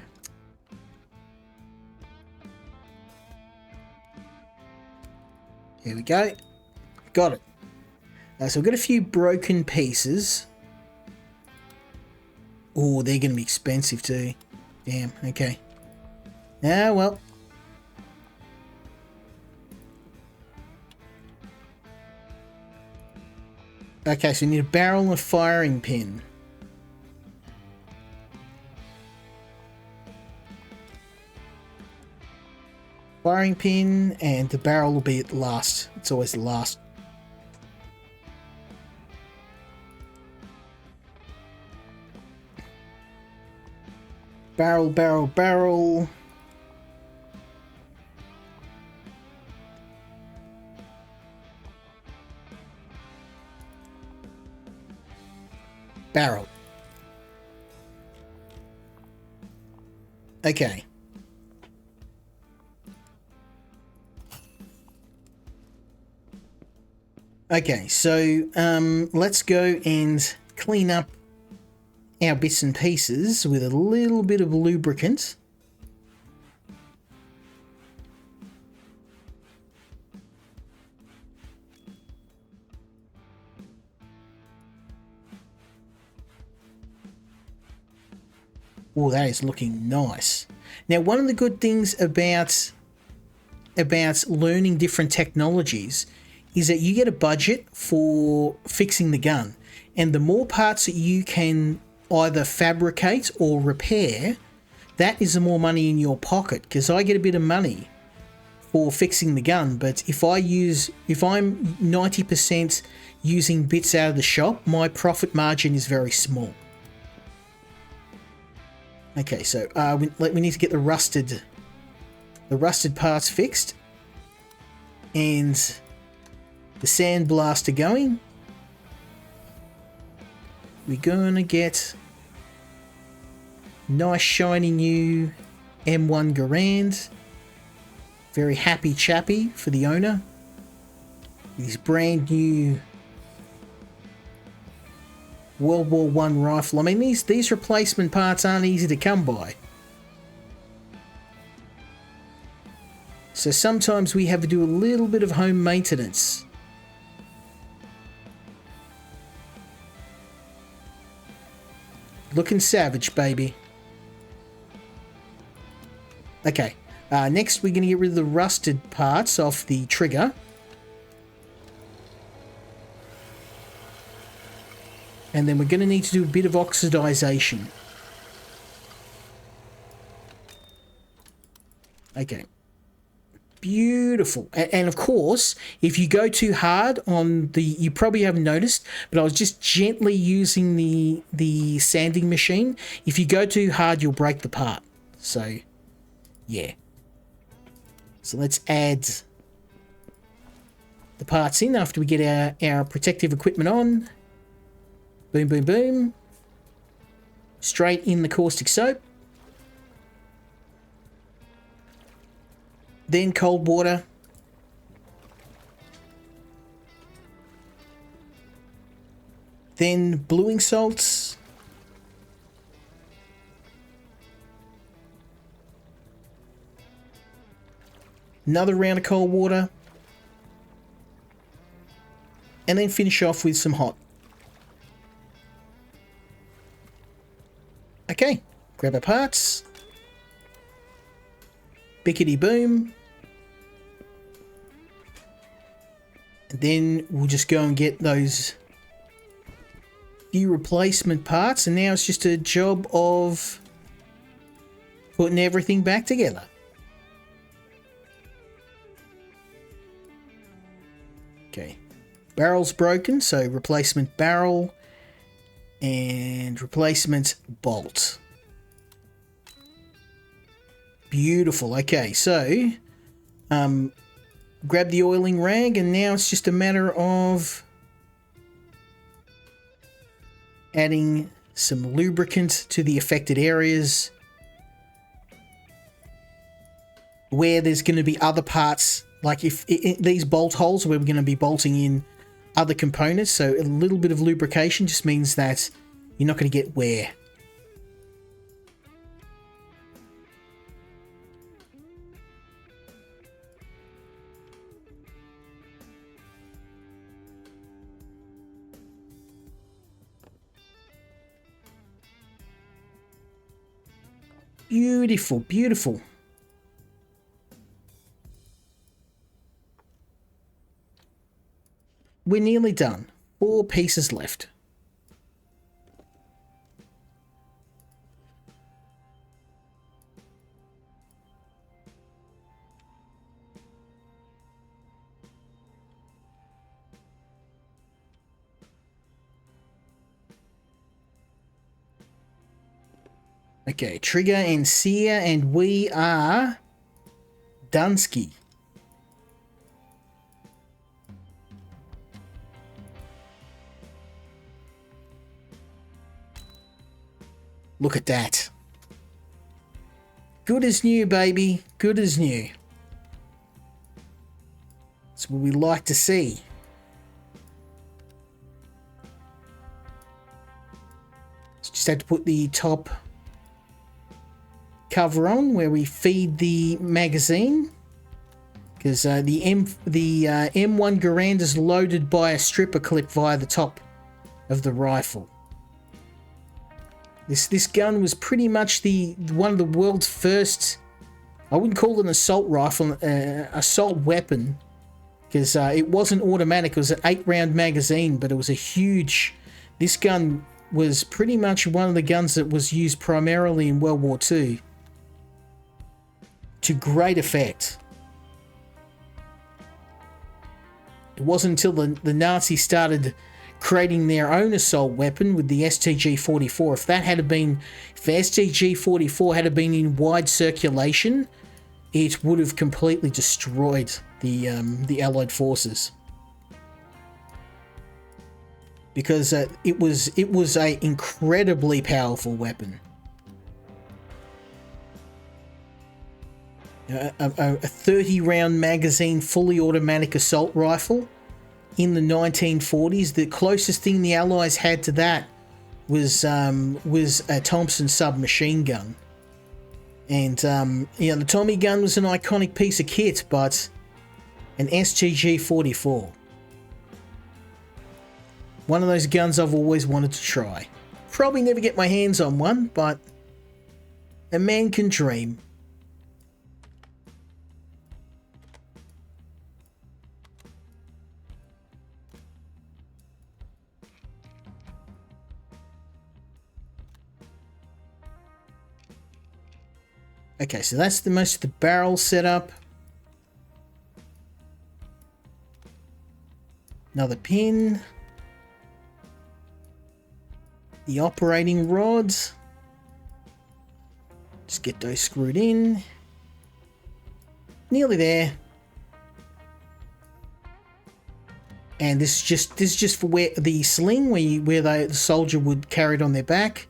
Here we go. Got it. So we've got a few broken pieces. Oh, they're going to be expensive too. Damn, okay. Ah, well. Okay, so we need a barrel and a firing pin. Firing pin, and the barrel will be at last. It's always the last. Barrel, barrel, barrel. Barrel. Okay. Okay, so let's go and clean up our bits and pieces with a little bit of lubricant. Oh, that is looking nice. Now, one of the good things about learning different technologies is that you get a budget for fixing the gun, and the more parts that you can either fabricate or repair, that is the more money in your pocket, because I get a bit of money for fixing the gun, but if I'm 90% using bits out of the shop, my profit margin is very small. Okay, so we need to get the rusted parts fixed, and the sandblaster going. We're gonna get nice shiny new M1 Garand. Very happy chappy for the owner. His brand new World War I rifle. I mean, these replacement parts aren't easy to come by. So sometimes we have to do a little bit of home maintenance. Looking savage, baby. Okay. Next, we're going to get rid of the rusted parts off the trigger. And then we're going to need to do a bit of oxidization. Okay. Beautiful. And of course, if you go too hard on the... You probably haven't noticed, but I was just gently using the sanding machine. If you go too hard, you'll break the part. So, yeah. So let's add the parts in after we get our protective equipment on. Boom, boom, boom. Straight in the caustic soap. Then cold water. Then bluing salts. Another round of cold water. And then finish off with some hot. Okay, grab our parts. Bickety boom. And then we'll just go and get those few replacement parts, and now it's just a job of putting everything back together. Okay, barrel's broken, so replacement barrel and replacement bolt. Beautiful. Okay, so grab the oiling rag, and now it's just a matter of adding some lubricant to the affected areas where there's going to be other parts, like if these bolt holes where we're going to be bolting in other components. So a little bit of lubrication just means that You're not going to get wear. Beautiful, beautiful. We're nearly done. 4 pieces left. Okay, Trigger and Seer, and we are Dunsky. Look at that. Good as new, baby. Good as new. That's what we like to see. Just have to put the top cover on where we feed the magazine, because the M1 Garand is loaded by a stripper clip via the top of the rifle. This gun was pretty much one of the world's first, I wouldn't call it an assault rifle, assault weapon, because it wasn't automatic. It was an 8-round magazine, but it was a huge. This gun was pretty much one of the guns that was used primarily in World War II to great effect. It wasn't until the Nazis started creating their own assault weapon with the STG-44. If the STG-44 had been in wide circulation, it would have completely destroyed the Allied forces. Because it was a incredibly powerful weapon. A 30-round magazine, fully automatic assault rifle in the 1940s. The closest thing the Allies had to that was a Thompson submachine gun. And the Tommy gun was an iconic piece of kit, but an STG-44. One of those guns I've always wanted to try. Probably never get my hands on one, but a man can dream. Okay, so that's the most of the barrel setup. Another pin. The operating rods. Just get those screwed in. Nearly there. And this is just for where the sling, where the soldier would carry it on their back.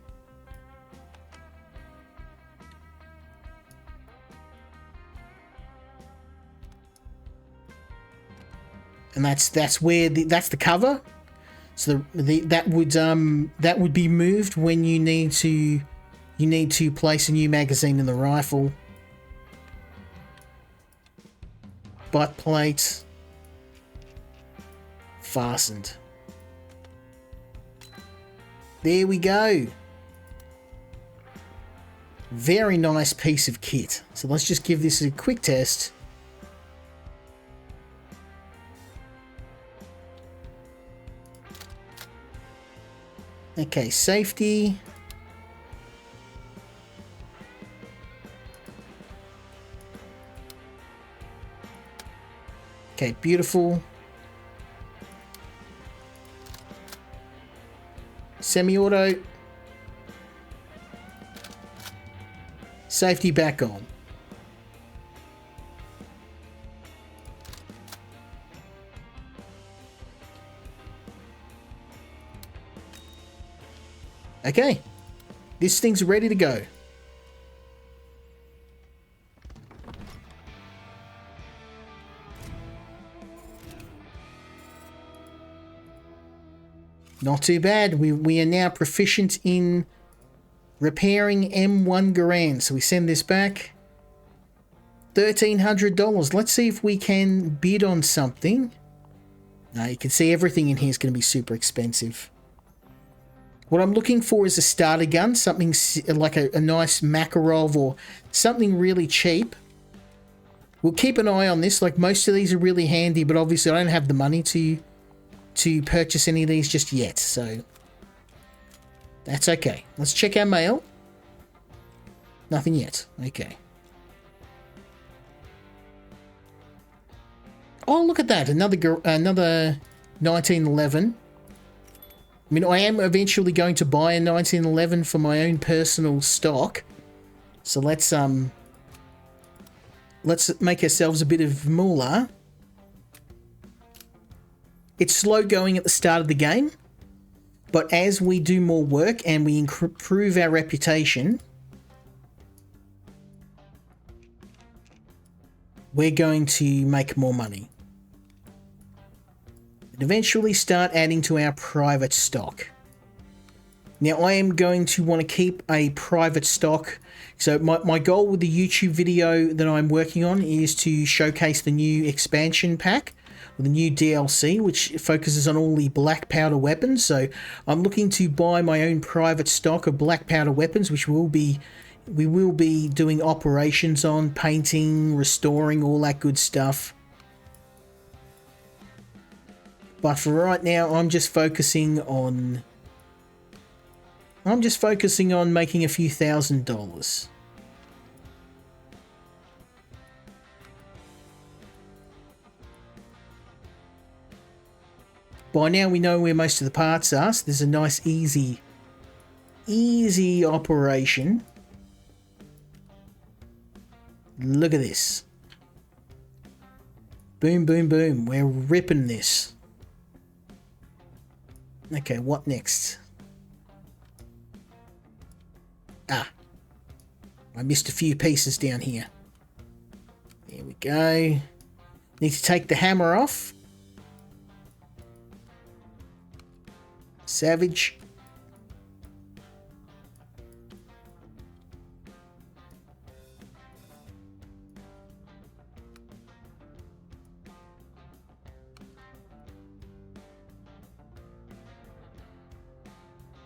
And that's where that's the cover. So that would be moved when you need to place a new magazine in the rifle. Butt plate fastened. There we go. Very nice piece of kit. So let's just give this a quick test. Okay, safety. Okay, beautiful. Semi-auto. Safety back on. Okay, this thing's ready to go. Not too bad. We are now proficient in repairing M1 Garand. So we send this back. $1,300. Let's see if we can bid on something. Now you can see everything in here is going to be super expensive. What I'm looking for is a starter gun, something like a nice Makarov or something really cheap. We'll keep an eye on this. Like, most of these are really handy, but obviously I don't have the money to purchase any of these just yet, so that's okay. Let's check our mail. Nothing yet. Okay. Oh, look at that. Another 1911. I mean, I am eventually going to buy a 1911 for my own personal stock. So let's make ourselves a bit of moolah. It's slow going at the start of the game, but as we do more work and we improve our reputation, we're going to make more money. And eventually start adding to our private stock. Now, I am going to want to keep a private stock. So my goal with the YouTube video that I'm working on is to showcase the new expansion pack, or the new DLC, which focuses on all the black powder weapons. So I'm looking to buy my own private stock of black powder weapons, which we will be doing operations on, painting, restoring, all that good stuff. But for right now, I'm just focusing on making a few $1,000s. By now we know where most of the parts are, so there's a nice easy operation. Look at this. Boom, boom, boom. We're ripping this. Okay, what next? Ah. I missed a few pieces down here. There we go. Need to take the hammer off. Savage.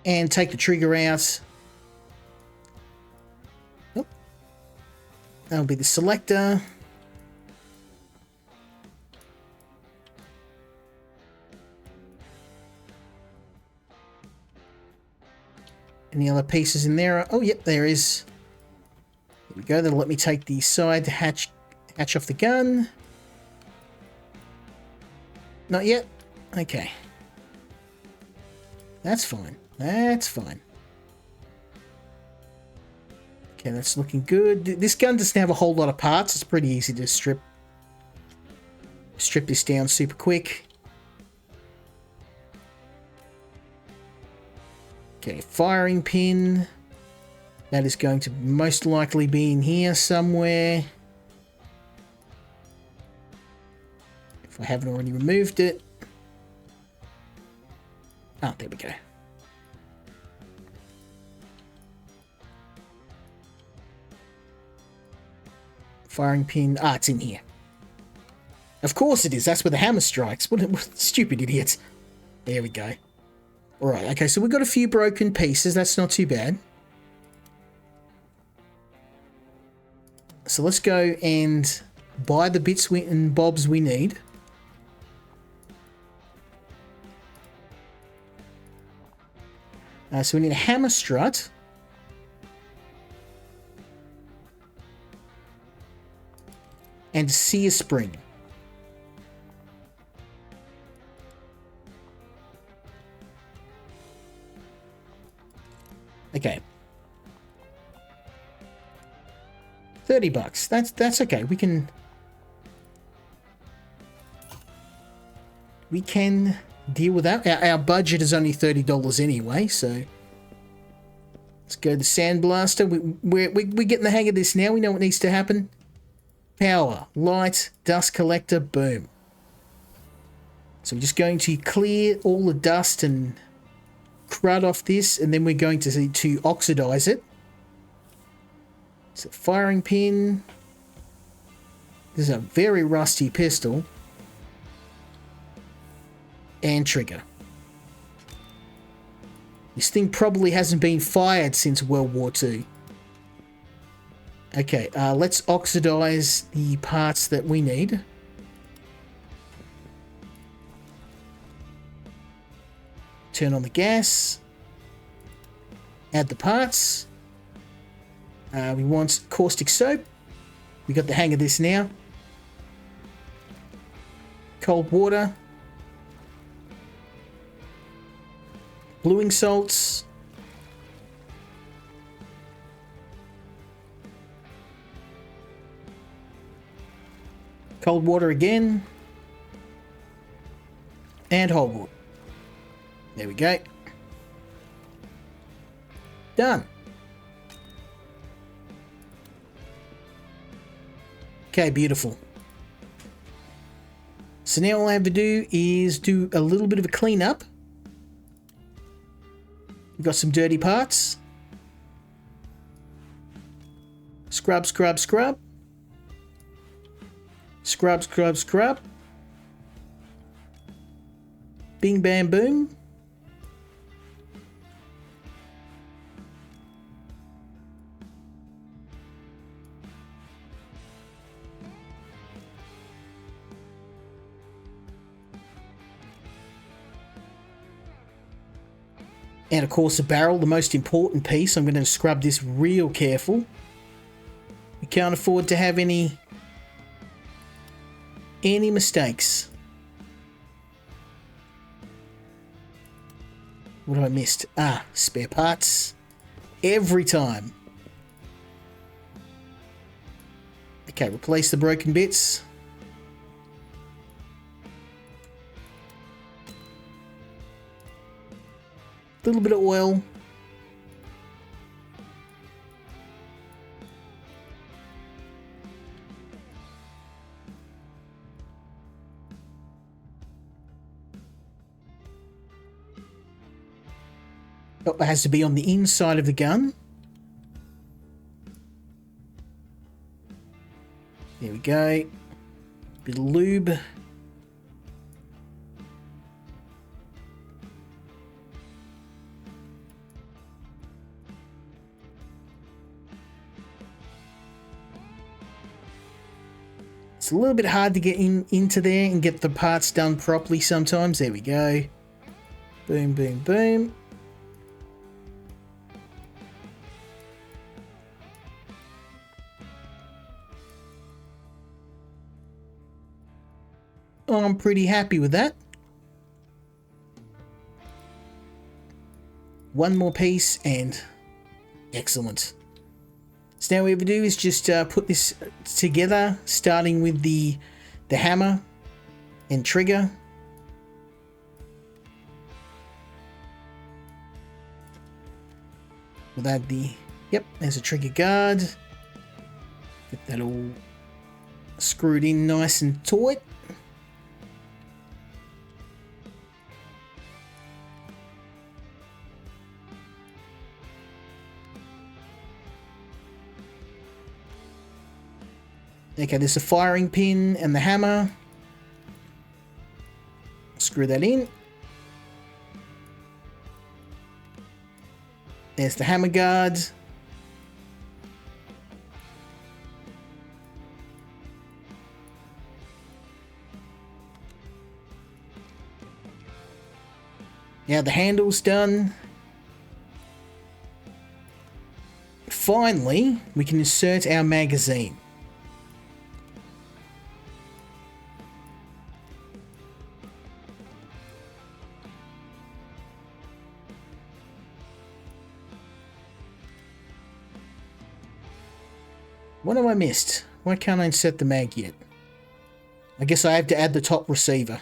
And take the trigger out. Oh. That'll be the selector. Any other pieces in there? Oh, yep, there is. There we go. That'll let me take the side hatch off the gun. Not yet? Okay. That's fine. That's fine. Okay, that's looking good. This gun doesn't have a whole lot of parts. It's pretty easy to strip this down super quick. Okay, firing pin. That is going to most likely be in here somewhere. If I haven't already removed it. Oh, there we go. Firing pin. Ah, it's in here. Of course it is. That's where the hammer strikes. What stupid idiots. There we go. Alright, okay, so we've got a few broken pieces. That's not too bad. So let's go and buy the bits and bobs we need. So we need a hammer strut. And a sear spring. Okay. $30. That's okay. We can deal with that. Our budget is only $30 anyway, so let's go to Sandblaster. We're getting the hang of this now. We know what needs to happen. Power, light, dust collector, boom. So we're just going to clear all the dust and crud off this, and then we're going to oxidize it. It's a firing pin. This is a very rusty pistol. And trigger. This thing probably hasn't been fired since World War II. Okay, let's oxidize the parts that we need. Turn on the gas. Add the parts. We want caustic soap. We got the hang of this now. Cold water. Bluing salts. Cold water again. And hot water. There we go. Done. Okay, beautiful. So now all I have to do is do a little bit of a cleanup. We've got some dirty parts. Scrub, scrub, scrub. Scrub, scrub, scrub. Bing, bam, boom. And of course the barrel, the most important piece. I'm going to scrub this real careful. We can't afford to have any mistakes. What have I missed? Ah, spare parts. Every time. Okay, replace the broken bits. A little bit of oil. Oh, it has to be on the inside of the gun. There we go. Bit of lube. It's a little bit hard to get into there and get the parts done properly sometimes. There we go. Boom, boom, boom. I'm pretty happy with that. One more piece and excellent. So now what we have to do is just put this together, starting with the hammer and trigger. We'll add there's a trigger guard. Get that all screwed in nice and tight. Okay, there's a firing pin and the hammer. Screw that in. There's the hammer guard. Now the handle's done. Finally, we can insert our magazine. What have I missed? Why can't I insert the mag yet? I guess I have to add the top receiver.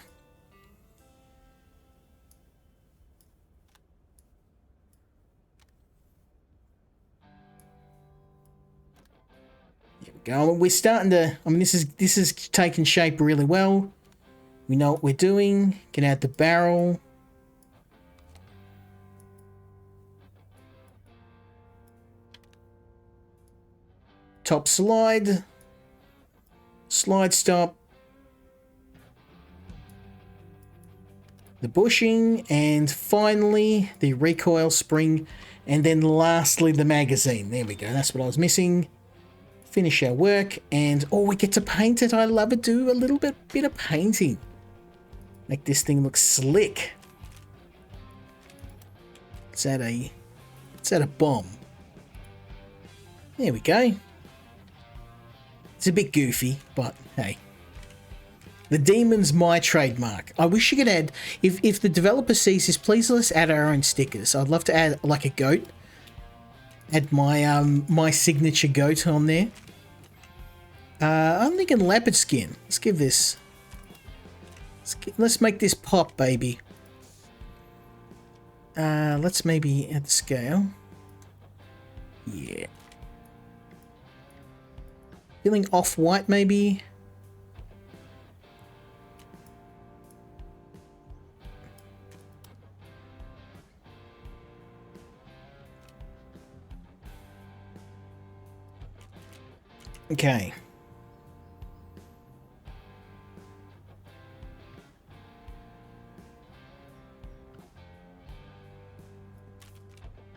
There we go. We're starting to, I mean, this is taking shape really well. We know what we're doing. Can add the barrel. top slide, slide stop, the bushing, and finally the recoil spring, and then lastly the magazine. There we go, that's what I was missing. Finish our work, and oh, we get to paint it. I love it. Do a little bit of painting. Make this thing look slick. It's at a bomb. There we go. It's a bit goofy, but hey. The demon's my trademark. I wish you could add, if the developer sees this, please let's add our own stickers. I'd love to add like a goat. Add my my signature goat on there. I'm thinking leopard skin. Let's give this. Let's make this pop, baby. Let's maybe add the scale. Yeah. Feeling off-white, maybe. Okay.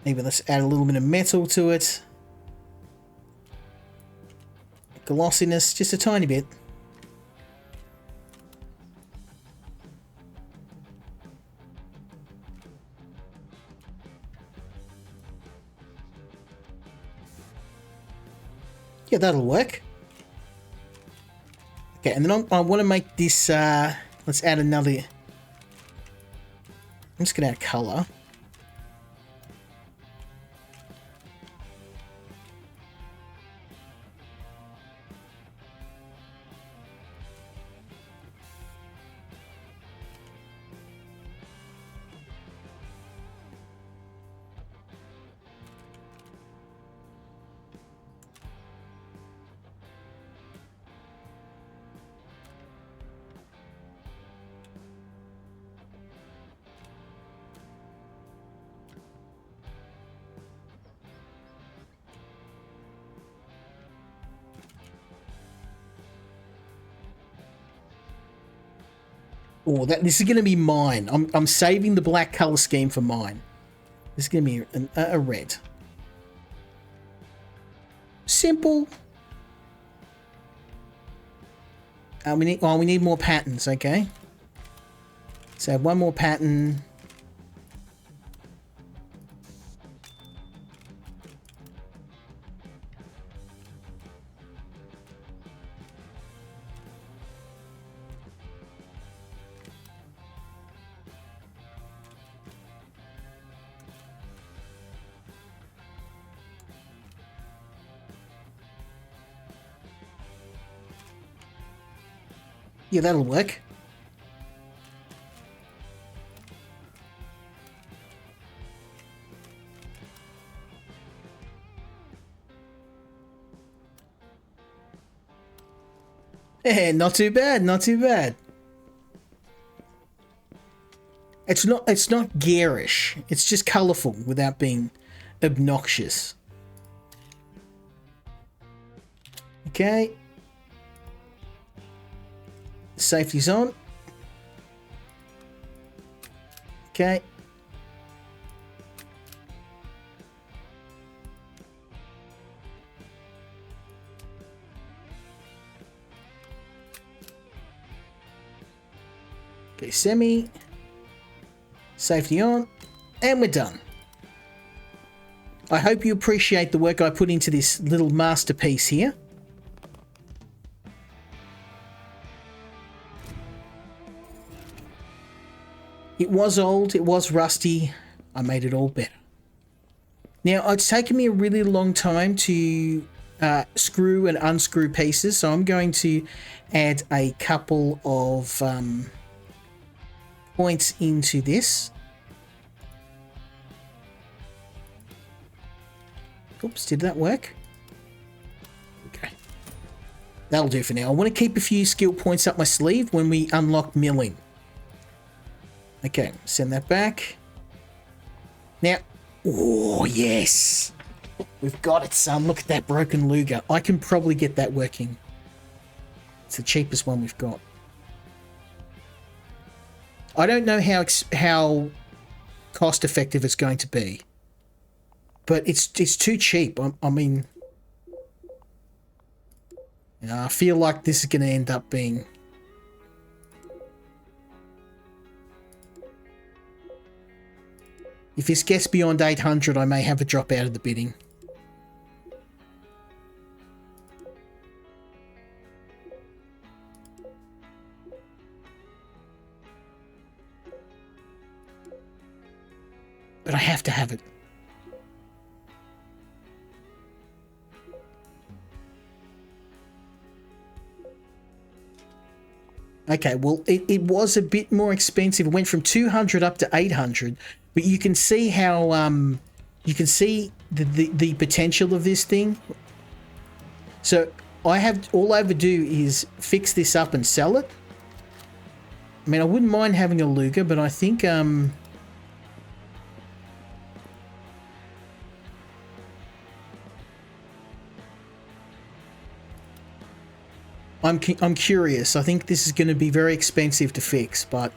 Maybe let's add a little bit of metal to it. Glossiness, just a tiny bit. Yeah, that'll work. Okay, and then I want to make this, let's add another, I'm just going to add color. Oh, this is going to be mine. I'm saving the black color scheme for mine. This is going to be a red. Simple. We need more patterns. Okay. So add one more pattern. Yeah, that'll work. Yeah, not too bad, not too bad. It's not garish. It's just colorful without being obnoxious. Okay. Safety's on. Okay. Okay, semi. Safety on. And we're done. I hope you appreciate the work I put into this little masterpiece here. It was old, it was rusty, I made it all better. Now, it's taken me a really long time to screw and unscrew pieces, so I'm going to add a couple of points into this. Oops, did that work? Okay. That'll do for now. I want to keep a few skill points up my sleeve when we unlock milling. Okay, send that back. Now, oh yes, We've got it, son. Look at that broken Luger. I can probably get that working. It's the cheapest one we've got. I don't know how cost effective it's going to be, but it's too cheap. I mean, you know, I feel like this is going to end up being. If this gets beyond 800, I may have a drop out of the bidding. But I have to have it. Okay, well, it was a bit more expensive. It went from 200 up to 800, but you can see how you can see the potential of this thing. So all I have to do is fix this up and sell it. I mean, I wouldn't mind having a Luger, but I think I'm curious. I think this is going to be very expensive to fix, but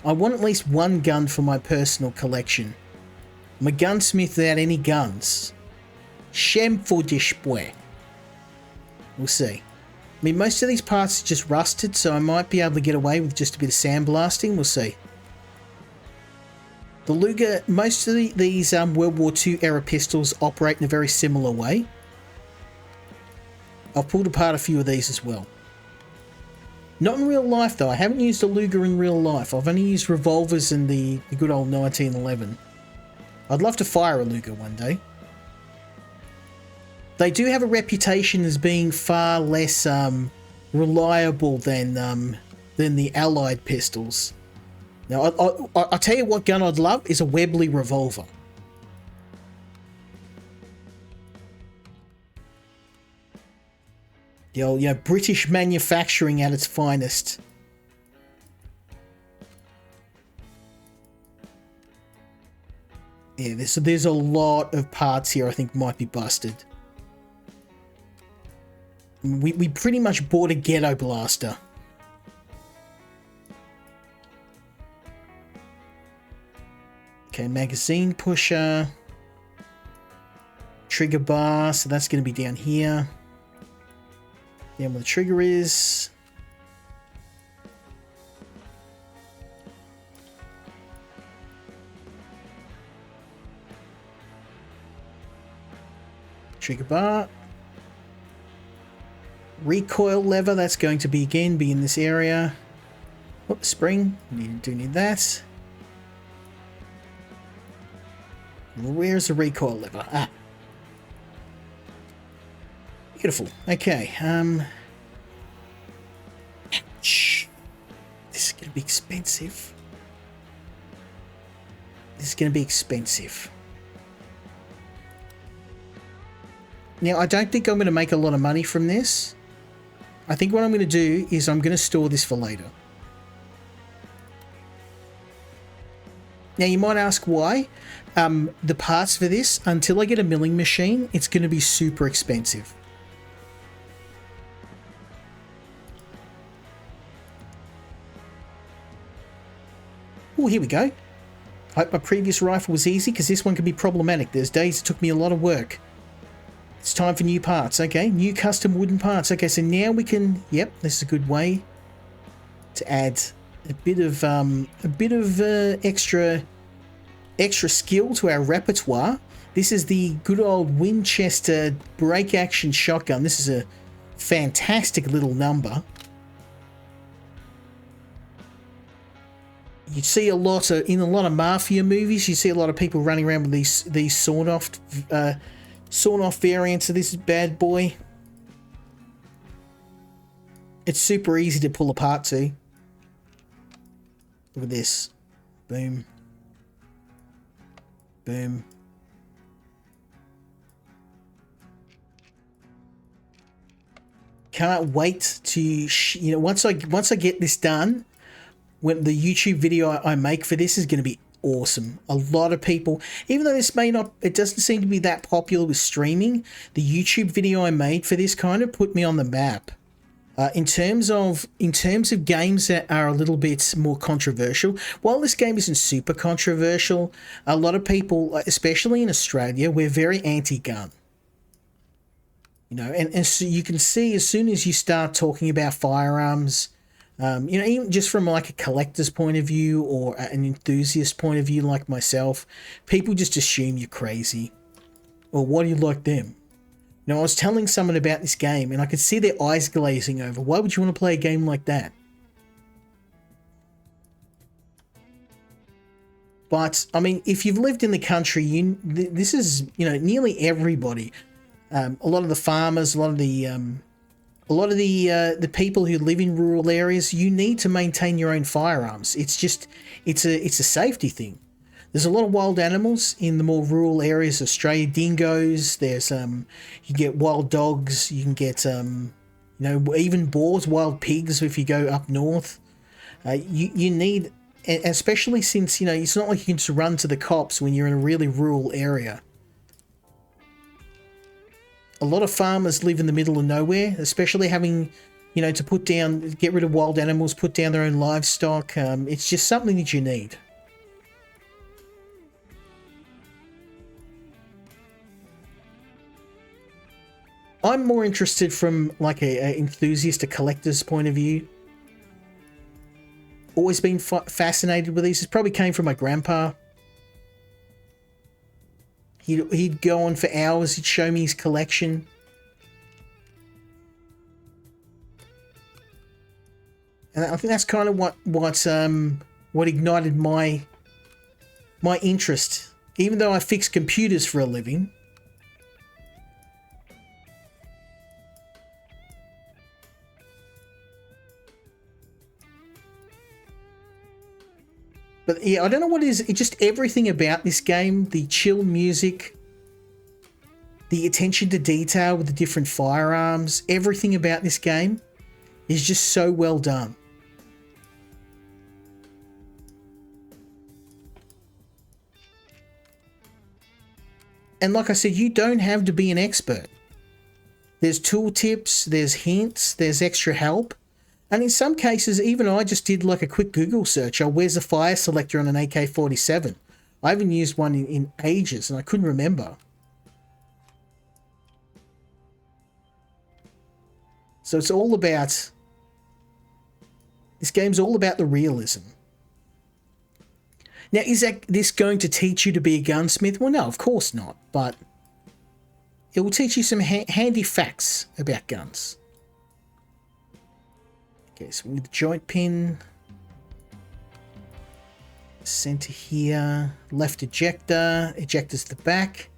I want at least one gun for my personal collection. I'm a gunsmith without any guns. Shameful display. We'll see. I mean, most of these parts are just rusted, so I might be able to get away with just a bit of sandblasting. We'll see. The Luger, most of these World War II era pistols operate in a very similar way. I've pulled apart a few of these as well. Not in real life though, I haven't used a Luger in real life. I've only used revolvers in the good old 1911. I'd love to fire a Luger one day. They do have a reputation as being far less reliable than the Allied pistols. Now, I'll tell you what gun I'd love is a Webley revolver. The old, British manufacturing at its finest. Yeah, there's a lot of parts here I think might be busted. We pretty much bought a ghetto blaster. Okay, magazine pusher. Trigger bar, so that's going to be down here. Down where the trigger is. Trigger bar. Recoil lever, that's going to be in this area. Oh, spring, we do need that. Where's the recoil lever? Ah. Beautiful. Okay. Ouch. This is going to be expensive. This is going to be expensive. Now, I don't think I'm going to make a lot of money from this. I think what I'm going to do is I'm going to store this for later. Now, you might ask why. The parts for this, until I get a milling machine, it's going to be super expensive. Oh, here we go. I hope my previous rifle was easy, because this one can be problematic. There's days it took me a lot of work. It's time for new parts. Okay, new custom wooden parts. Okay, so now we can... Yep, this is a good way to add a bit of extra skill to our repertoire. This is the good old Winchester break action shotgun. This is a fantastic little number. You see a lot of, in a lot of mafia movies, you see a lot of people running around with these sawn-off variants of this bad boy. It's super easy to pull apart too. Look at this. Boom. Boom. Can't wait to, once I get this done, when the YouTube video I make for this is going to be awesome. A lot of people, even though this may not, it doesn't seem to be that popular with streaming, the YouTube video I made for this kind of put me on the map. In terms of games that are a little bit more controversial, while this game isn't super controversial, a lot of people, especially in Australia, we're very anti-gun. You know, and so you can see as soon as you start talking about firearms, you know, even just from like a collector's point of view or an enthusiast point of view like myself, people just assume you're crazy. Or why do you like them? You know, I was telling someone about this game and I could see their eyes glazing over. Why would you want to play a game like that? But, I mean, if you've lived in the country, this is, you know, nearly everybody. A lot of the farmers, a lot of the people who live in rural areas, you need to maintain your own firearms. It's just, it's a safety thing. There's a lot of wild animals in the more rural areas of Australia. Dingoes. There's you get wild dogs. You can get you know, even boars, wild pigs if you go up north. You need, especially since, you know, it's not like you can just run to the cops when you're in a really rural area. A lot of farmers live in the middle of nowhere, especially having, you know, to get rid of wild animals, put down their own livestock. It's just something that you need. I'm more interested from like a enthusiast, a collector's point of view. Always been fascinated with these. It probably came from my grandpa. He'd go on for hours. He'd show me his collection. And I think that's kind of what ignited my interest. Even though I fix computers for a living. But yeah, I don't know what it is. It's just everything about this game, the chill music, the attention to detail with the different firearms, everything about this game is just so well done. And like I said, you don't have to be an expert. There's tool tips, there's hints, there's extra help. And in some cases, even I just did like a quick Google search. Oh, where's the fire selector on an AK-47? I haven't used one in ages and I couldn't remember. So it's all about... This game's all about the realism. Now, is this going to teach you to be a gunsmith? Well, no, of course not. But it will teach you some handy facts about guns. Okay, so we need the joint pin. Center here. Left ejector. Ejector's the back.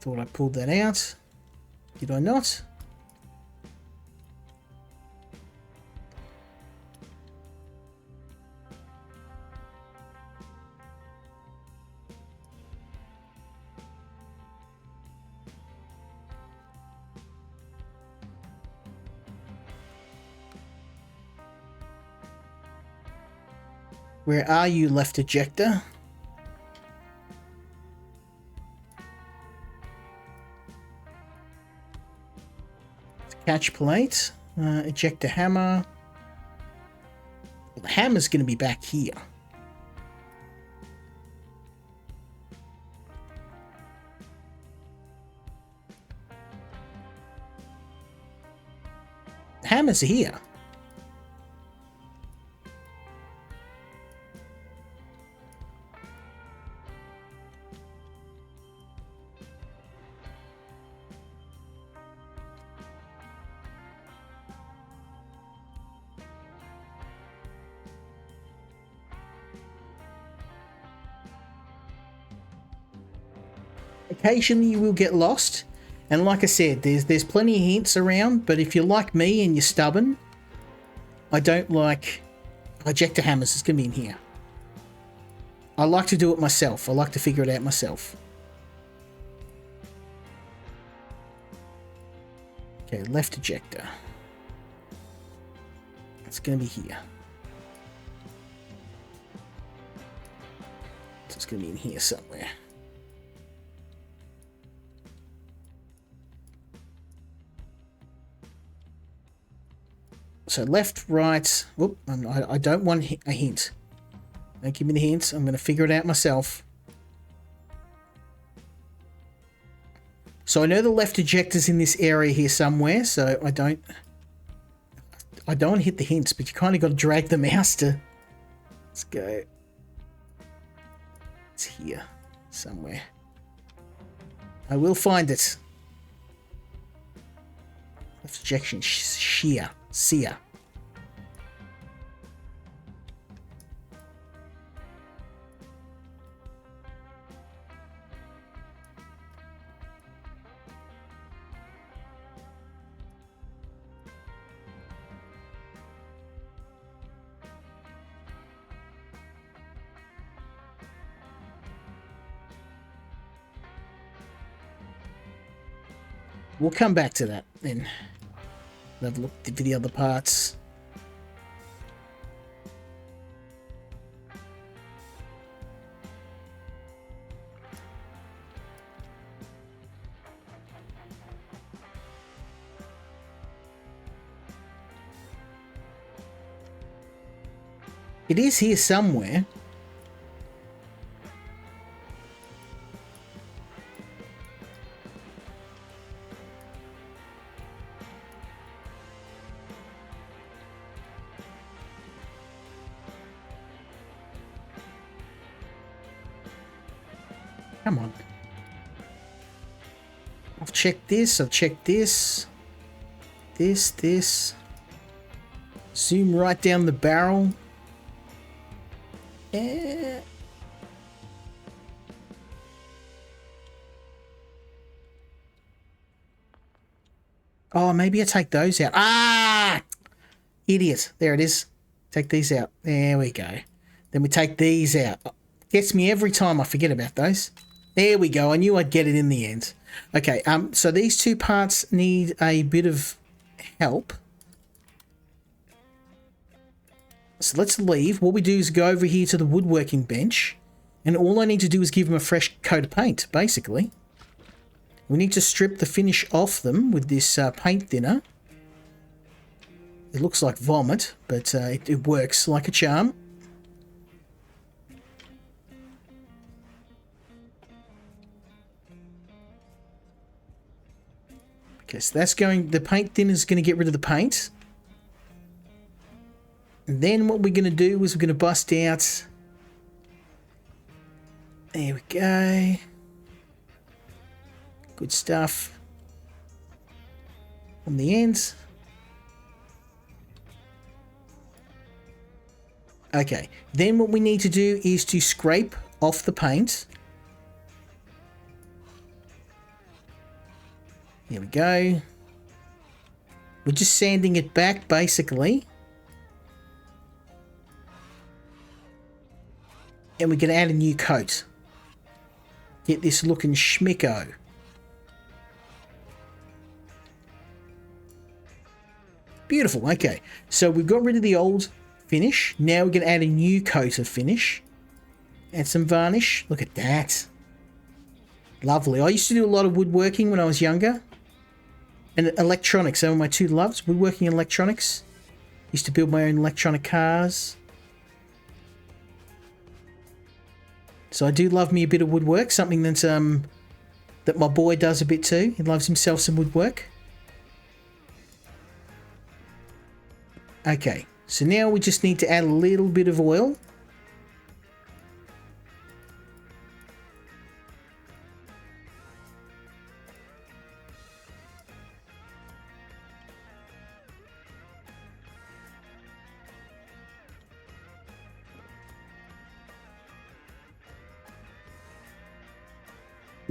Thought I pulled that out. Did I not? Where are you, left ejector? Catch plate. Ejector hammer. Well, the hammer's going to be back here. The hammer's here. Occasionally you will get lost, and like I said, there's plenty of hints around, but if you're like me and you're stubborn, I don't like ejector hammers. It's going to be in here. I like to do it myself. I like to figure it out myself. Okay, left ejector. It's going to be here. So it's going to be in here somewhere. So left, right. Whoop, I don't want a hint. Don't give me the hints. I'm going to figure it out myself. So I know the left ejector's in this area here somewhere, so I don't want to hit the hints, but you kind of got to drag the mouse to... Let's go. It's here somewhere. I will find it. Left ejection, shear, sear. We'll come back to that then. Have a look at the other parts. It is here somewhere. Come on. I've checked this, I've checked this. This. Zoom right down the barrel. Oh, maybe I take those out. Ah! Idiot. There it is. Take these out. There we go. Then we take these out. Gets me every time I forget about those. There we go. I knew I'd get it in the end. Okay, so these two parts need a bit of help. So let's leave. What we do is go over here to the woodworking bench. And all I need to do is give them a fresh coat of paint, basically. We need to strip the finish off them with this paint thinner. It looks like vomit, but it works like a charm. Okay, so that's going... The paint thinner is going to get rid of the paint. And then what we're going to do is we're going to bust out... There we go. Good stuff. On the ends. Okay, then what we need to do is to scrape off the paint. Here we go. We're just sanding it back, basically. And we're going to add a new coat. Get this looking schmicko. Beautiful, okay. So we've got rid of the old finish. Now we're going to add a new coat of finish. Add some varnish. Look at that. Lovely. I used to do a lot of woodworking when I was younger. And electronics, they were my two loves. Woodworking and electronics. Used to build my own electronic cars. So I do love me a bit of woodwork. Something that's, that my boy does a bit too. He loves himself some woodwork. Okay. So now we just need to add a little bit of oil.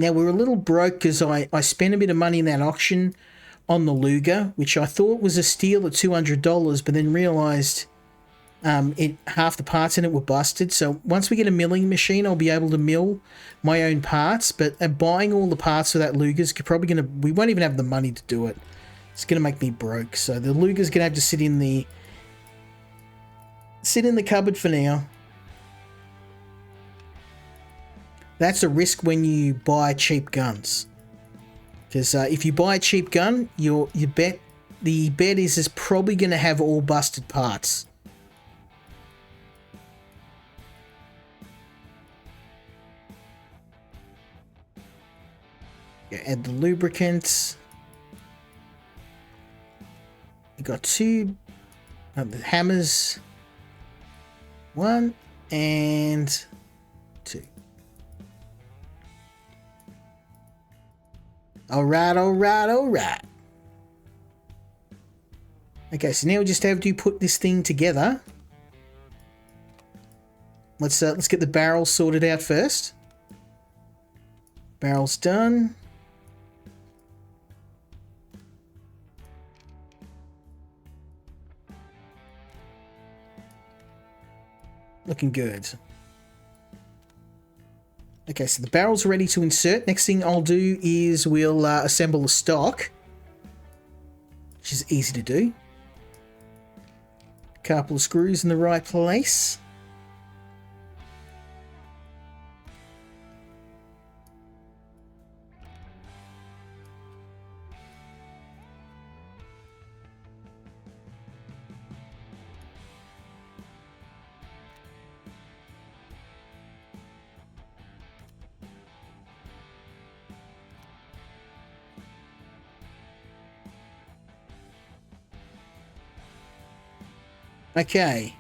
Now, we're a little broke because I spent a bit of money in that auction on the Luger, which I thought was a steal at $200, but then realised half the parts in it were busted. So once we get a milling machine, I'll be able to mill my own parts. But buying all the parts for that Luger's probably going to... We won't even have the money to do it. It's going to make me broke. So the Luger's going to have to sit in the cupboard for now. That's a risk when you buy cheap guns. Because if you buy a cheap gun, the bet is it's probably going to have all busted parts. Yeah, add the lubricants. You got two the hammers. 1 and 2. Alright. Okay, so now we just have to put this thing together. Let's get the barrels sorted out first. Barrels done. Looking good. Okay, so the barrel's ready to insert. Next thing I'll do is we'll assemble the stock, which is easy to do. Couple of screws in the right place. Okay.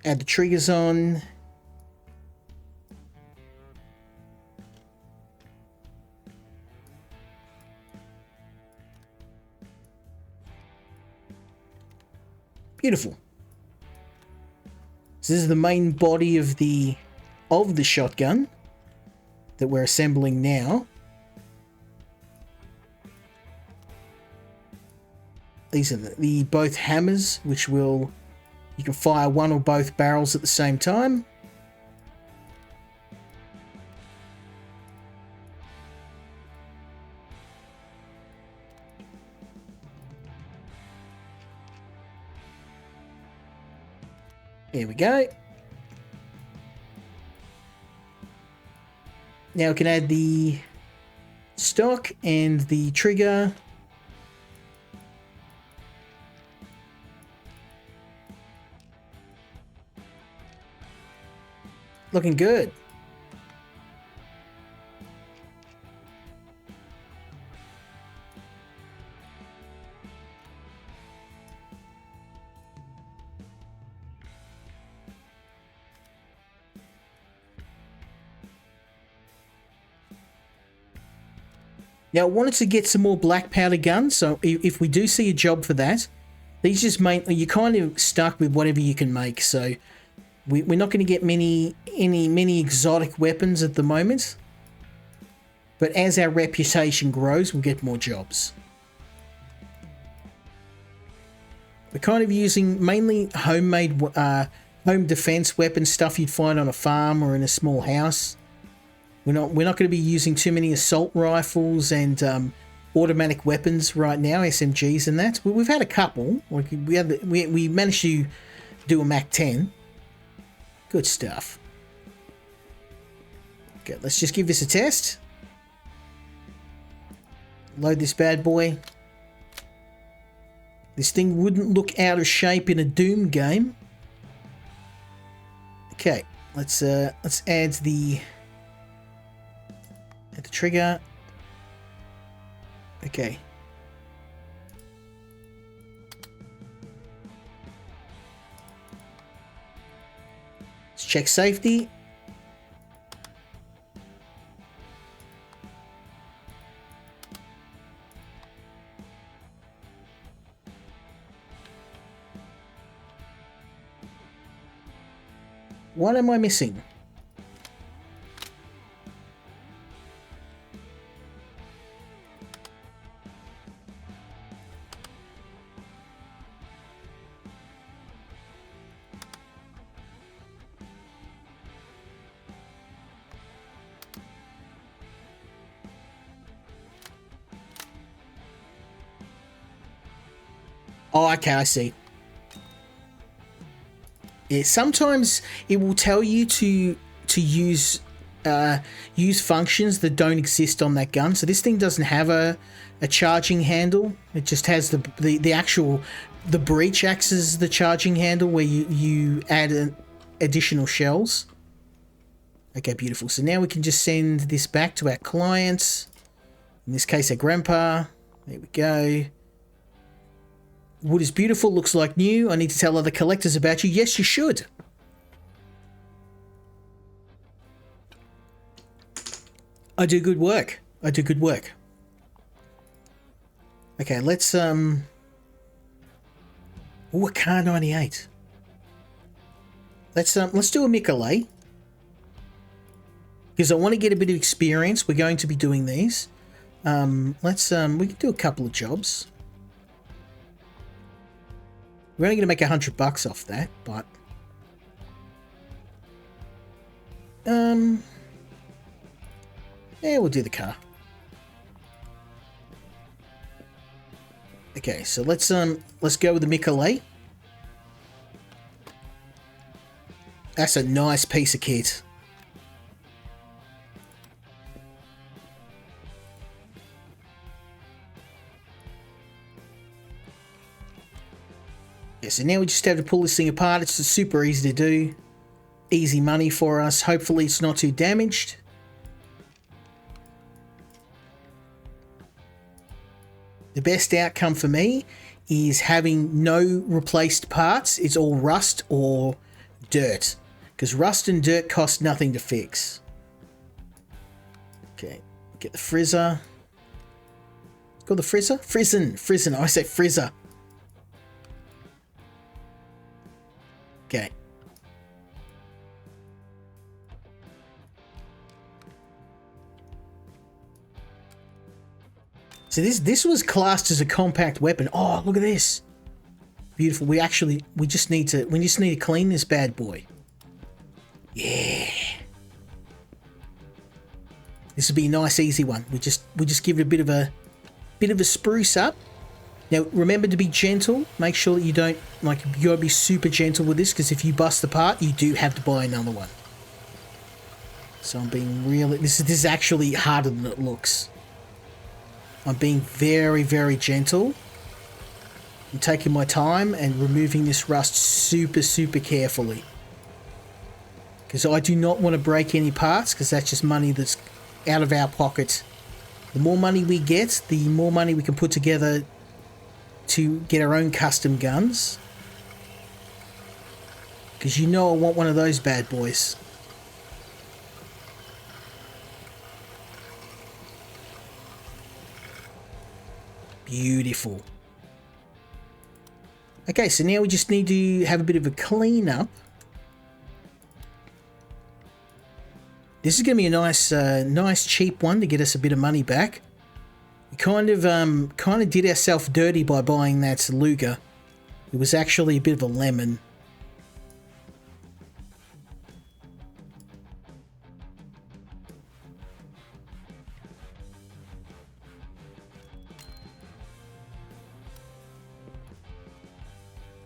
Add the triggers on. Beautiful. So this is the main body of the shotgun that we're assembling now. These are the both hammers, which you can fire one or both barrels at the same time. There we go. Now we can add the stock and the trigger. Looking good. Now, I wanted to get some more black powder guns, so if we do see a job for that, these just you're kind of stuck with whatever you can make, so we're not going to get many exotic weapons at the moment, but as our reputation grows, we'll get more jobs. We're kind of using mainly homemade home defense weapon stuff you'd find on a farm or in a small house. We're not going to be using too many assault rifles and automatic weapons right now, SMGs and that. We've had a couple. We managed to do a MAC-10. Good stuff. Okay, let's just give this a test. Load this bad boy. This thing wouldn't look out of shape in a Doom game. Okay, let's add the trigger. Okay. Let's check safety. What am I missing? Oh, okay, I see. Yeah, sometimes it will tell you to use functions that don't exist on that gun. So this thing doesn't have a charging handle. It just has the actual breech acts as the charging handle where you add additional shells. Okay, beautiful. So now we can just send this back to our clients. In this case, our grandpa. There we go. Wood is beautiful, looks like new. I need to tell other collectors about you. Yes, you should. I do good work. I do good work. Okay, let's oh, a car 98. Let's do a Michelet. Because I want to get a bit of experience. We're going to be doing these. We can do a couple of jobs. We're only going to make $100 off that, but yeah, we'll do the car. Okay, so let's go with the Michelet. That's a nice piece of kit. So now we just have to pull this thing apart. It's super easy to do. Easy money for us. Hopefully it's not too damaged. The best outcome for me is having no replaced parts. It's all rust or dirt. Because rust and dirt cost nothing to fix. Okay, get the frizzer. Got the frizzer? Frizzen. I say frizzer. Okay. So this was classed as a compact weapon. Oh, look at this. Beautiful. We just need to clean this bad boy. Yeah. This will be a nice easy one. We just give it a bit of a spruce up. Now, remember to be gentle. Make sure that you don't, you gotta be super gentle with this, because if you bust the part, you do have to buy another one. So I'm being really, this is actually harder than it looks. I'm being very, very gentle. I'm taking my time and removing this rust super, super carefully. Because I do not want to break any parts, because that's just money that's out of our pocket. The more money we get, the more money we can put together to get our own custom guns. Because you know I want one of those bad boys. Beautiful. Okay, so now we just need to have a bit of a clean up. This is going to be a nice cheap one to get us a bit of money back. We kind of did ourselves dirty by buying that Luger. It was actually a bit of a lemon.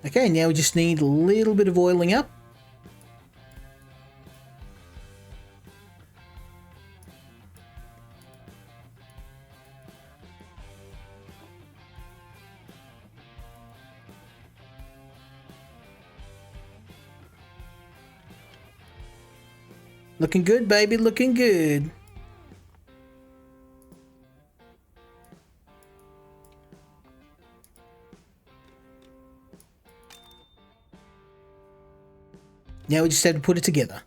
Okay, now we just need a little bit of oiling up. Looking good, baby, looking good. Now we just have to put it together.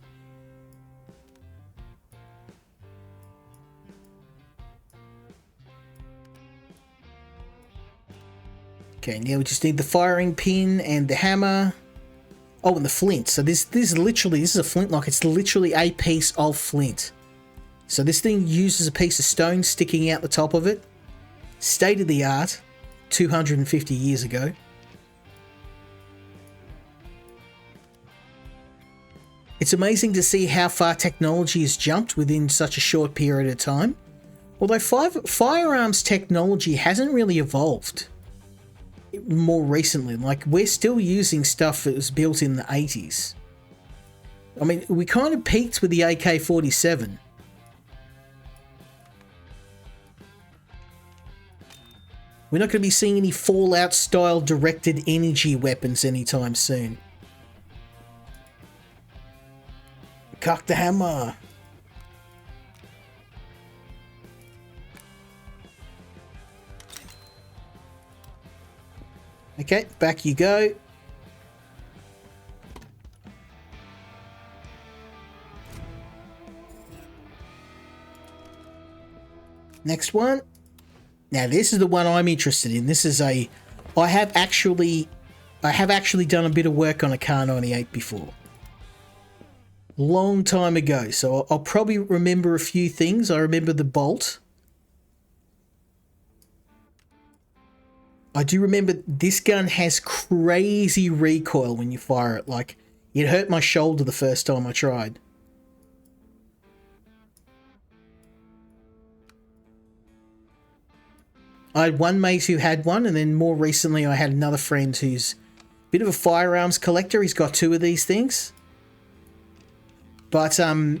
Okay, now we just need the firing pin and the hammer. Oh, and the flint. So this is a flintlock. It's literally a piece of flint. So this thing uses a piece of stone sticking out the top of it. State of the art, 250 years ago. It's amazing to see how far technology has jumped within such a short period of time. Although firearms technology hasn't really evolved. more recently. Like, we're still using stuff that was built in the 80s. I mean, we kind of peaked with the AK-47. We're not going to be seeing any Fallout-style directed energy weapons anytime soon. Cock the hammer. Okay, back you go. Next one. Now this is the one I'm interested in. This is I have actually done a bit of work on a Car 98 before. Long time ago, so I'll probably remember a few things. I remember the bolt. I do remember this gun has crazy recoil when you fire it. Like, it hurt my shoulder the first time I tried. I had one mate who had one, and then more recently I had another friend who's a bit of a firearms collector. He's got two of these things. But the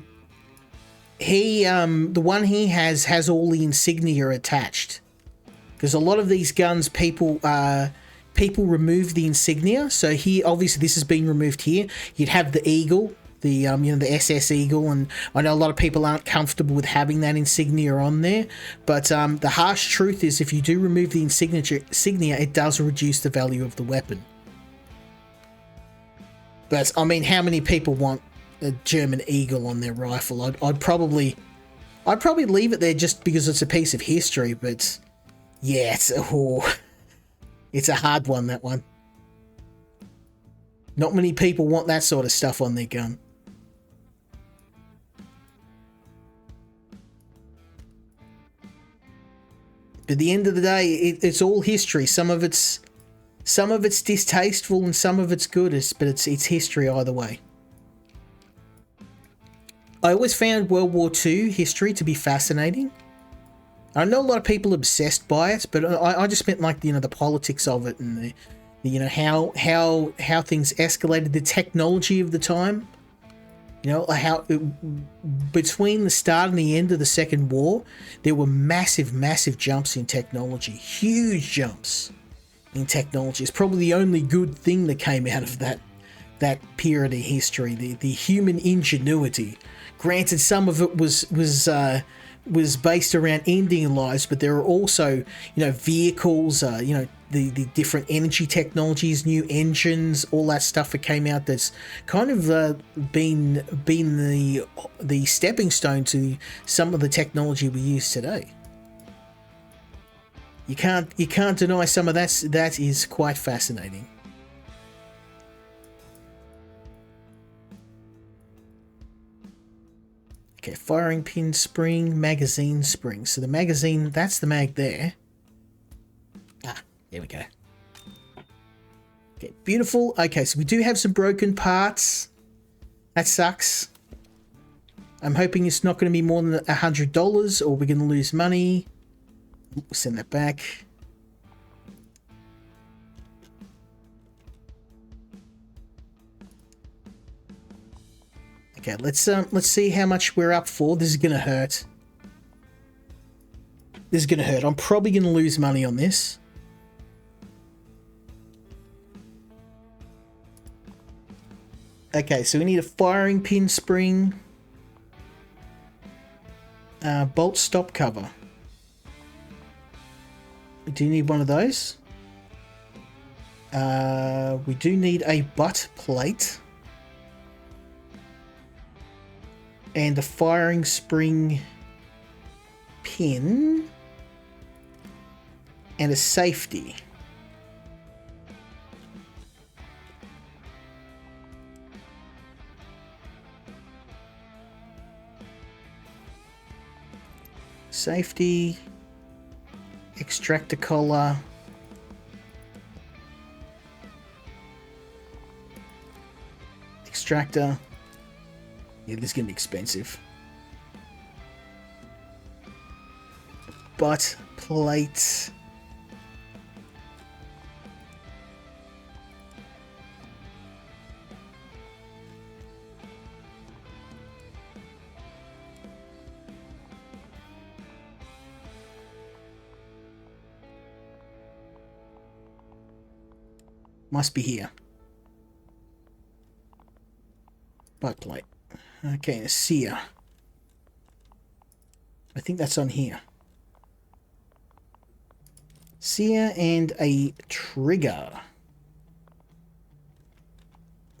one he has all the insignia attached. Because a lot of these guns, people remove the insignia. So here, obviously, this has been removed here. You'd have the eagle, the SS Eagle, and I know a lot of people aren't comfortable with having that insignia on there. But the harsh truth is, if you do remove the insignia, it does reduce the value of the weapon. But I mean, how many people want a German Eagle on their rifle? I'd probably leave it there just because it's a piece of history, but yeah, it's a hard one, that one. Not many people want that sort of stuff on their gun. At the end of the day, it's all history. Some of it's distasteful and some of it's good, but it's history either way. I always found World War II history to be fascinating. I know a lot of people are obsessed by it, but I just meant, like, the politics of it and how things escalated, the technology of the time. Between the start and the end of the Second War, there were massive jumps in technology, huge jumps in technology. It's probably the only good thing that came out of that period of history, the human ingenuity. Granted, some of it was based around ending lives, but there are also, vehicles, the different energy technologies, new engines, all that stuff that came out that's kind of been the stepping stone to some of the technology we use today. You can't deny some of that is quite fascinating. Okay, firing pin spring, magazine spring. So the magazine, that's the mag there. There we go. Okay, beautiful. Okay, so we do have some broken parts. That sucks. I'm hoping it's not going to be more than $100 or we're going to lose money. We'll send that back. Okay, let's see how much we're up for. This is gonna hurt. I'm probably gonna lose money on this. Okay, so we need a firing pin spring, bolt stop cover. We do need one of those. We do need a butt plate. And a firing spring pin. And a safety. Safety. Extractor collar. Extractor. Yeah, this is going to be expensive. Butt plate. Must be here. Butt plate. Okay, a sear. I think that's on here. Sear and a trigger.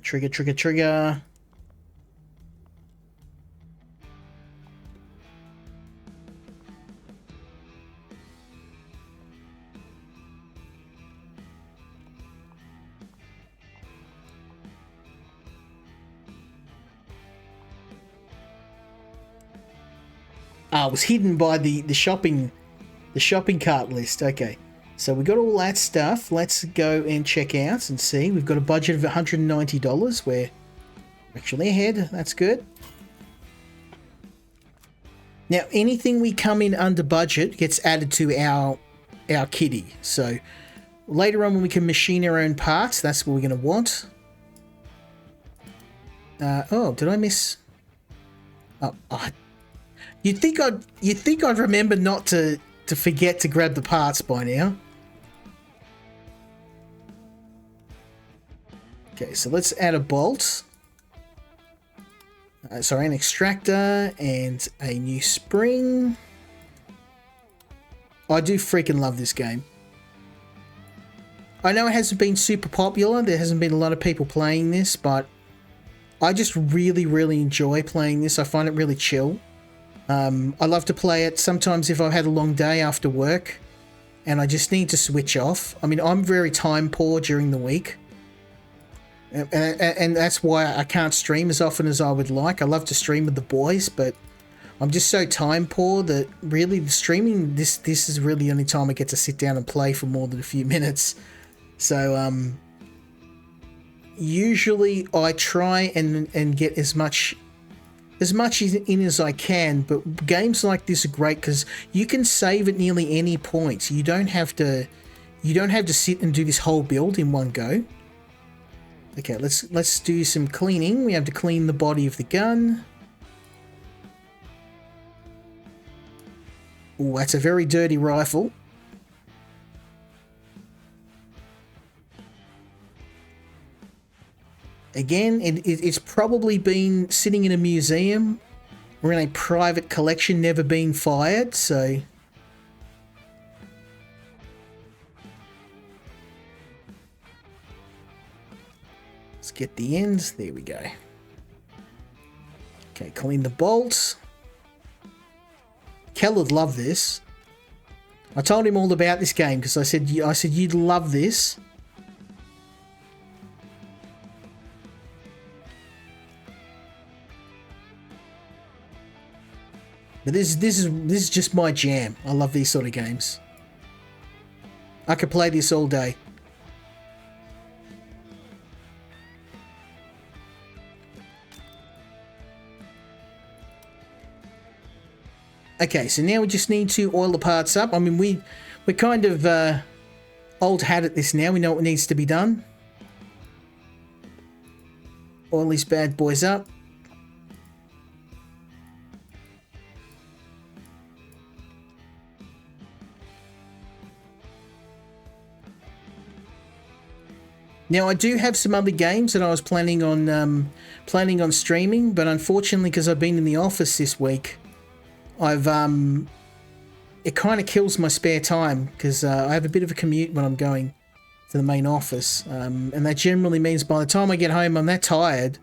Trigger, trigger, trigger. Ah, it was hidden by the shopping cart list. Okay. So we got all that stuff. Let's go and check out and see. We've got a budget of $190. We're actually ahead. That's good. Now, anything we come in under budget gets added to our kitty. So later on when we can machine our own parts, that's what we're going to want. Oh, did I miss? Oh, you'd think I'd remember not to forget to grab the parts by now. Okay, so let's add a bolt. Sorry, an extractor and a new spring. I do freaking love this game. I know it hasn't been super popular. There hasn't been a lot of people playing this, but I just really, really enjoy playing this. I find it really chill. I love to play it sometimes if I've had a long day after work and I just need to switch off. I mean, I'm very time poor during the week. And that's why I can't stream as often as I would like. I love to stream with the boys, but I'm just so time poor that really the streaming, this is really the only time I get to sit down and play for more than a few minutes. So usually I try and get as much in as I can, but games like this are great because you can save at nearly any point. You don't have to sit and do this whole build in one go. Okay, let's do some cleaning. We have to clean the body of the gun. Oh, that's a very dirty rifle. Again, it's probably been sitting in a museum or in a private collection, never been fired, so... Let's get the ends. There we go. Okay, clean the bolts. Kel would love this. I told him all about this game because I said you'd love this. But this is just my jam. I love these sort of games. I could play this all day. Okay, so now we just need to oil the parts up. I mean, we're kind of old hat at this now. We know what needs to be done. Oil these bad boys up. Now, I do have some other games that I was planning on streaming, but unfortunately, because I've been in the office this week, it kind of kills my spare time because I have a bit of a commute when I'm going to the main office, and that generally means by the time I get home, I'm that tired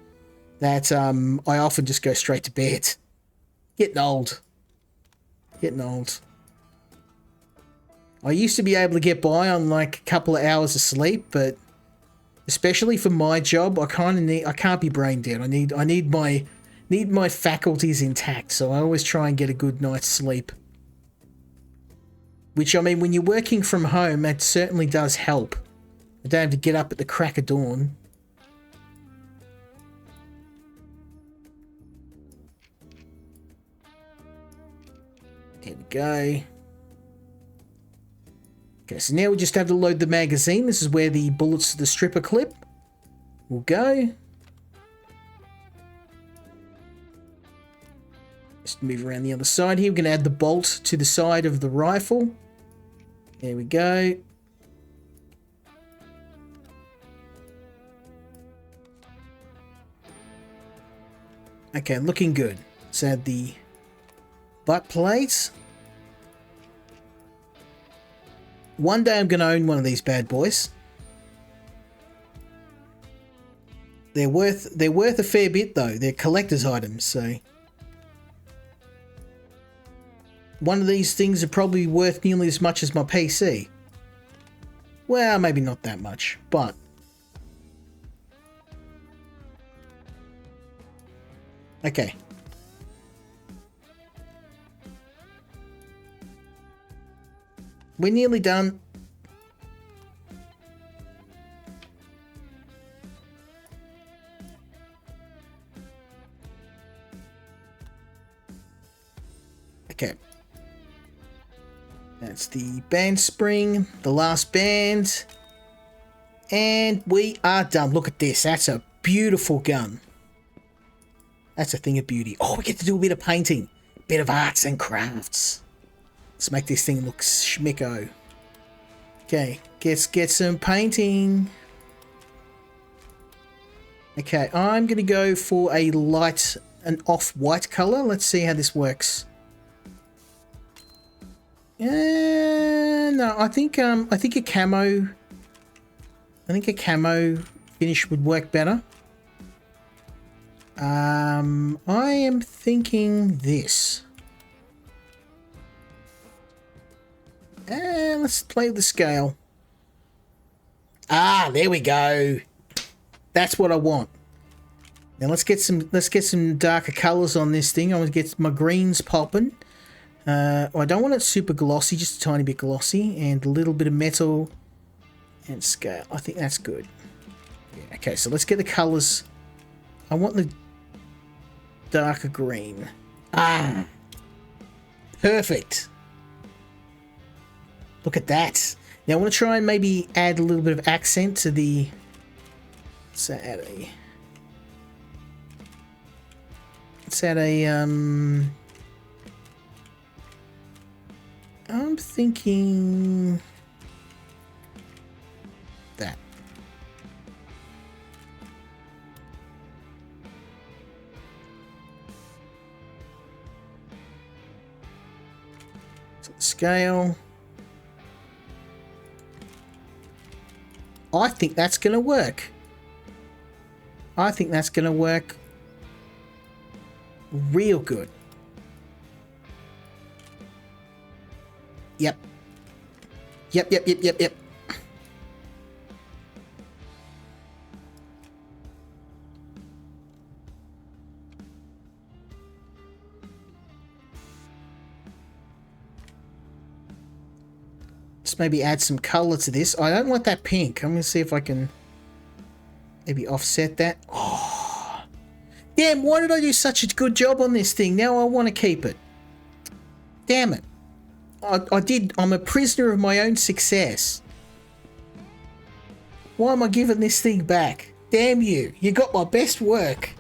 that I often just go straight to bed. Getting old. I used to be able to get by on like a couple of hours of sleep, but especially for my job, I can't be brain dead. I need my faculties intact, so I always try and get a good night's sleep. Which, I mean, when you're working from home, that certainly does help. I don't have to get up at the crack of dawn. There we go. Okay, so now we just have to load the magazine. This is where the bullets to the stripper clip will go. Just move around the other side here. We're going to add the bolt to the side of the rifle. There we go. Okay, looking good. Let's add the butt plates. One day I'm going to own one of these bad boys. They're worth a fair bit though. They're collector's items, so one of these things are probably worth nearly as much as my PC. Well, maybe not that much, but okay. We're nearly done. Okay. That's the band spring, the last band. And we are done. Look at this. That's a beautiful gun. That's a thing of beauty. Oh, we get to do a bit of painting. Bit of arts and crafts. Let's make this thing look schmicko. Okay, let's get some painting. Okay, I'm going to go for a light, an off-white color. Let's see how this works. No, I think a camo. I think a camo finish would work better. I am thinking this. Let's play with the scale. Ah, there we go. That's what I want. Now let's get some darker colors on this thing. I want to get my greens popping. I don't want it super glossy, just a tiny bit glossy, and a little bit of metal and scale. I think that's good. Yeah, okay, so let's get the colors. I want the darker green. Ah, perfect. Look at that. Now I want to try and maybe add a little bit of accent to the. Let's add a. I'm thinking that. So the scale. I think that's going to work. I think that's going to work real good. Yep. Yep. Let's maybe add some color to this. I don't want that pink. I'm going to see if I can maybe offset that. Oh, damn, why did I do such a good job on this thing? Now I want to keep it. Damn it. I'm a prisoner of my own success. Why am I giving this thing back? Damn you. You got my best work.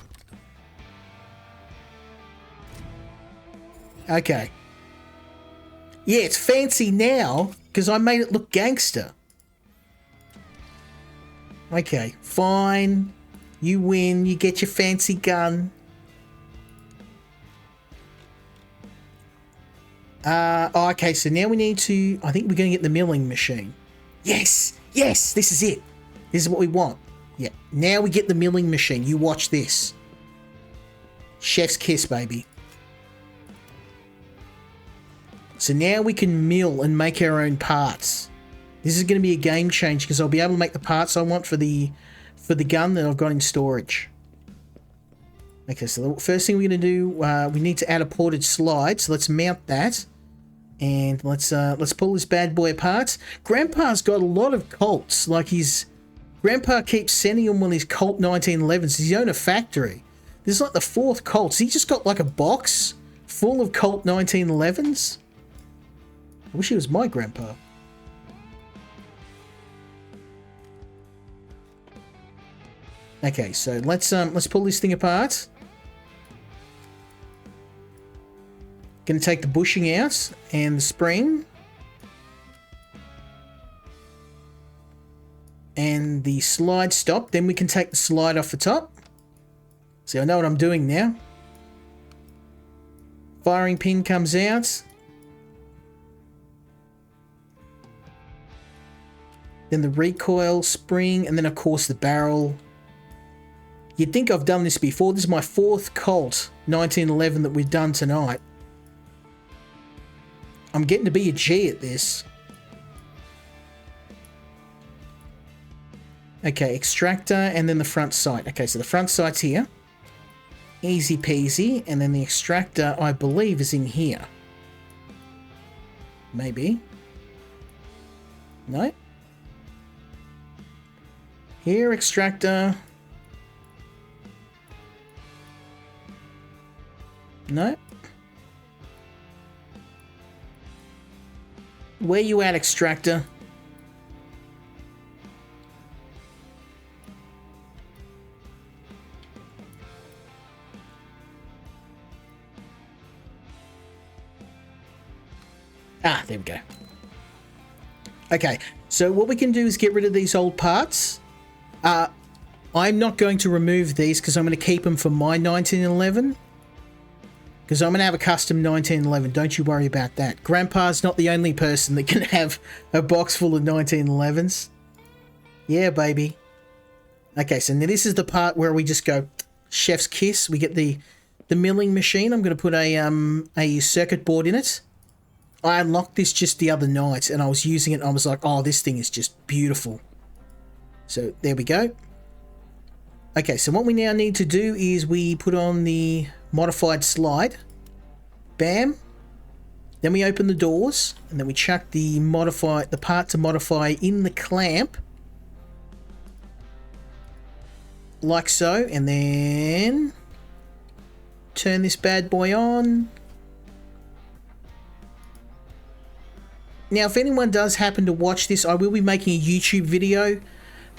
Okay. Yeah, it's fancy now because I made it look gangster. Okay, fine. You win. You get your fancy gun. Okay, so now we need to. I think we're going to get the milling machine. Yes, this is it. This is what we want. Yeah, now we get the milling machine. You watch this. Chef's kiss, baby. So now we can mill and make our own parts. This is going to be a game change because I'll be able to make the parts I want for the gun that I've got in storage. Okay, so the first thing we're going to do, we need to add a ported slide. So let's mount that. And let's pull this bad boy apart. Grandpa's got a lot of Colts. Like Grandpa keeps sending him one of these Colt 1911s. He's own a factory. This is like the 4th Colt. He just got like a box full of Colt 1911s. I wish he was my grandpa. Okay, so let's pull this thing apart. Going to take the bushing out and the spring. And the slide stop. Then we can take the slide off the top. See, I know what I'm doing now. Firing pin comes out. Then the recoil spring, and then of course the barrel. You'd think I've done this before. This is my 4th Colt 1911 that we've done tonight. I'm getting to be a G at this. Okay, extractor and then the front sight. Okay, so the front sight's here. Easy peasy. And then the extractor, I believe, is in here. Maybe. No. Here, extractor. No. Where you at, extractor? Ah, there we go. Okay, so what we can do is get rid of these old parts. I'm not going to remove these because I'm going to keep them for my 1911. Because I'm going to have a custom 1911. Don't you worry about that. Grandpa's not the only person that can have a box full of 1911s. Yeah, baby. Okay, so now this is the part where we just go chef's kiss. We get the milling machine. I'm going to put a circuit board in it. I unlocked this just the other night and I was using it and I was like, oh, this thing is just beautiful. So there we go. Okay, so what we now need to do is we put on the modified slide. Bam. Then we open the doors and then we chuck the part to modify in the clamp. Like so. And then turn this bad boy on. Now, if anyone does happen to watch this, I will be making a YouTube video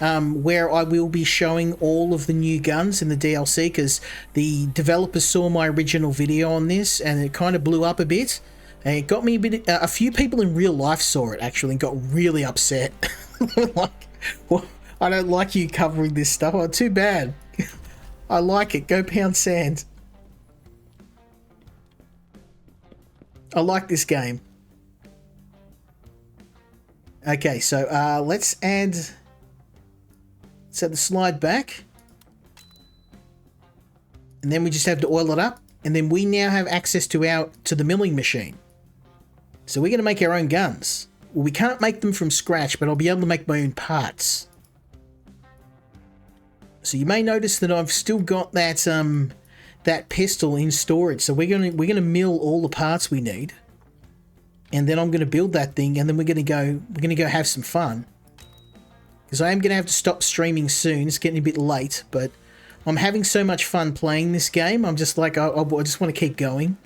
where I will be showing all of the new guns in the DLC because the developers saw my original video on this and it kind of blew up a bit. And it got me a few people in real life saw it actually and got really upset. Like, well, I don't like you covering this stuff. Oh, too bad. I like it. Go pound sand. I like this game. Okay, so let's add the slide back. And then we just have to oil it up. And then we now have access to the milling machine. So we're going to make our own guns. Well, we can't make them from scratch, but I'll be able to make my own parts. So you may notice that I've still got that pistol in storage. So we're gonna mill all the parts we need. And then I'm going to build that thing, and then we're going to go have some fun. Because I am going to have to stop streaming soon. It's getting a bit late, but I'm having so much fun playing this game. I'm just like, I just want to keep going.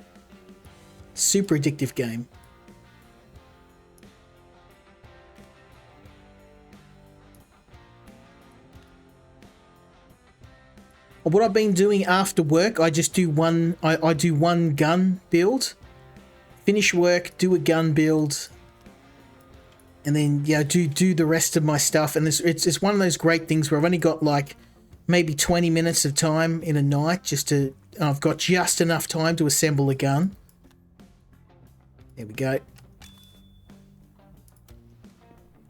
Super addictive game. What I've been doing after work, I just do one. I do one gun build. Finish work, do a gun build, and then do the rest of my stuff. And it's one of those great things where I've only got like maybe 20 minutes of time in a night I've got just enough time to assemble a gun. There we go.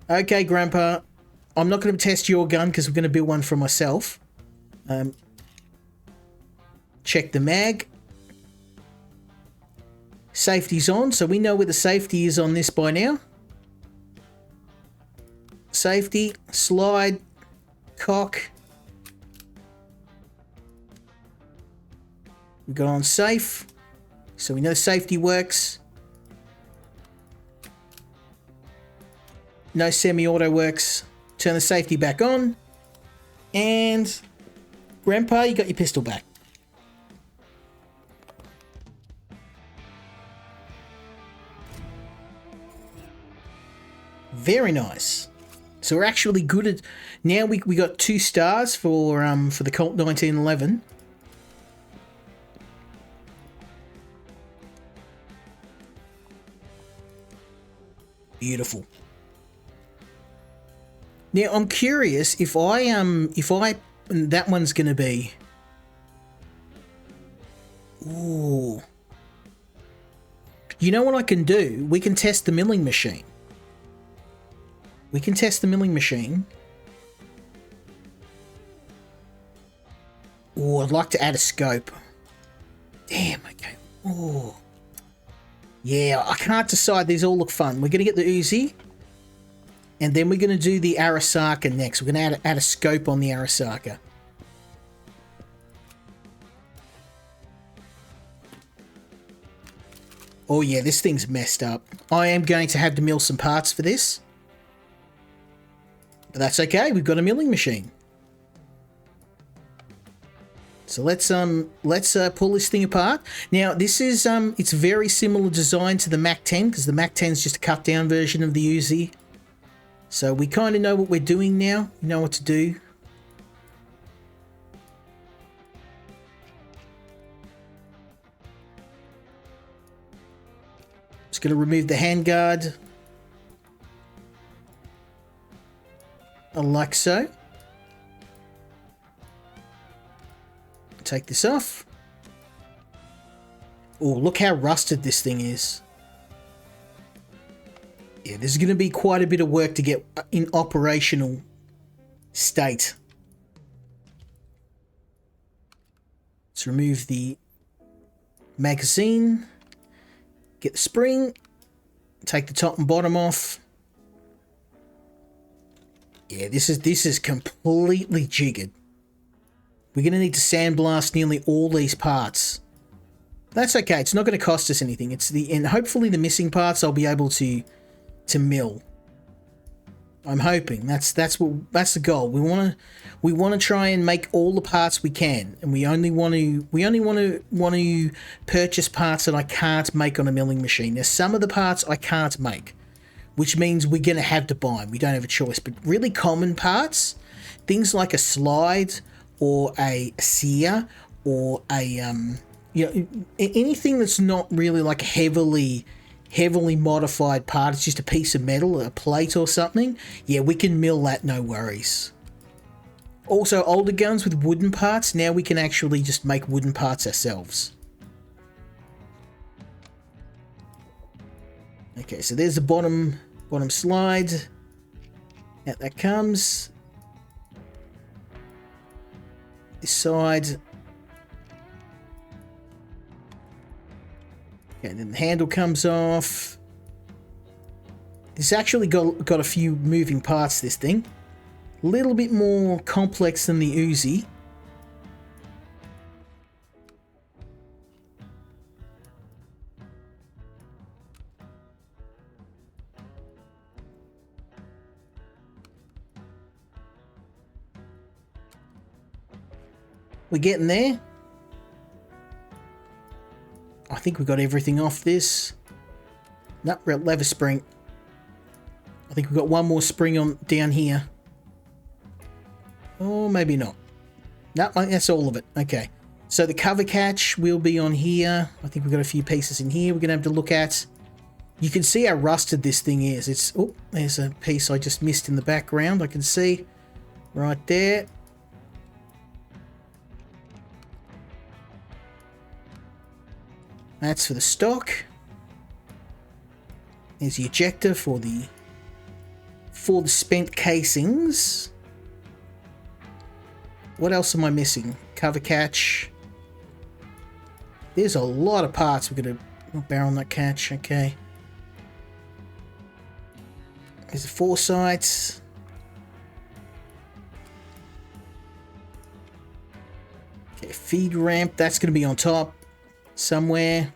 Okay, Grandpa, I'm not going to test your gun because I'm going to build one for myself. Check the mag. Safety's on, so we know where the safety is on this by now. Safety, slide, cock. We got on safe, so we know safety works. No semi-auto works. Turn the safety back on. And Grandpa, you got your pistol back. Very nice. So we're actually good at now. We got 2 stars for the Colt 1911. Beautiful. Now I'm curious if that one's gonna be. Ooh. You know what I can do? We can test the milling machine. We can test the milling machine. Oh, I'd like to add a scope. Damn, okay. Oh. Yeah, I can't decide. These all look fun. We're going to get the Uzi. And then we're going to do the Arasaka next. We're going to add a scope on the Arasaka. Oh yeah, this thing's messed up. I am going to have to mill some parts for this. But that's okay, we've got a milling machine. So let's pull this thing apart. Now this is it's very similar design to the Mac 10 because the Mac 10 is just a cut down version of the Uzi. So we kind of know what we're doing now. We know what to do. Just going to remove the handguard. Like so. Take this off. Oh, look how rusted this thing is. Yeah, there's going to be quite a bit of work to get in operational state. Let's remove the magazine. Get the spring. Take the top and bottom off. Yeah, this is completely jiggered. We're going to need to sandblast nearly all these parts. That's okay. It's not going to cost us anything. And hopefully the missing parts I'll be able to mill. I'm hoping that's the goal. We want to try and make all the parts we can, and we only want to purchase parts that I can't make on a milling machine. There's some of the parts I can't make, which means we're going to have to buy them. We don't have a choice. But really common parts, things like a slide or a sear or a anything that's not really like heavily modified part, it's just a piece of metal, a plate or something, yeah, we can mill that, no worries. Also, older guns with wooden parts, now we can actually just make wooden parts ourselves. Okay, so there's the bottom slide. Out that comes. This side. Okay, then the handle comes off. This actually got a few moving parts, this thing. A little bit more complex than the Uzi. We're getting there. I think we got everything off this. Nope, lever spring. I think we've got one more spring on down here. Or maybe not. Nope, that's all of it. Okay. So the cover catch will be on here. I think we've got a few pieces in here we're going to have to look at. You can see how rusted this thing is. It's, oh, there's a piece I just missed in the background. I can see right there. That's for the stock. There's the ejector for the spent casings. What else am I missing? Cover catch. There's a lot of parts we're going to barrel on that catch. Okay. There's the foresight. Okay, feed ramp. That's going to be on top somewhere.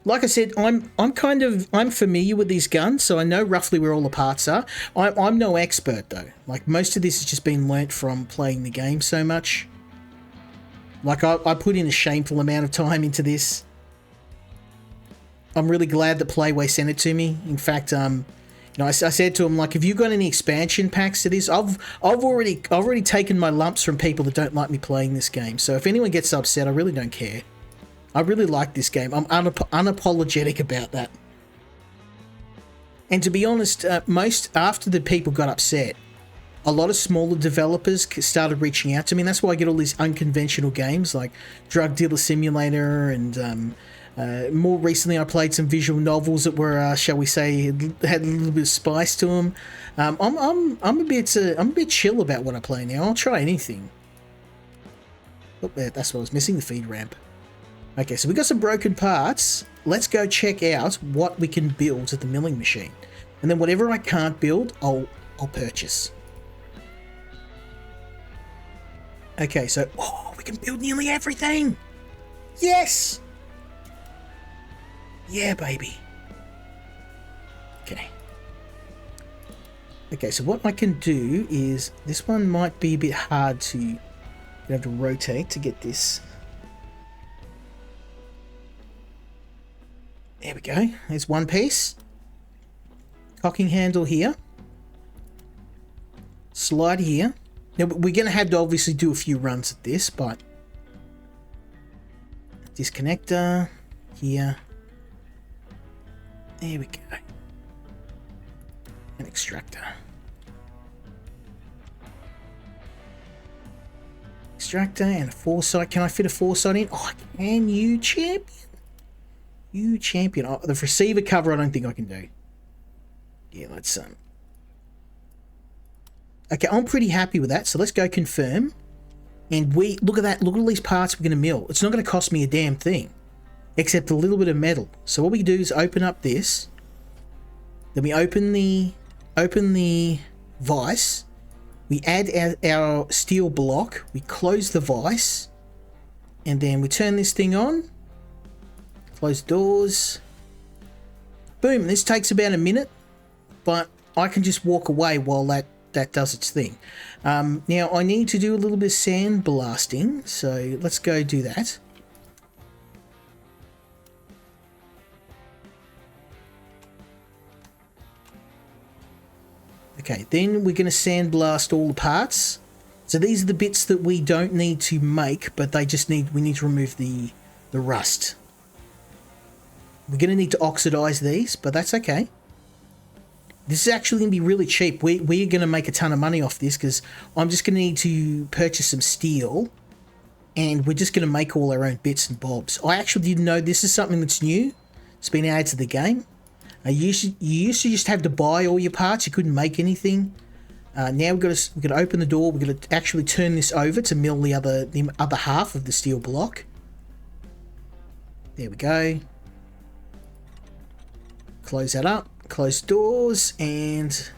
Like I said, I'm familiar with these guns, so I know roughly where all the parts are. I'm no expert though. Like most of this has just been learnt from playing the game so much. Like I put in a shameful amount of time into this. I'm really glad that Playway sent it to me. In fact, I said to him, like, have you got any expansion packs to this? I've already taken my lumps from people that don't like me playing this game. So if anyone gets upset, I really don't care. I really like this game. I'm unapologetic about that. And to be honest, after the people got upset, a lot of smaller developers started reaching out to me. And that's why I get all these unconventional games like Drug Dealer Simulator and More recently, I played some visual novels that were, shall we say, had a little bit of spice to them. I'm a bit chill about what I play now. I'll try anything. Oh, that's what I was missing, the feed ramp. Okay, so we got some broken parts. Let's go check out what we can build at the milling machine, and then whatever I can't build, I'll purchase. Okay, so we can build nearly everything. Yes. Yeah, baby. Okay. Okay, so what I can do is, this one might be a bit hard to, you have to rotate to get this. There we go. There's one piece. Cocking handle here. Slide here. Now, we're going to have to obviously do a few runs at this, but disconnector here. There we go. An extractor. Extractor and a foresight. Can I fit a foresight in? Oh, I can, you champion. You champion. Oh, the receiver cover I don't think I can do. Yeah, let's okay, I'm pretty happy with that. So let's go confirm. And we look at that. Look at all these parts we're going to mill. It's not going to cost me a damn thing, except a little bit of metal. So what we do is open up this. Then we open the vise. We add our steel block. We close the vise, and then we turn this thing on. Close doors. Boom. This takes about a minute, but I can just walk away while that does its thing. Now I need to do a little bit of sand blasting, so let's go do that. Okay, then we're going to sandblast all the parts. So these are the bits that we don't need to make, but we need to remove the rust. We're going to need to oxidize these, but that's okay. This is actually going to be really cheap. We're going to make a ton of money off this, because I'm just going to need to purchase some steel, and we're just going to make all our own bits and bobs. I actually didn't know this is something that's new. It's been added to the game. You used to just have to buy all your parts. You couldn't make anything. Now we've got to open the door. We're going to actually turn this over to mill the other half of the steel block. There we go. Close that up. Close doors, and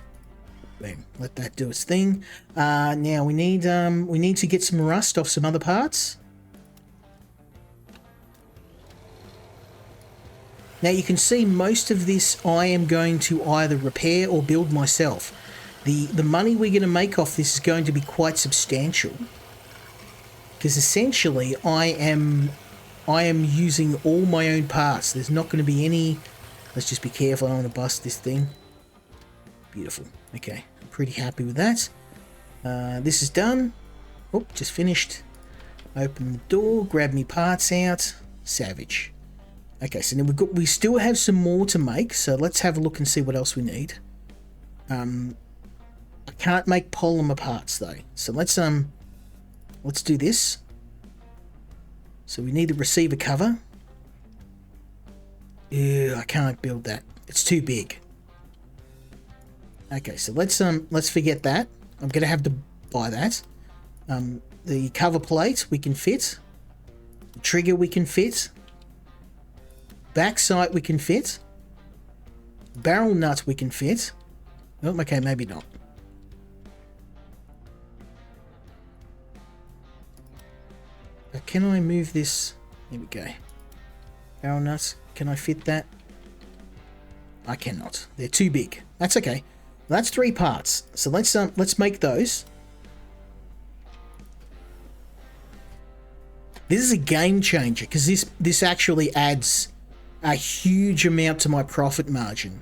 boom, let that do its thing. Now we need to get some rust off some other parts. Now you can see most of this I am going to either repair or build myself. The money we're going to make off this is going to be quite substantial, because essentially I am using all my own parts. There's not going to be any. Let's just be careful. I don't want to bust this thing. Beautiful. Okay, I'm pretty happy with that. This is done. Oh, just finished. Open the door. Grab me parts out. Savage. Okay, so now we still have some more to make. So let's have a look and see what else we need. I can't make polymer parts though. So let's do this. So we need the receiver cover. Ew, I can't build that. It's too big. Okay, so let's forget that. I'm gonna have to buy that. The cover plate we can fit. The trigger we can fit. Back sight we can fit. Barrel nut we can fit. Oh, okay, maybe not. Can I move this? Here we go. Barrel nuts. Can I fit that? I cannot. They're too big. That's okay. That's 3 parts. So let's make those. This is a game changer, because this actually adds a huge amount to my profit margin.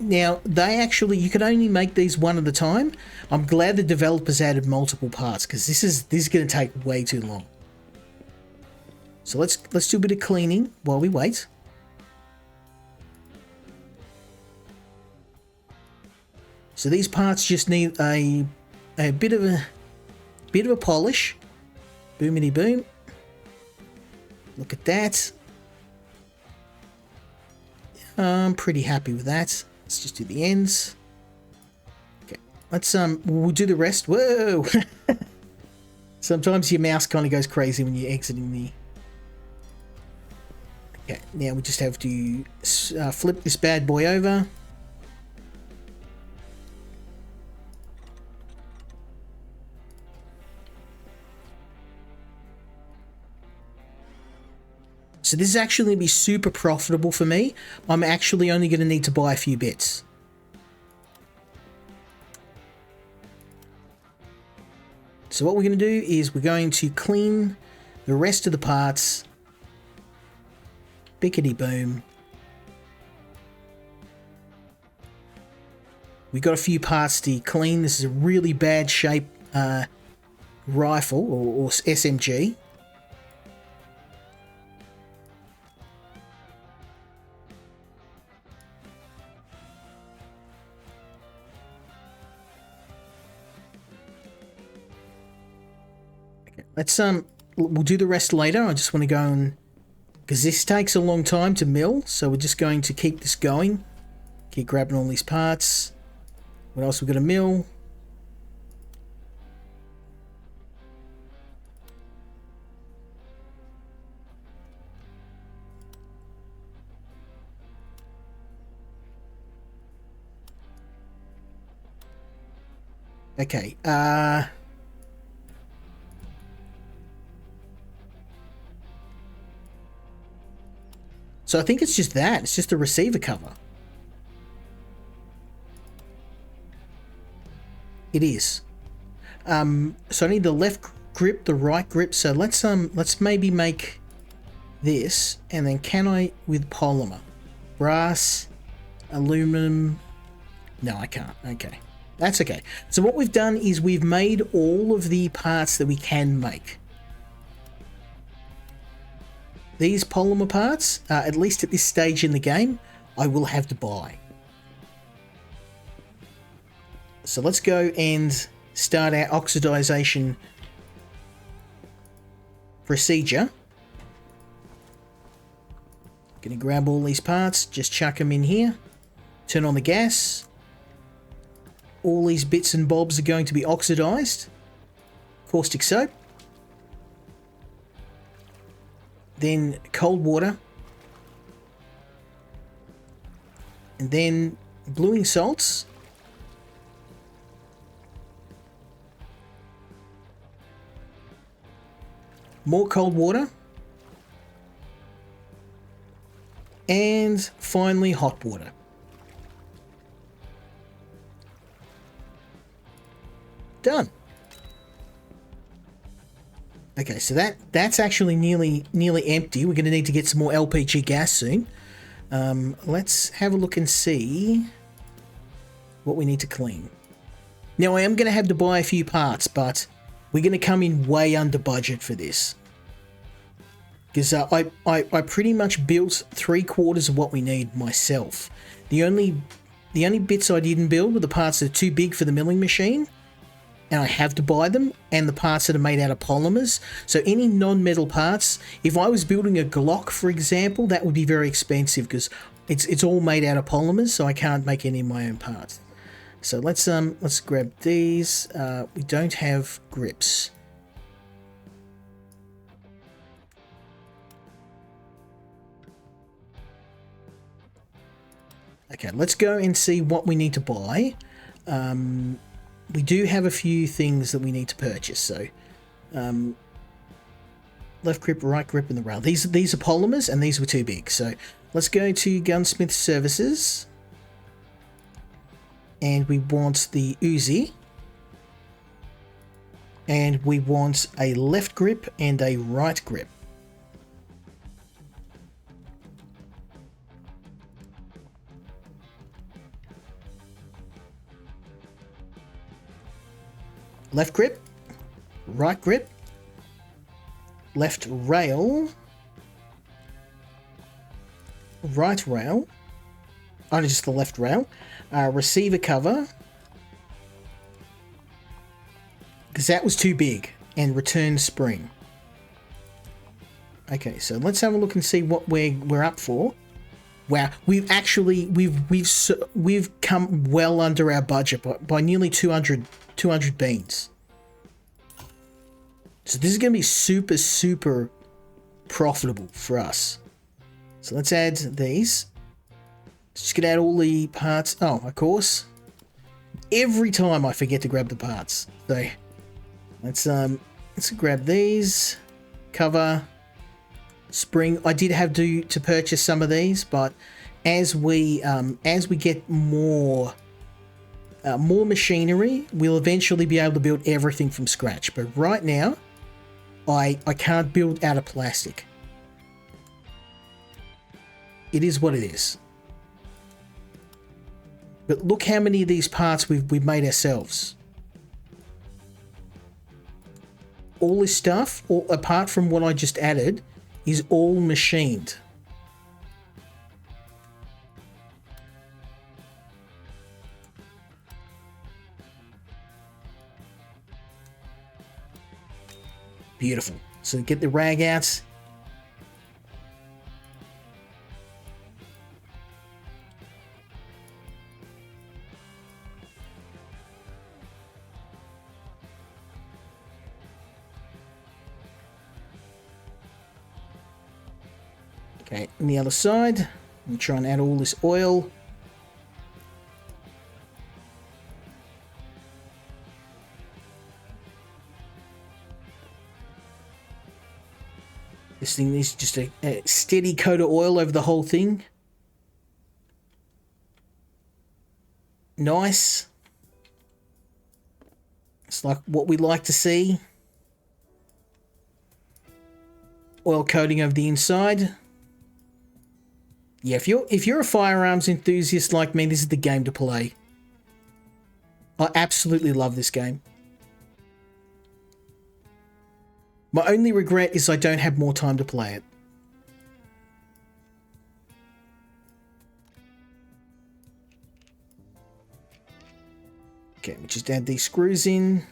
Now, you can only make these one at a time. I'm glad the developers added multiple parts, because this is going to take way too long. So let's do a bit of cleaning while we wait. So these parts just need a bit of a polish. Boomity boom. Look at that. I'm pretty happy with that. Let's just do the ends. Okay, let's we'll do the rest. Whoa! Sometimes your mouse kind of goes crazy when you're exiting the... Okay, now we just have to flip this bad boy over. So this is actually going to be super profitable for me. I'm actually only going to need to buy a few bits. So what we're going to do is we're going to clean the rest of the parts. Bickety boom. We got a few parts to clean. This is a really bad shape rifle or SMG. Let's we'll do the rest later. I just want to go and, because this takes a long time to mill, so we're just going to keep this going. Keep grabbing all these parts. What else we got to mill? Okay, so I think it's just that. It's just a receiver cover. It is. So I need the left grip, the right grip. So let's maybe make this, and then can I with polymer, brass, aluminum? No, I can't. Okay, that's okay. So what we've done is we've made all of the parts that we can make. These polymer parts, at least at this stage in the game, I will have to buy. So let's go and start our oxidization procedure. Gonna grab all these parts, just chuck them in here, turn on the gas. All these bits and bobs are going to be oxidized. Caustic soap. Then cold water, and then bluing salts, more cold water, and finally hot water. Done. Okay, so that's actually nearly empty. We're going to need to get some more LPG gas soon. Let's have a look and see what we need to clean. Now, I am going to have to buy a few parts, but we're going to come in way under budget for this. Because I pretty much built 3/4 of what we need myself. The only bits I didn't build were the parts that are too big for the milling machine, and I have to buy them, and the parts that are made out of polymers. So any non-metal parts, if I was building a Glock, for example, that would be very expensive because it's all made out of polymers, so I can't make any of my own parts. So let's grab these. We don't have grips. Okay, let's go and see what we need to buy. We do have a few things that we need to purchase. So, left grip, right grip, and the rail. These are polymers, and these were too big. So, let's go to Gunsmith Services, and we want the Uzi, and we want a left grip and a right grip. Left grip, right grip, left rail, right rail, oh, just the left rail, receiver cover, because that was too big, and return spring. Okay, so let's have a look and see what we're up for. Wow, we've come well under our budget by nearly 200 beans. So this is going to be super profitable for us. So let's add these. Just gonna add all the parts. Oh, of course. Every time I forget to grab the parts. So let's grab these. Cover. Spring. I did have to purchase some of these, but as we get more machinery, we'll eventually be able to build everything from scratch. But right now, I can't build out of plastic. It is what it is. But look how many of these parts we've made ourselves. All this stuff, apart from what I just added, is all machined. Beautiful. So get the rag out. Okay, on the other side, I'm trying to add all this oil. This thing needs just a steady coat of oil over the whole thing. Nice. It's like what we like to see. Oil coating over the inside. Yeah, if you're a firearms enthusiast like me, this is the game to play. I absolutely love this game. My only regret is I don't have more time to play it. Okay, we just add these screws in.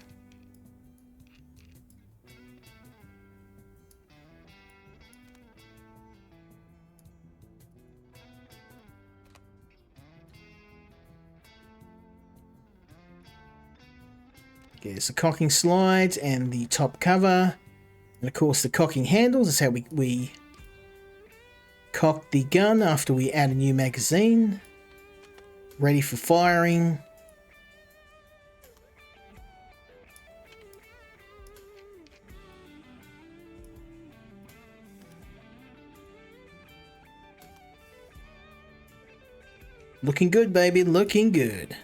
Okay, there's the cocking slide and the top cover. And of course the cocking handles is how we cock the gun after we add a new magazine. Ready for firing. Looking good, baby, looking good.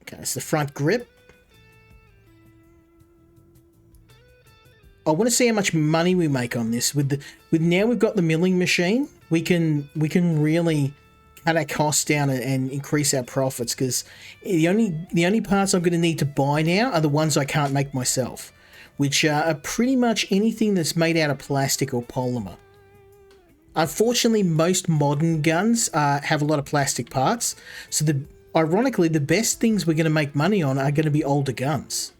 Okay, it's the front grip. I want to see how much money we make on this. With now we've got the milling machine, we can really cut our costs down and increase our profits, because the only parts I'm going to need to buy now are the ones I can't make myself, which are pretty much anything that's made out of plastic or polymer. Unfortunately, most modern guns have a lot of plastic parts, so ironically, the best things we're going to make money on are going to be older guns,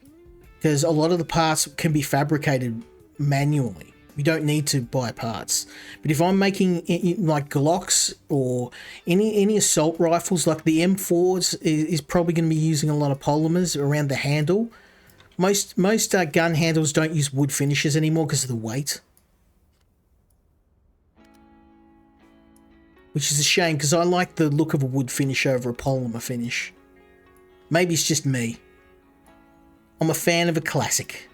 because a lot of the parts can be fabricated manually. We don't need to buy parts. But if I'm making like Glocks or any assault rifles, like the M4s is probably going to be using a lot of polymers around the handle. Most gun handles don't use wood finishes anymore because of the weight. Which is a shame, because I like the look of a wood finish over a polymer finish. Maybe it's just me. I'm a fan of a classic.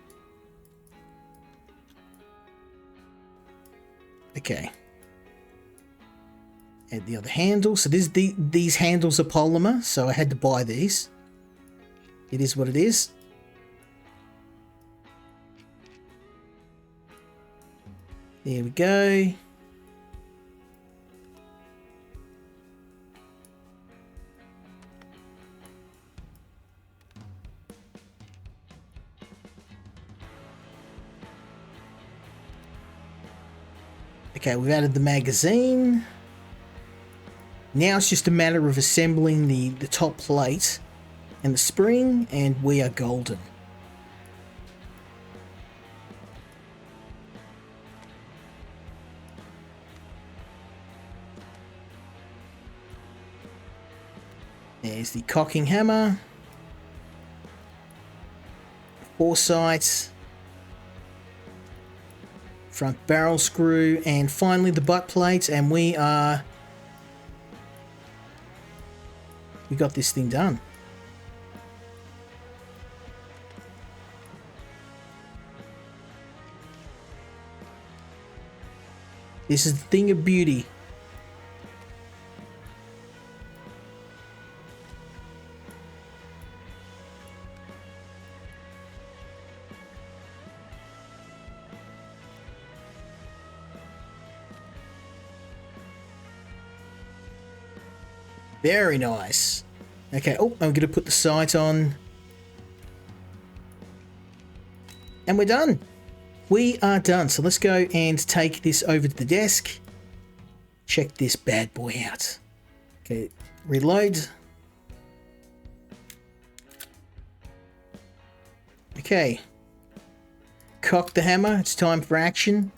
Okay. Add the other handle. So these handles are polymer, so I had to buy these. It is what it is. There we go. Okay, we've added the magazine. Now it's just a matter of assembling the top plate and the spring, and we are golden. There's the cocking hammer, foresight, front barrel screw, and finally the butt plate, and we got this thing done. This is the thing of beauty. Very nice. Okay, oh, I'm going to put the sight on. And we're done. We are done. So let's go and take this over to the desk. Check this bad boy out. Okay, reload. Okay. Cock the hammer. It's time for action.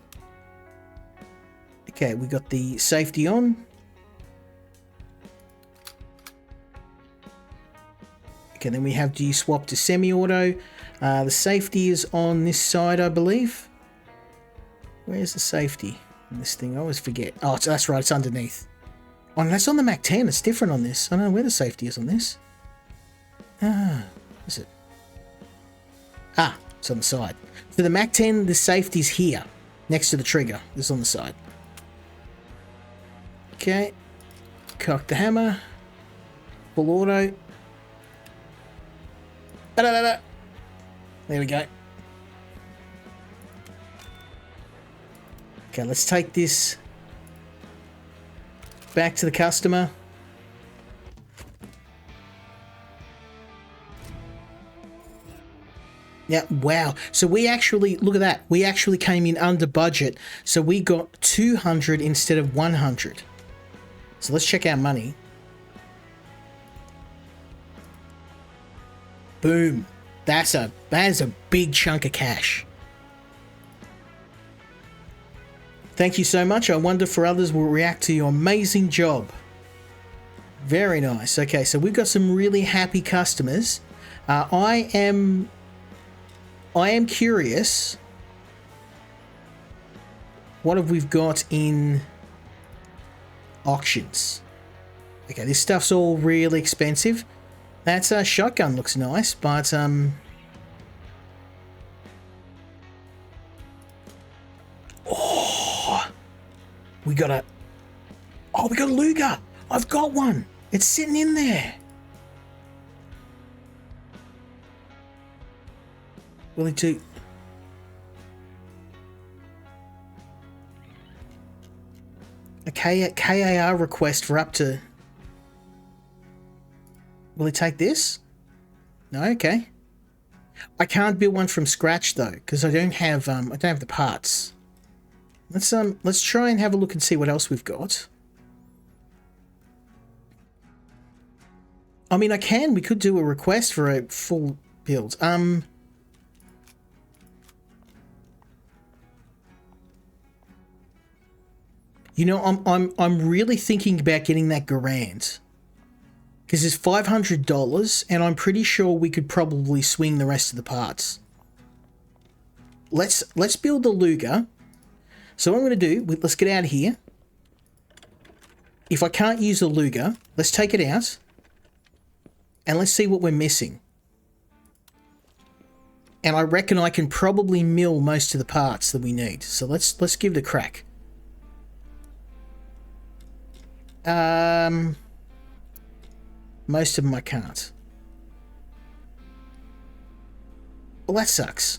Okay, we got the safety on. Okay, then we have to swap to semi-auto. The safety is on this side, I believe. Where's the safety in this thing? I always forget. Oh, that's right, it's underneath. Oh, and that's on the Mac 10. It's different on this. I don't know where the safety is on this. Is it? Ah, it's on the side. For the Mac 10, the safety's here, next to the trigger. This is on the side. Okay. Cock the hammer. Full auto. There we go. Okay, let's take this back to the customer. Yeah, wow. So we actually, look at that. We actually came in under budget. So we got 200 instead of 100. So let's check our money. Boom. That is a big chunk of cash. Thank you so much. I wonder if others will react to your amazing job. Very nice. Okay, so we've got some really happy customers. I am curious. What have we got in auctions? Okay, this stuff's all really expensive. That shotgun looks nice, but oh, we got a Luger. I've got one. It's sitting in there. Willing to a KAR request for up to. Will he take this? No, okay. I can't build one from scratch though, because I don't have the parts. Let's try and have a look and see what else we've got. I mean, we could do a request for a full build. You know, I'm really thinking about getting that Garand. Because it's $500, and I'm pretty sure we could probably swing the rest of the parts. Let's build the Luger. So what I'm going to do, let's get out of here. If I can't use the Luger, let's take it out. And let's see what we're missing. And I reckon I can probably mill most of the parts that we need. So let's give it a crack. Most of them I can't. Well, that sucks.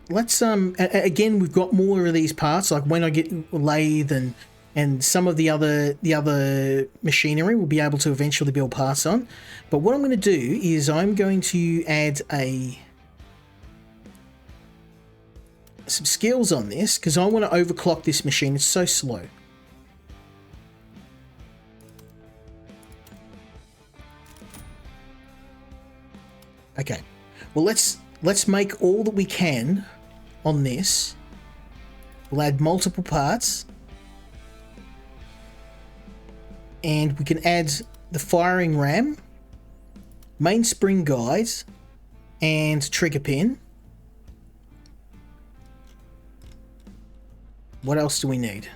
Let's again, we've got more of these parts. Like when I get lathe and some of the other machinery, we'll be able to eventually build parts on. But what I'm going to do is I'm going to add some skills on this because I want to overclock this machine. It's so slow. Okay. Well, let's make all that we can on this. We'll add multiple parts. And we can add the firing ram, mainspring guide, and trigger pin. What else do we need?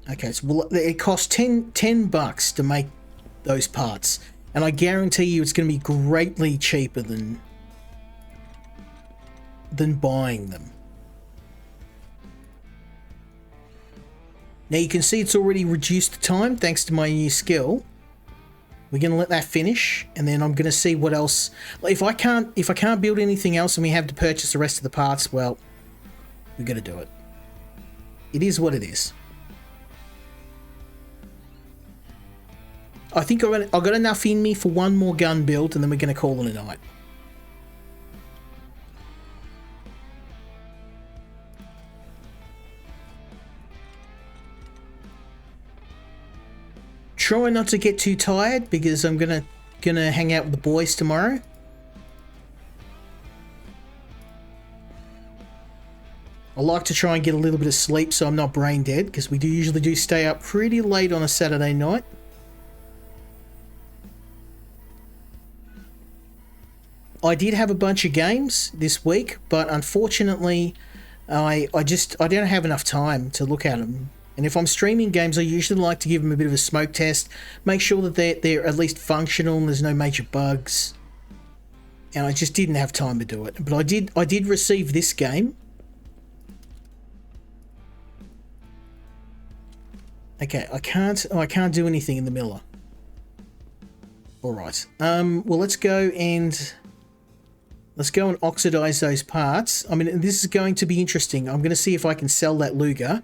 Okay, so it costs 10 bucks to make those parts. And I guarantee you it's going to be greatly cheaper than buying them. Now you can see it's already reduced the time thanks to my new skill. We're going to let that finish, and then I'm going to see what else. If I can't build anything else and we have to purchase the rest of the parts, well, we got to do it. It is what it is. I think I've got enough in me for one more gun build, and then we're going to call it a night. Try not to get too tired because I'm gonna hang out with the boys tomorrow. I like to try and get a little bit of sleep so I'm not brain dead, because we usually do stay up pretty late on a Saturday night. I did have a bunch of games this week, but unfortunately I don't have enough time to look at them. And if I'm streaming games, I usually like to give them a bit of a smoke test, make sure that they're at least functional and there's no major bugs. And I just didn't have time to do it. But I did receive this game. Okay, I can't do anything in the miller. Alright. Well, let's go and oxidize those parts. I mean, this is going to be interesting. I'm going to see if I can sell that Luger.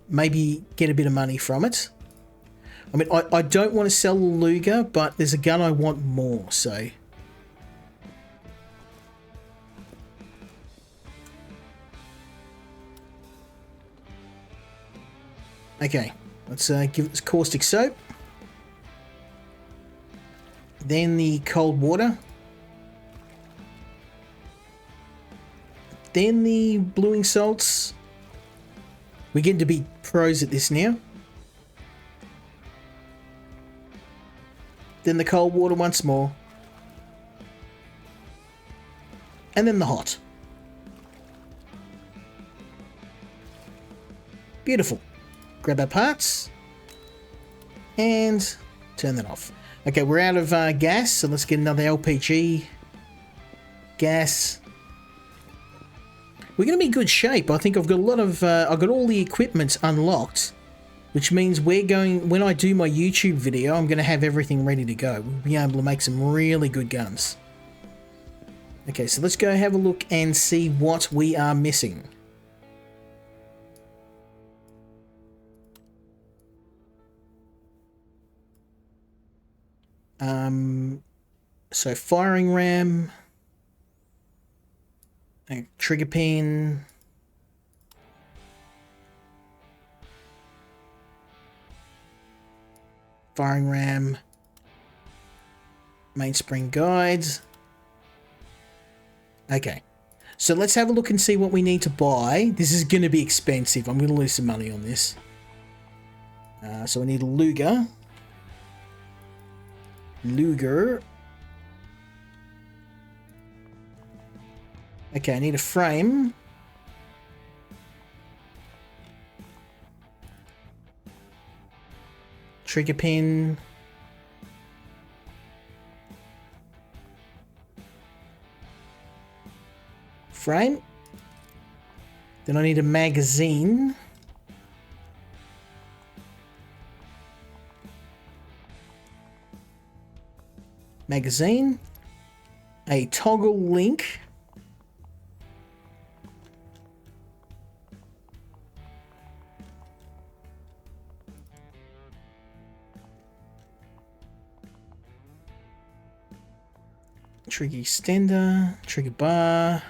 Maybe get a bit of money from it. I mean, I don't want to sell the Luger, but there's a gun I want more, so... Okay, let's give this caustic soap. Then the cold water. Then the bluing salts. We're getting to be pros at this now. Then the cold water once more. And then the hot. Beautiful. Grab our parts. And turn that off. Okay, we're out of gas, so let's get another LPG. Gas. We're going to be in good shape. I think I've got a lot of... I've got all the equipment unlocked, which means when I do my YouTube video, I'm going to have everything ready to go. We'll be able to make some really good guns. Okay, so let's go have a look and see what we are missing. So firing ram... trigger pin, firing ram, mainspring guides. Okay, so let's have a look and see what we need to buy. This is going to be expensive. I'm going to lose some money on this. So I need a Luger. Okay, I need a frame. Trigger pin. Frame. Then I need a magazine. Magazine. A toggle link. Trigger extender, trigger bar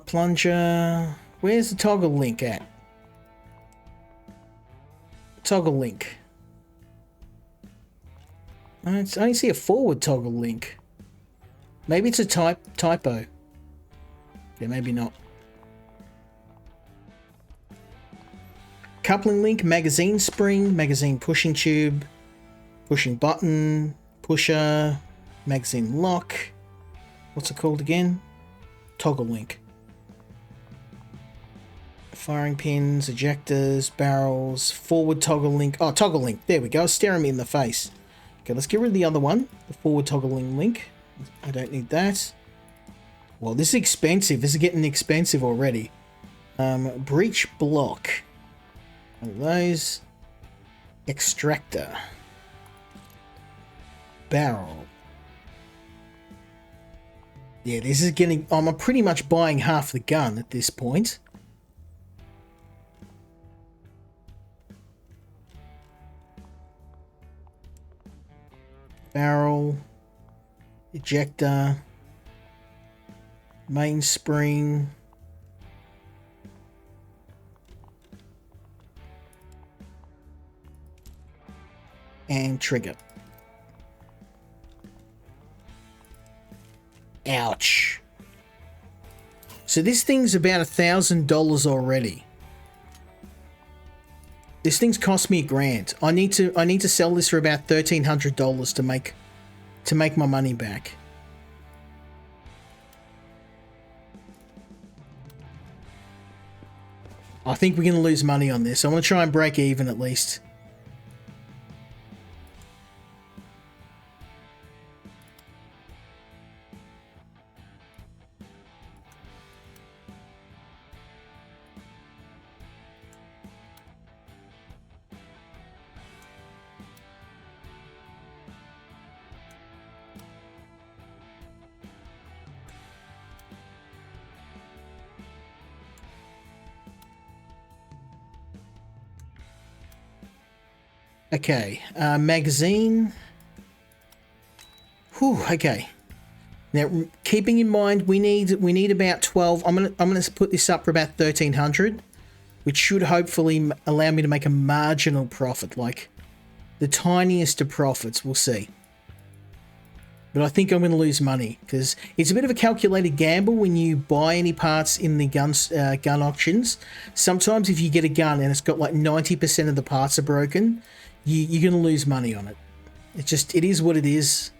plunger, Where's the toggle link at? Toggle link. I only see a forward toggle link. Maybe it's a typo. Yeah, maybe not. Coupling link, magazine spring, magazine pushing tube, pushing button, pusher, magazine lock. What's it called again? Toggle link. Firing pins, ejectors, barrels, forward toggle link. Oh, toggle link. There we go. Staring me in the face. Okay, let's get rid of the other one. The forward toggling link. I don't need that. Well, this is expensive. This is getting expensive already. Breech block. One of those. Extractor. Barrel. Yeah, this is getting... I'm pretty much buying half the gun at this point. Barrel. Ejector. Mainspring. And trigger. Ouch. So this thing's about $1,000 already. This thing's cost me $1,000. I need to sell this for about $1,300 to make my money back. I think we're going to lose money on this. I want to try and break even at least. Okay, magazine. Whew, okay. Now, keeping in mind, we need about 12. I'm gonna put this up for about 1,300, which should hopefully allow me to make a marginal profit, like the tiniest of profits. We'll see. But I think I'm going to lose money because it's a bit of a calculated gamble when you buy any parts in the gun auctions. Sometimes if you get a gun and it's got like 90% of the parts are broken, you're going to lose money on it. It is what it is.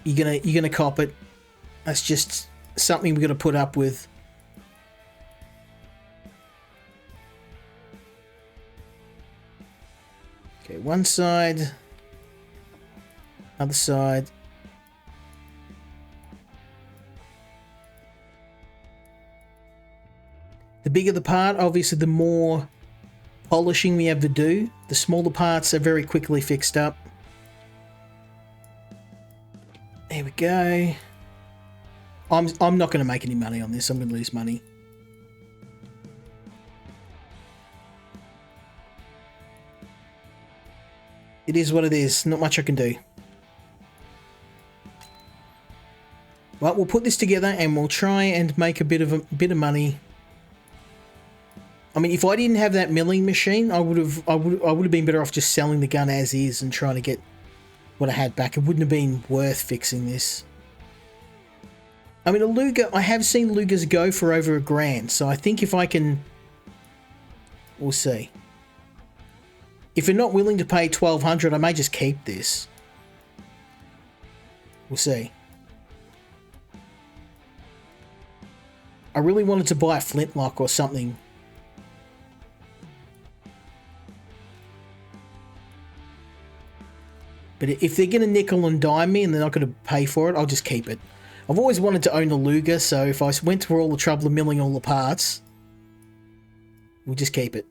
You're gonna cop it. That's just something we're going to put up with. Okay, one side, other side. The bigger the part, obviously the more polishing we have to do. The smaller parts are very quickly fixed up. There we go. I'm not going to make any money on this. I'm going to lose money. It is what it is. Not much I can do. Well, we'll put this together and we'll try and make a bit of money. I mean, if I didn't have that milling machine, I would have been better off just selling the gun as is and trying to get what I had back. It wouldn't have been worth fixing this. I mean, a Luger, I have seen Lugers go for over $1,000, so I think if I can, we'll see. If you're not willing to pay $1,200, I may just keep this. We'll see. I really wanted to buy a flintlock or something. But if they're going to nickel and dime me and they're not going to pay for it, I'll just keep it. I've always wanted to own a Luger, so if I went through all the trouble of milling all the parts, we'll just keep it.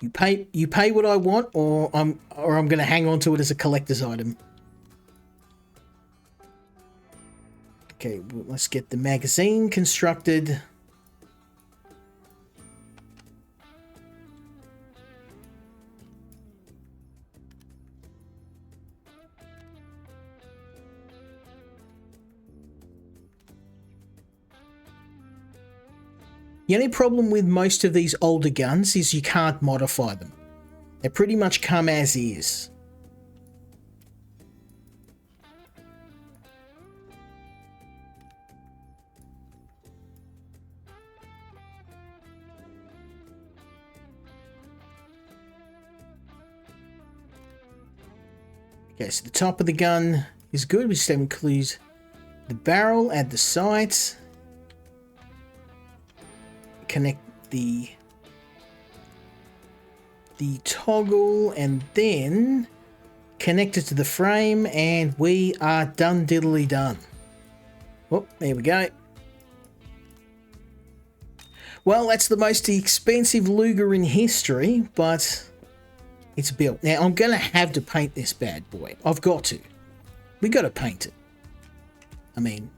You pay what I want, or I'm going to hang on to it as a collector's item. Okay, well, let's get the magazine constructed. The only problem with most of these older guns is you can't modify them. They pretty much come as is. Okay, so the top of the gun is good. We just include the barrel, add the sights, connect the toggle, and then connect it to the frame, and we are done diddly done. Oh, there we go. Well, that's the most expensive Luger in history, but it's built. Now, I'm going to have to paint this bad boy. I've got to. We got to paint it. I mean,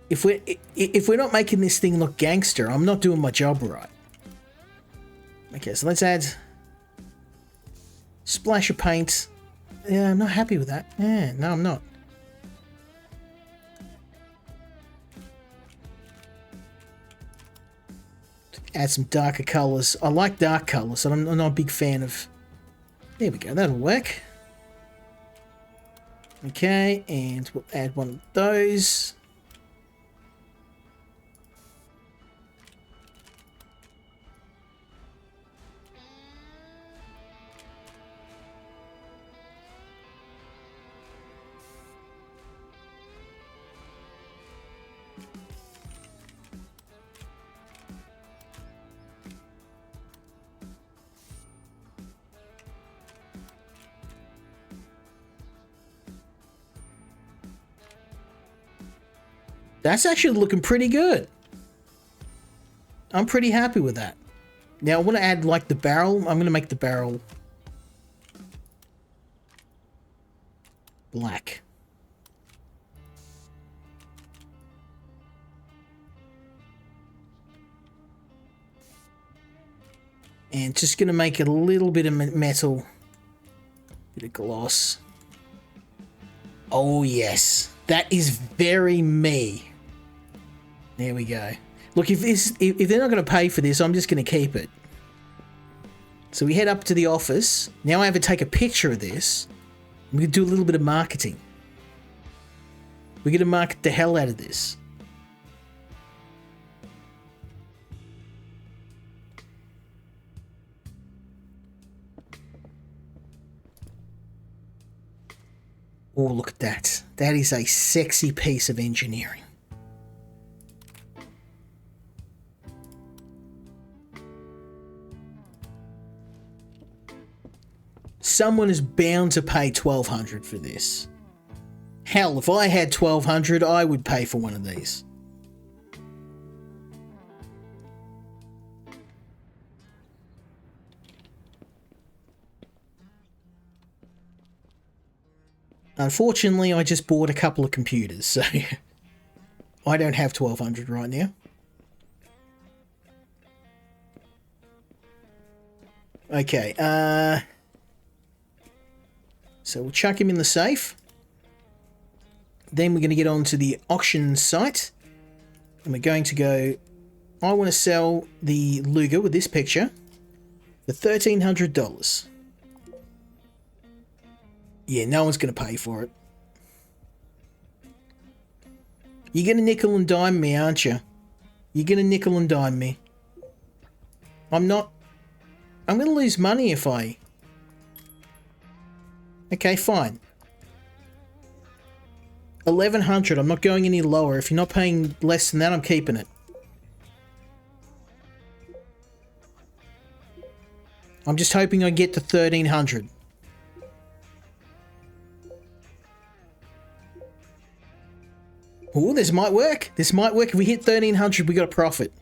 if we're not making this thing look gangster, I'm not doing my job right. Okay, so let's add splash of paint. Yeah, I'm not happy with that. Yeah, no, I'm not. Add some darker colors. I like dark colors, and I'm not a big fan of... There we go, that'll work. Okay, and we'll add one of those. That's actually looking pretty good. I'm pretty happy with that. Now I want to add like the barrel. I'm going to make the barrel black. And just going to make it a little bit of metal. Bit of gloss. Oh yes. That is very me. There we go. Look, if they're not going to pay for this, I'm just going to keep it. So we head up to the office. Now I have to take a picture of this. We're going to do a little bit of marketing. We're going to market the hell out of this. Oh, look at that. That is a sexy piece of engineering. Someone is bound to pay $1,200 for this. Hell, if I had $1,200, I would pay for one of these. Unfortunately, I just bought a couple of computers, so I don't have $1,200 right now. Okay, so we'll chuck him in the safe. Then we're going to get onto the auction site. And we're going to go, I want to sell the Luger with this picture for $1,300. Yeah, no one's going to pay for it. You're going to nickel and dime me, aren't you? You're going to nickel and dime me. I'm not. I'm going to lose money if I... Okay, fine. $1,100. I'm not going any lower. If you're not paying less than that, I'm keeping it. I'm just hoping I get to $1,300. Oh, this might work. This might work. If we hit $1,300, we got a profit.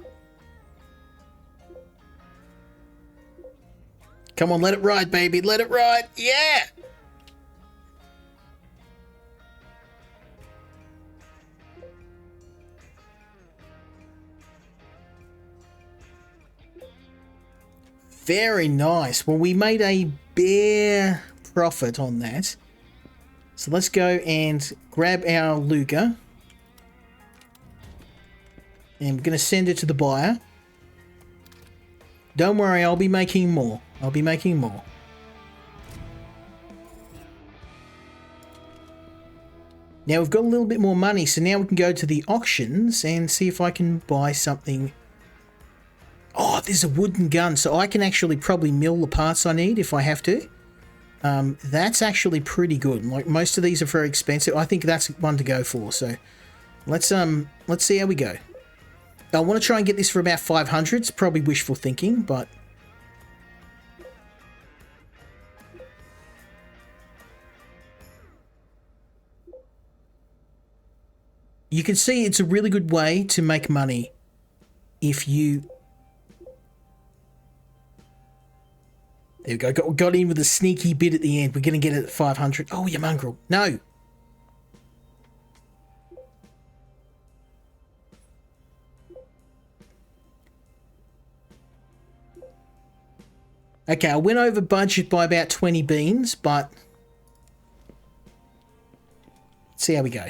Come on, let it ride, baby. Let it ride. Yeah! Very nice. Well, we made a bare profit on that. So let's go and grab our Luger. And we're going to send it to the buyer. Don't worry, I'll be making more. I'll be making more. Now we've got a little bit more money, so now we can go to the auctions and see if I can buy something. Oh, there's a wooden gun, so I can actually probably mill the parts I need if I have to. That's actually pretty good. Like, most of these are very expensive. I think that's one to go for. So let's see how we go. I want to try and get this for about 500. It's probably wishful thinking, but you can see it's a really good way to make money if you... There we go. Got in with a sneaky bit at the end. We're going to get it at 500. Oh, you mongrel. No. Okay, I went over budget by about 20 beans, but let's see how we go.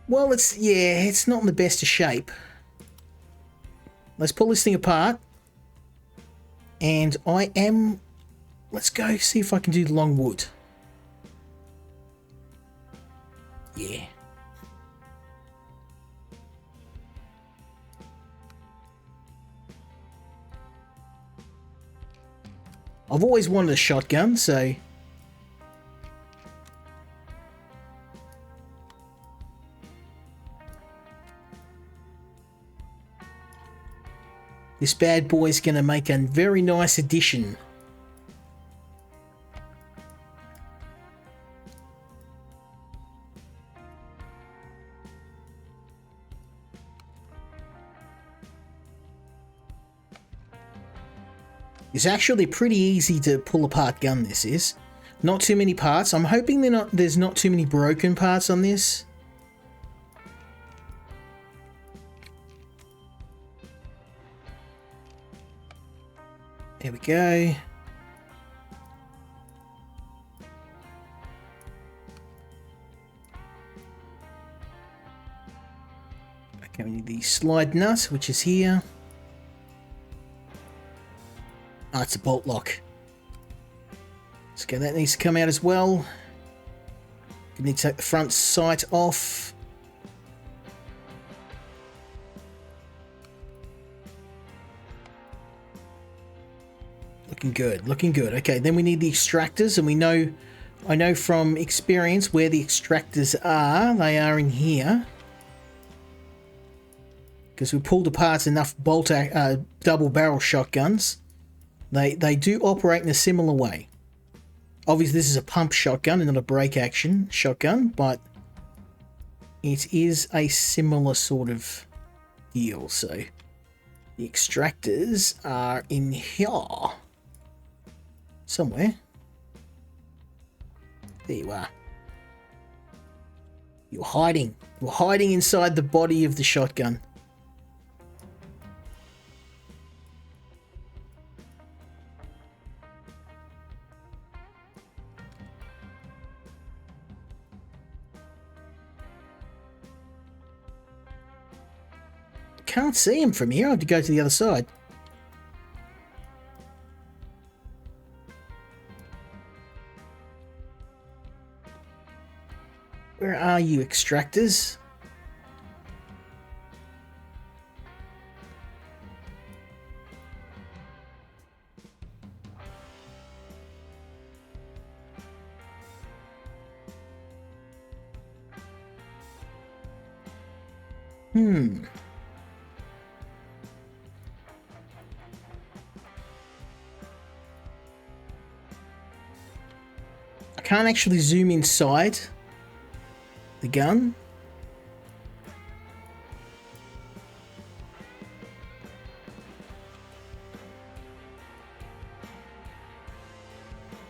Well, it's not in the best of shape. Let's pull this thing apart. And let's go see if I can do the long wood. Yeah. I've always wanted a shotgun, so... This bad boy's going to make a very nice addition. It's actually pretty easy to pull apart gun, this is. Not too many parts. I'm hoping there's not too many broken parts on this. There we go. Okay, we need the slide nut, which is here. Oh, it's a bolt lock. So that needs to come out as well. We need to take the front sight off. Looking good, looking good. Okay, then we need the extractors, and I know from experience where the extractors are. They are in here. Because we pulled apart enough double barrel shotguns. They do operate in a similar way. Obviously, this is a pump shotgun and not a break action shotgun, but it is a similar sort of deal. So the extractors are in here somewhere. There you are. You're hiding. You're hiding inside the body of the shotgun. Can't see him from here. I have to go to the other side. Where are you, extractors? I can't actually zoom inside the gun.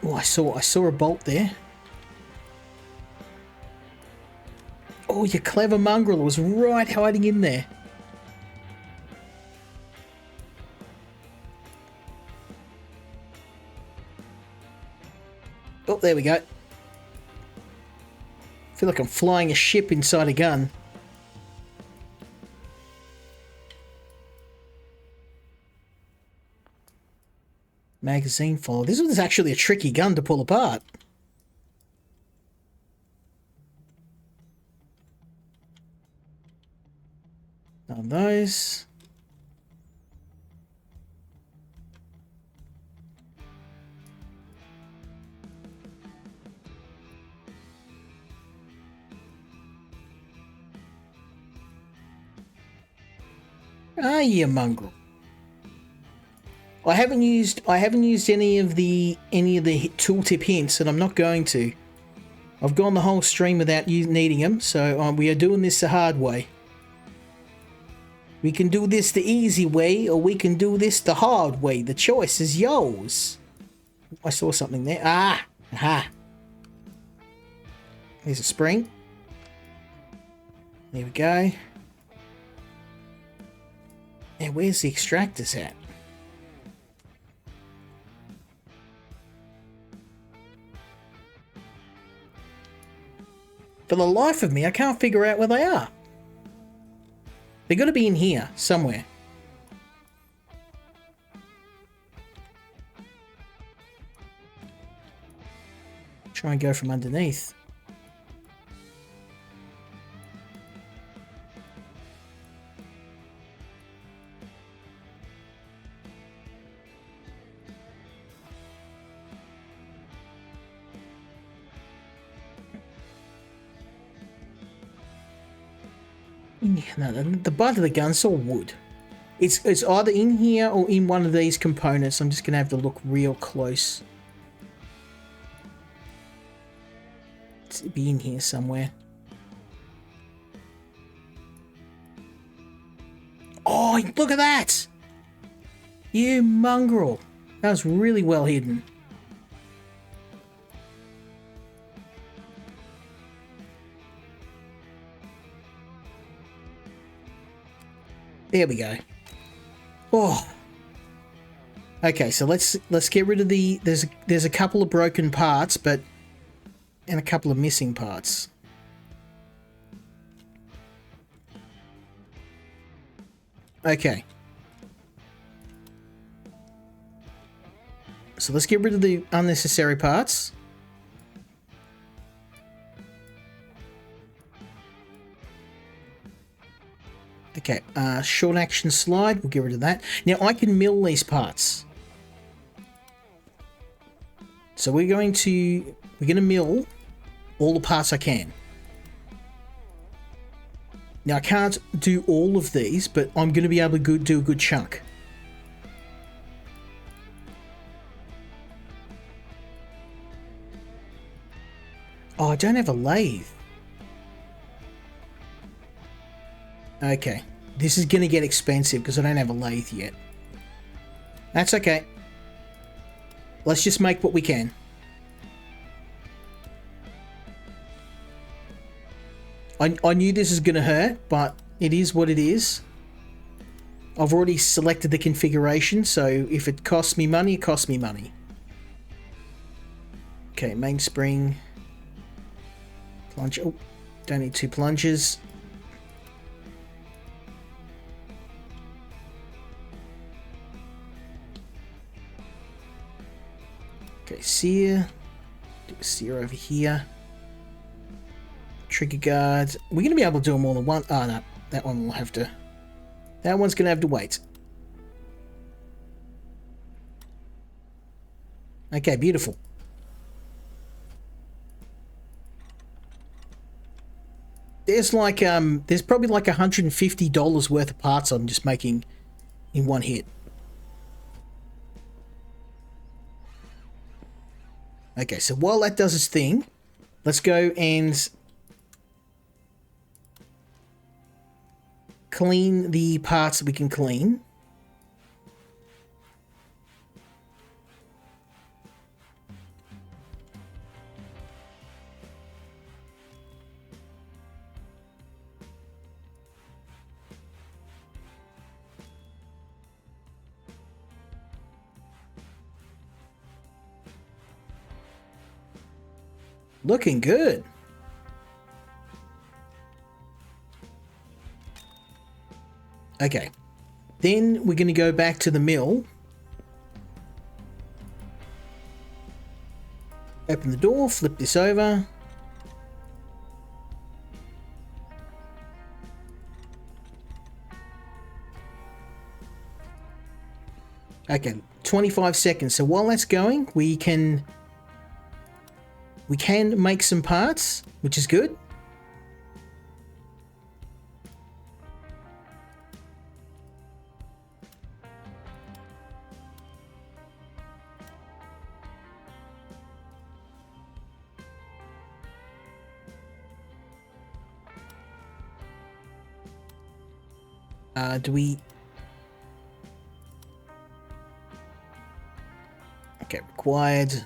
Oh, I saw a bolt there. Oh, you clever mongrel was right hiding in there. Oh, there we go. I feel like I'm flying a ship inside a gun. Magazine follower. This was actually a tricky gun to pull apart. None of those. Ah, you mongrel. I haven't used any of the tooltip hints, and I'm not going to. I've gone the whole stream without you needing them, so we are doing this the hard way. We can do this the easy way, or we can do this the hard way. The choice is yours. I saw something there. Ah! Aha! There's a spring. There we go. Now, where's the extractors at? For the life of me, I can't figure out where they are. They've got to be in here, somewhere. Try and go from underneath. No, the butt of the gun's all wood. It's either in here or in one of these components. I'm just going to have to look real close. It's be in here somewhere. Oh, look at that! You mongrel. That was really well hidden. There we go. Oh. Okay, so let's get rid of the there's a couple of broken parts, but and a couple of missing parts. Okay. So let's get rid of the unnecessary parts. Okay, short action slide, we'll get rid of that. Now I can mill these parts. So we're going to mill all the parts I can. Now I can't do all of these, but I'm going to be able to do a good chunk. Oh, I don't have a lathe. Okay, this is going to get expensive because I don't have a lathe yet. That's okay. Let's just make what we can. I knew this is going to hurt, but it is what it is. I've already selected the configuration, so if it costs me money, it costs me money. Okay, mainspring. Plunge. Oh, don't need two plunges. Okay, sear. Do a sear over here. Trigger guards. We're going to be able to do them all in one. Oh, no. That one will have to... That one's going to have to wait. Okay, beautiful. There's like, there's probably like $150 worth of parts I'm just making in one hit. Okay, so while that does its thing, let's go and clean the parts that we can clean. Looking good. Okay. Then we're going to go back to the mill. Open the door, flip this over. Okay, 25 seconds. So while that's going, we can make some parts, which is good. Do we... Okay, required.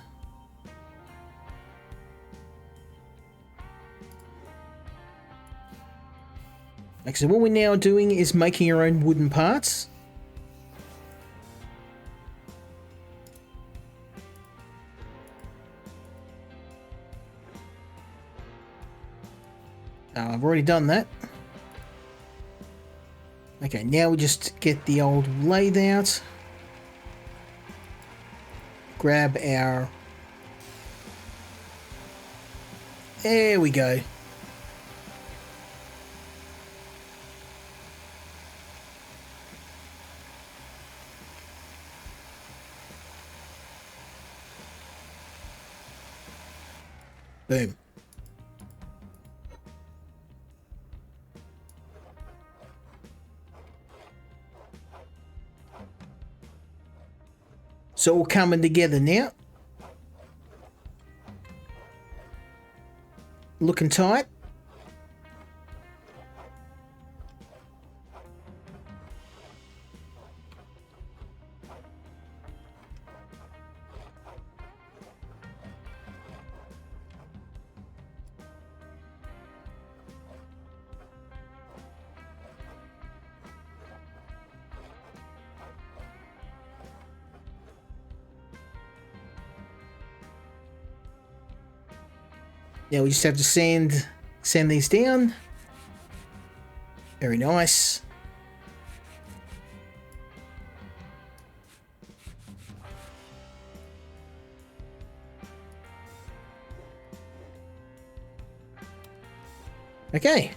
Okay, so what we're now doing is making our own wooden parts. I've already done that. Okay, now we just get the old lathe out. Grab our... There we go. Boom. So all coming together now. Looking tight. Now we just have to sand these down. Very nice. Okay.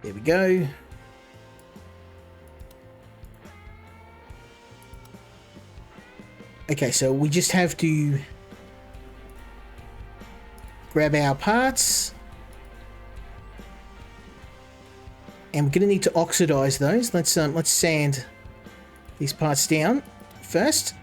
There we go. Okay, so we just have to grab our parts. And we're going to need to oxidize those. Let's sand these parts down first.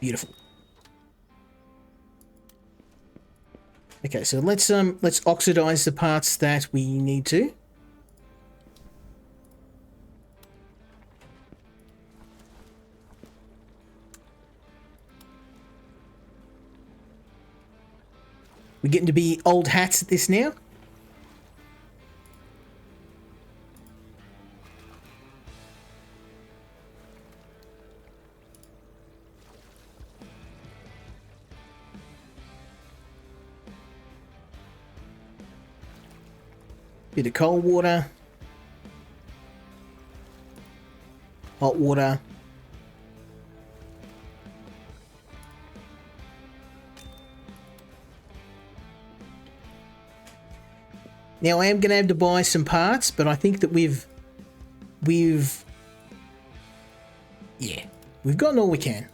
Beautiful. Okay, so let's oxidize the parts that we need to. We're getting to be old hats at this now. Bit of cold water, hot water. Now I am going to have to buy some parts, but I think that we've gotten all we can.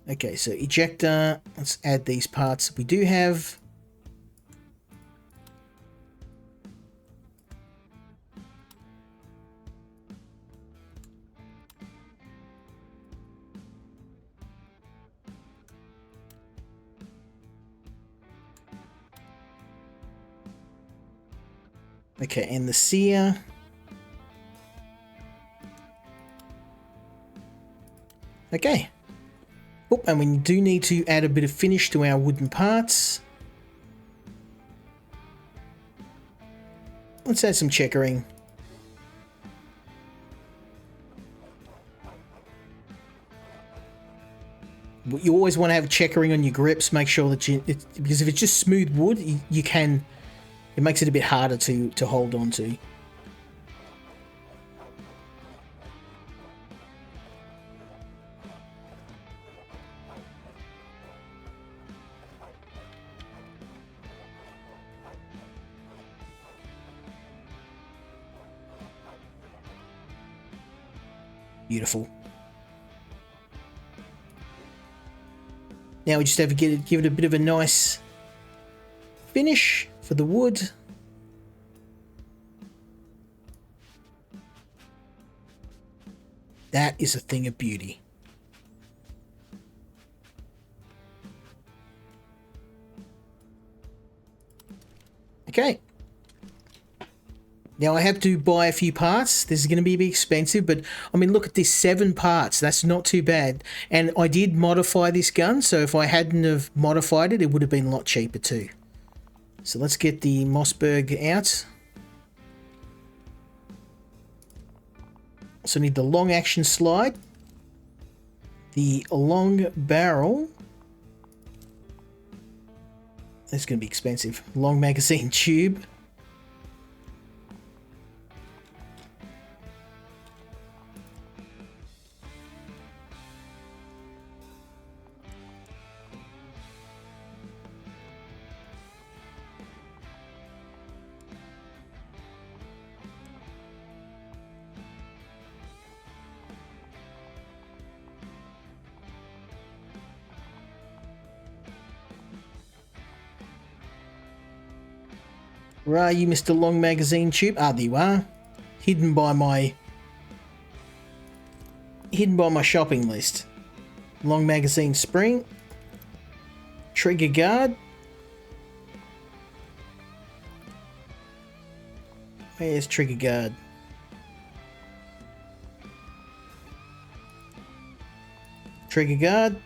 Okay, so ejector, let's add these parts we do have. Okay, and the sear. Okay. Oh, and we do need to add a bit of finish to our wooden parts. Let's add some checkering. You always want to have checkering on your grips. Make sure that because if it's just smooth wood, you can. It makes it a bit harder to hold on to. Beautiful. Now we just have to give it a bit of a nice finish for the wood. That is a thing of beauty. Okay. Now I have to buy a few parts. This is going to be a bit expensive, but I mean, look at this, 7 parts. That's not too bad. And I did modify this gun, so if I hadn't have modified it, it would have been a lot cheaper too. So let's get the Mossberg out. So I need the long action slide, the long barrel. That's going to be expensive. Long magazine tube. Where are you, Mr. Long Magazine Tube? Ah, there you are. Hidden by my shopping list. Long magazine spring. Trigger guard. Where's trigger guard? Trigger guard.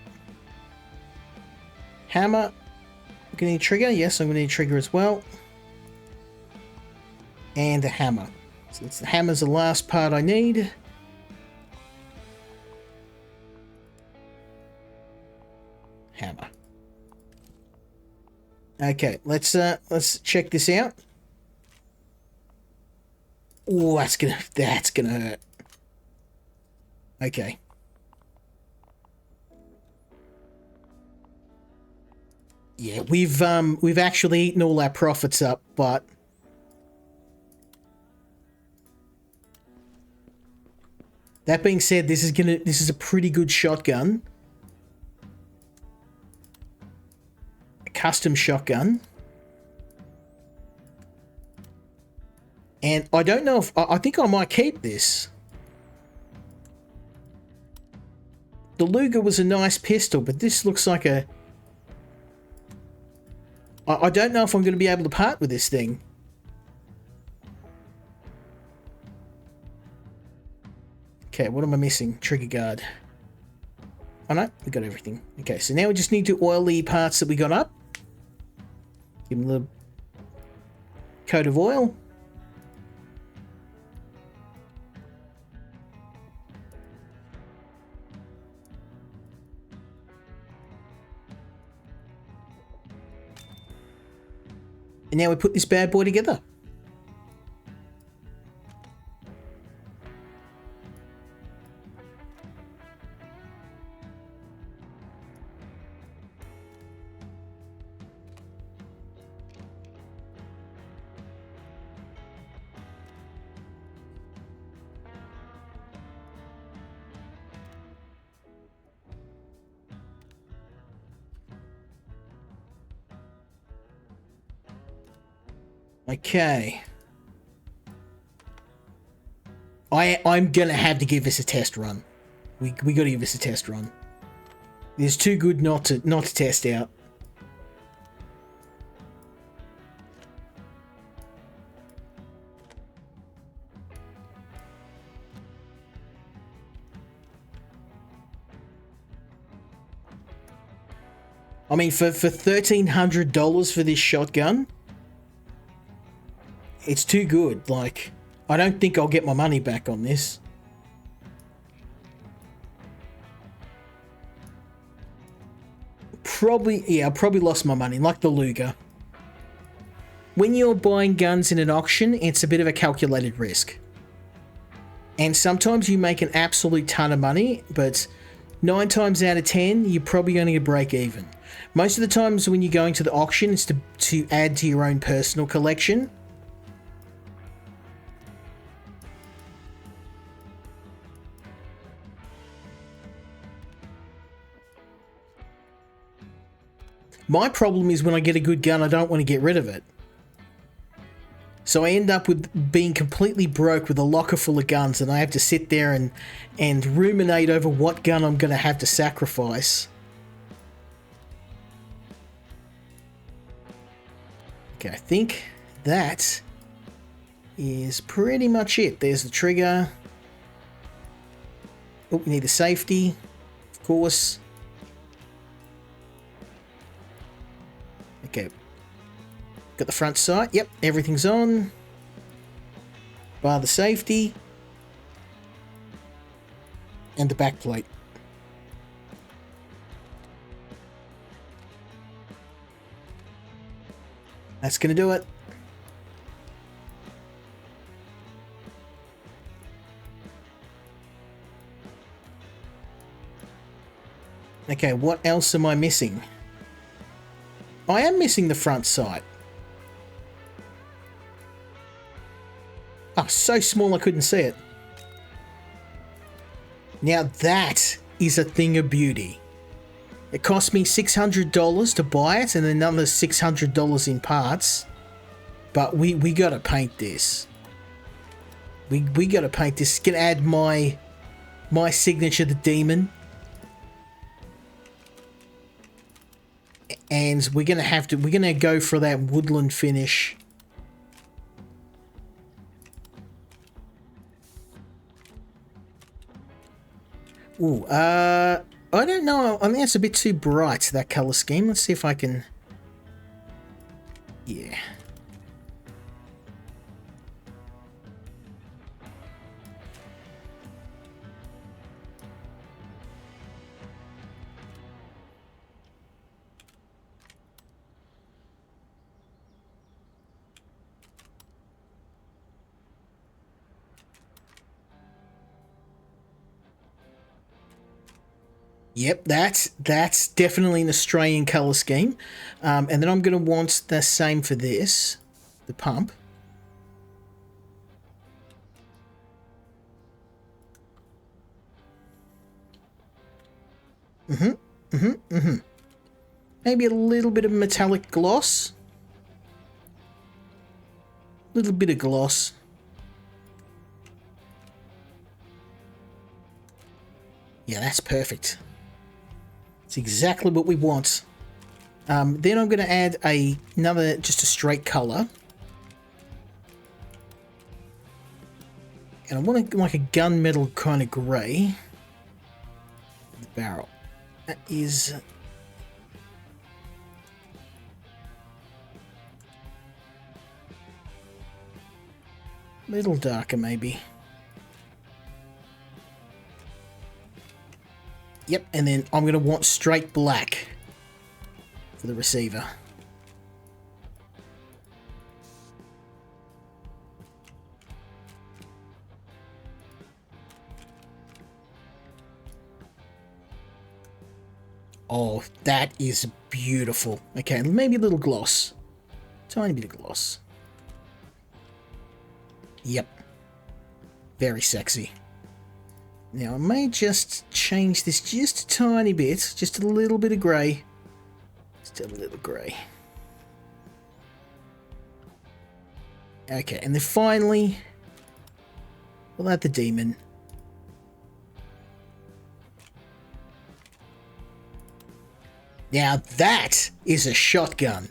Hammer. I'm gonna need trigger. Yes, I'm gonna need trigger as well. And a hammer. So the hammer's the last part I need. Hammer. Okay, let's check this out. Oh, that's gonna hurt. Okay. Yeah, we've actually eaten all our profits up, but that being said, this is a pretty good shotgun. A custom shotgun. And I don't know if I think I might keep this. The Luger was a nice pistol, but this looks like a I don't know if I'm going to be able to part with this thing. Okay, what am I missing? Trigger guard. Oh no, we got everything. Okay, so now we just need to oil the parts that we got up. Give them a little coat of oil. And now we put this bad boy together. Okay. I'm gonna have to give this a test run. We gotta give this a test run. It's too good not to test out. I mean, for $1,300 for this shotgun, it's too good. Like, I don't think I'll get my money back on this. Probably, yeah, I probably lost my money, like the Luger. When you're buying guns in an auction, it's a bit of a calculated risk. And sometimes you make an absolute ton of money, but 9 times out of 10, you're probably going to break even. Most of the times when you're going to the auction, it's to add to your own personal collection. My problem is when I get a good gun, I don't want to get rid of it. So I end up with being completely broke with a locker full of guns, and I have to sit there and ruminate over what gun I'm going to have to sacrifice. Okay, I think that is pretty much it. There's the trigger. Oh, we need the safety, of course. Okay. Got the front sight. Yep, everything's on. Bar the safety. And the back plate. That's going to do it. Okay, what else am I missing? I am missing the front sight. Oh, so small I couldn't see it. Now that is a thing of beauty. It cost me $600 to buy it and another $600 in parts. But we gotta paint this. We gotta paint this. Gonna add my signature, the demon. And we're gonna go for that woodland finish. Ooh, I don't know. I think it's a bit too bright, that color scheme. Let's see if I can... Yeah. Yep, that's definitely an Australian colour scheme. And then I'm going to want the same for this, the pump. Maybe a little bit of metallic gloss. Little bit of gloss. Yeah, that's perfect. It's exactly what we want. Then I'm going to add another, just a straight colour. And I want it like a gunmetal kind of grey. The barrel. That is... a little darker maybe. Yep, and then I'm going to want straight black for the receiver. Oh, that is beautiful. Okay, maybe a little gloss. Tiny bit of gloss. Yep. Very sexy. Now, I may just change this just a tiny bit. Just a little bit of grey. Just a little grey. Okay, and then finally, we'll add the demon. Now, that is a shotgun.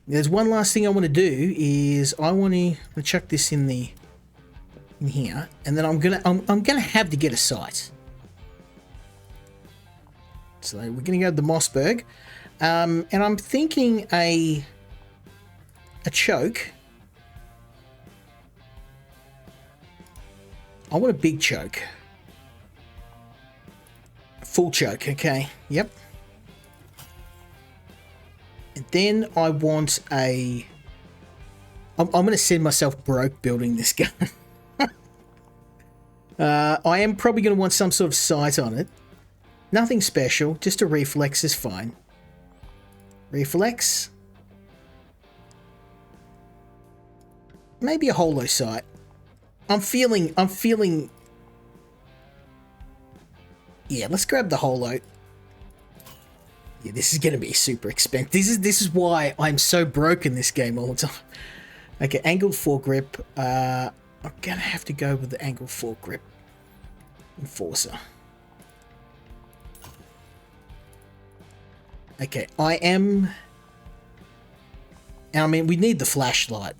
There's one last thing I want to do is I want to chuck this in here, and then I'm gonna have to get a sight. So we're going to go to the Mossberg. And I'm thinking a choke. I want a big choke. Full choke, okay. Yep. And then I want a... I'm going to send myself broke building this gun. I am probably going to want some sort of sight on it. Nothing special, just a reflex is fine. Reflex. Maybe a holo sight. I'm feeling... Yeah, let's grab the holo. Yeah, this is going to be super expensive. This is why I'm so broke in this game all the time. Okay, angled foregrip. I'm going to have to go with the angled foregrip. Enforcer. Okay, I am... I mean, we need the flashlight.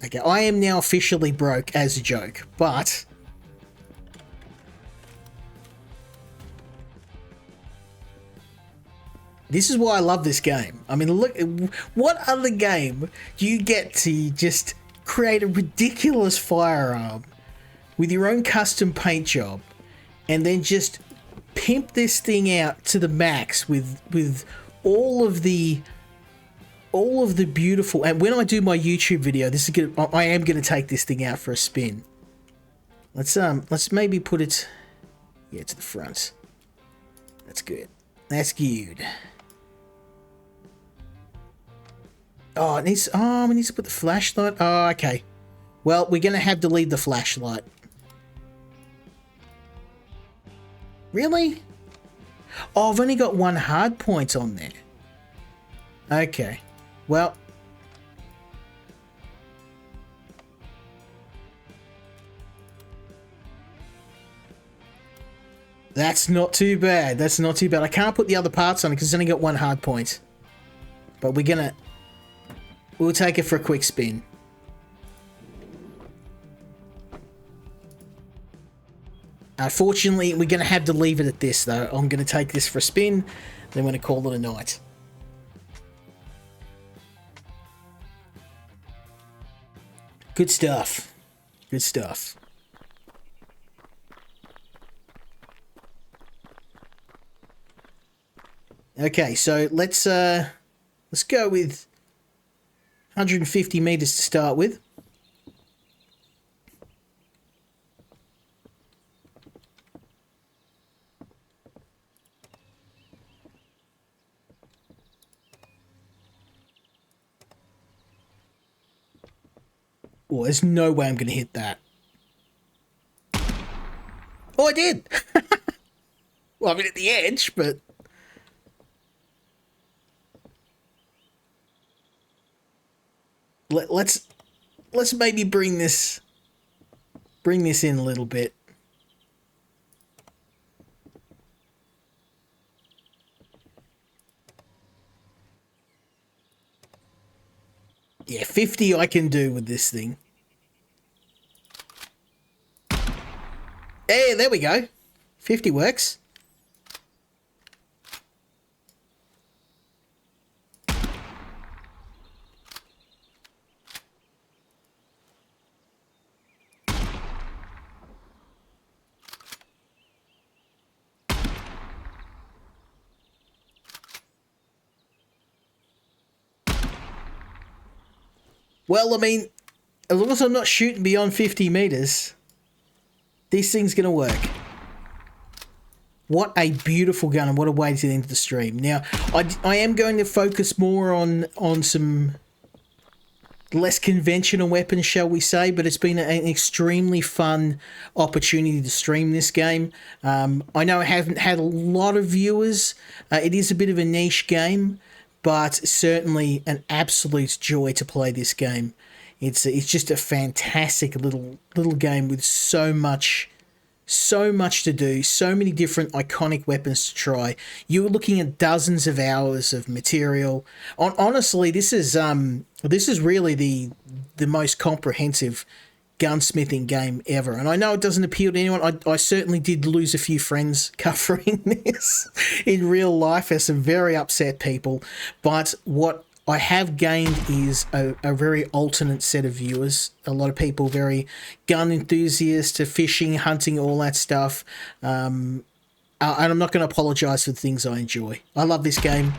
Okay, I am now officially broke as a joke, but... This is why I love this game. I mean, look, what other game do you get to just create a ridiculous firearm with your own custom paint job and then just pimp this thing out to the max with all of the beautiful... And when I do my YouTube video, this is I am gonna take this thing out for a spin. Let's maybe put it to the front. That's good. That's good. Oh, we need to put the flashlight. Oh, okay. Well, we're gonna have to leave the flashlight. Really? Oh, I've only got one hard point on there. Okay. Well. That's not too bad. That's not too bad. I can't put the other parts on it because it's only got one hard point. But we'll take it for a quick spin. Unfortunately, we're going to have to leave it at this, though. I'm going to take this for a spin, then we're going to call it a night. Good stuff. Good stuff. Okay, so let's go with 150 meters to start with. Oh, there's no way I'm going to hit that. Oh, I did! Well, I mean, at the edge, but... Let's maybe bring this in a little bit. Yeah, 50 I can do with this thing. Hey, there we go. 50 works. Well, I mean, as long as I'm not shooting beyond 50 meters, this thing's going to work. What a beautiful gun and what a way to end the stream. Now, I am going to focus more on some less conventional weapons, shall we say, but it's been an extremely fun opportunity to stream this game. I know I haven't had a lot of viewers. It is a bit of a niche game, but certainly an absolute joy to play this game. It's just a fantastic little game with so much to do, so many different iconic weapons to try. You're looking at dozens of hours of material. Honestly, this is really the most comprehensive gunsmithing game ever. And I know it doesn't appeal to anyone. I certainly did lose a few friends covering this in real life as some very upset people. But what I have gained is a very alternate set of viewers. A lot of people very gun enthusiasts to fishing, hunting, all that stuff. And I'm not going to apologise for the things I enjoy. I love this game.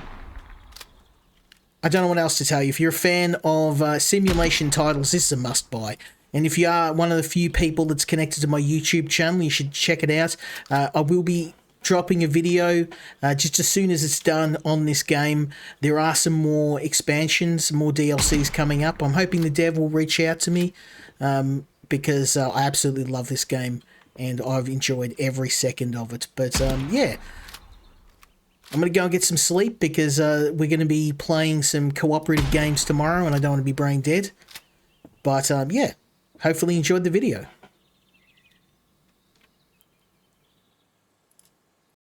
I don't know what else to tell you. If you're a fan of simulation titles, this is a must-buy. And if you are one of the few people that's connected to my YouTube channel, you should check it out. I will be dropping a video just as soon as it's done on this game. There are some more expansions, more DLCs coming up. I'm hoping the dev will reach out to me because I absolutely love this game and I've enjoyed every second of it. But yeah, I'm going to go and get some sleep because we're going to be playing some cooperative games tomorrow and I don't want to be brain dead. But yeah, hopefully you enjoyed the video.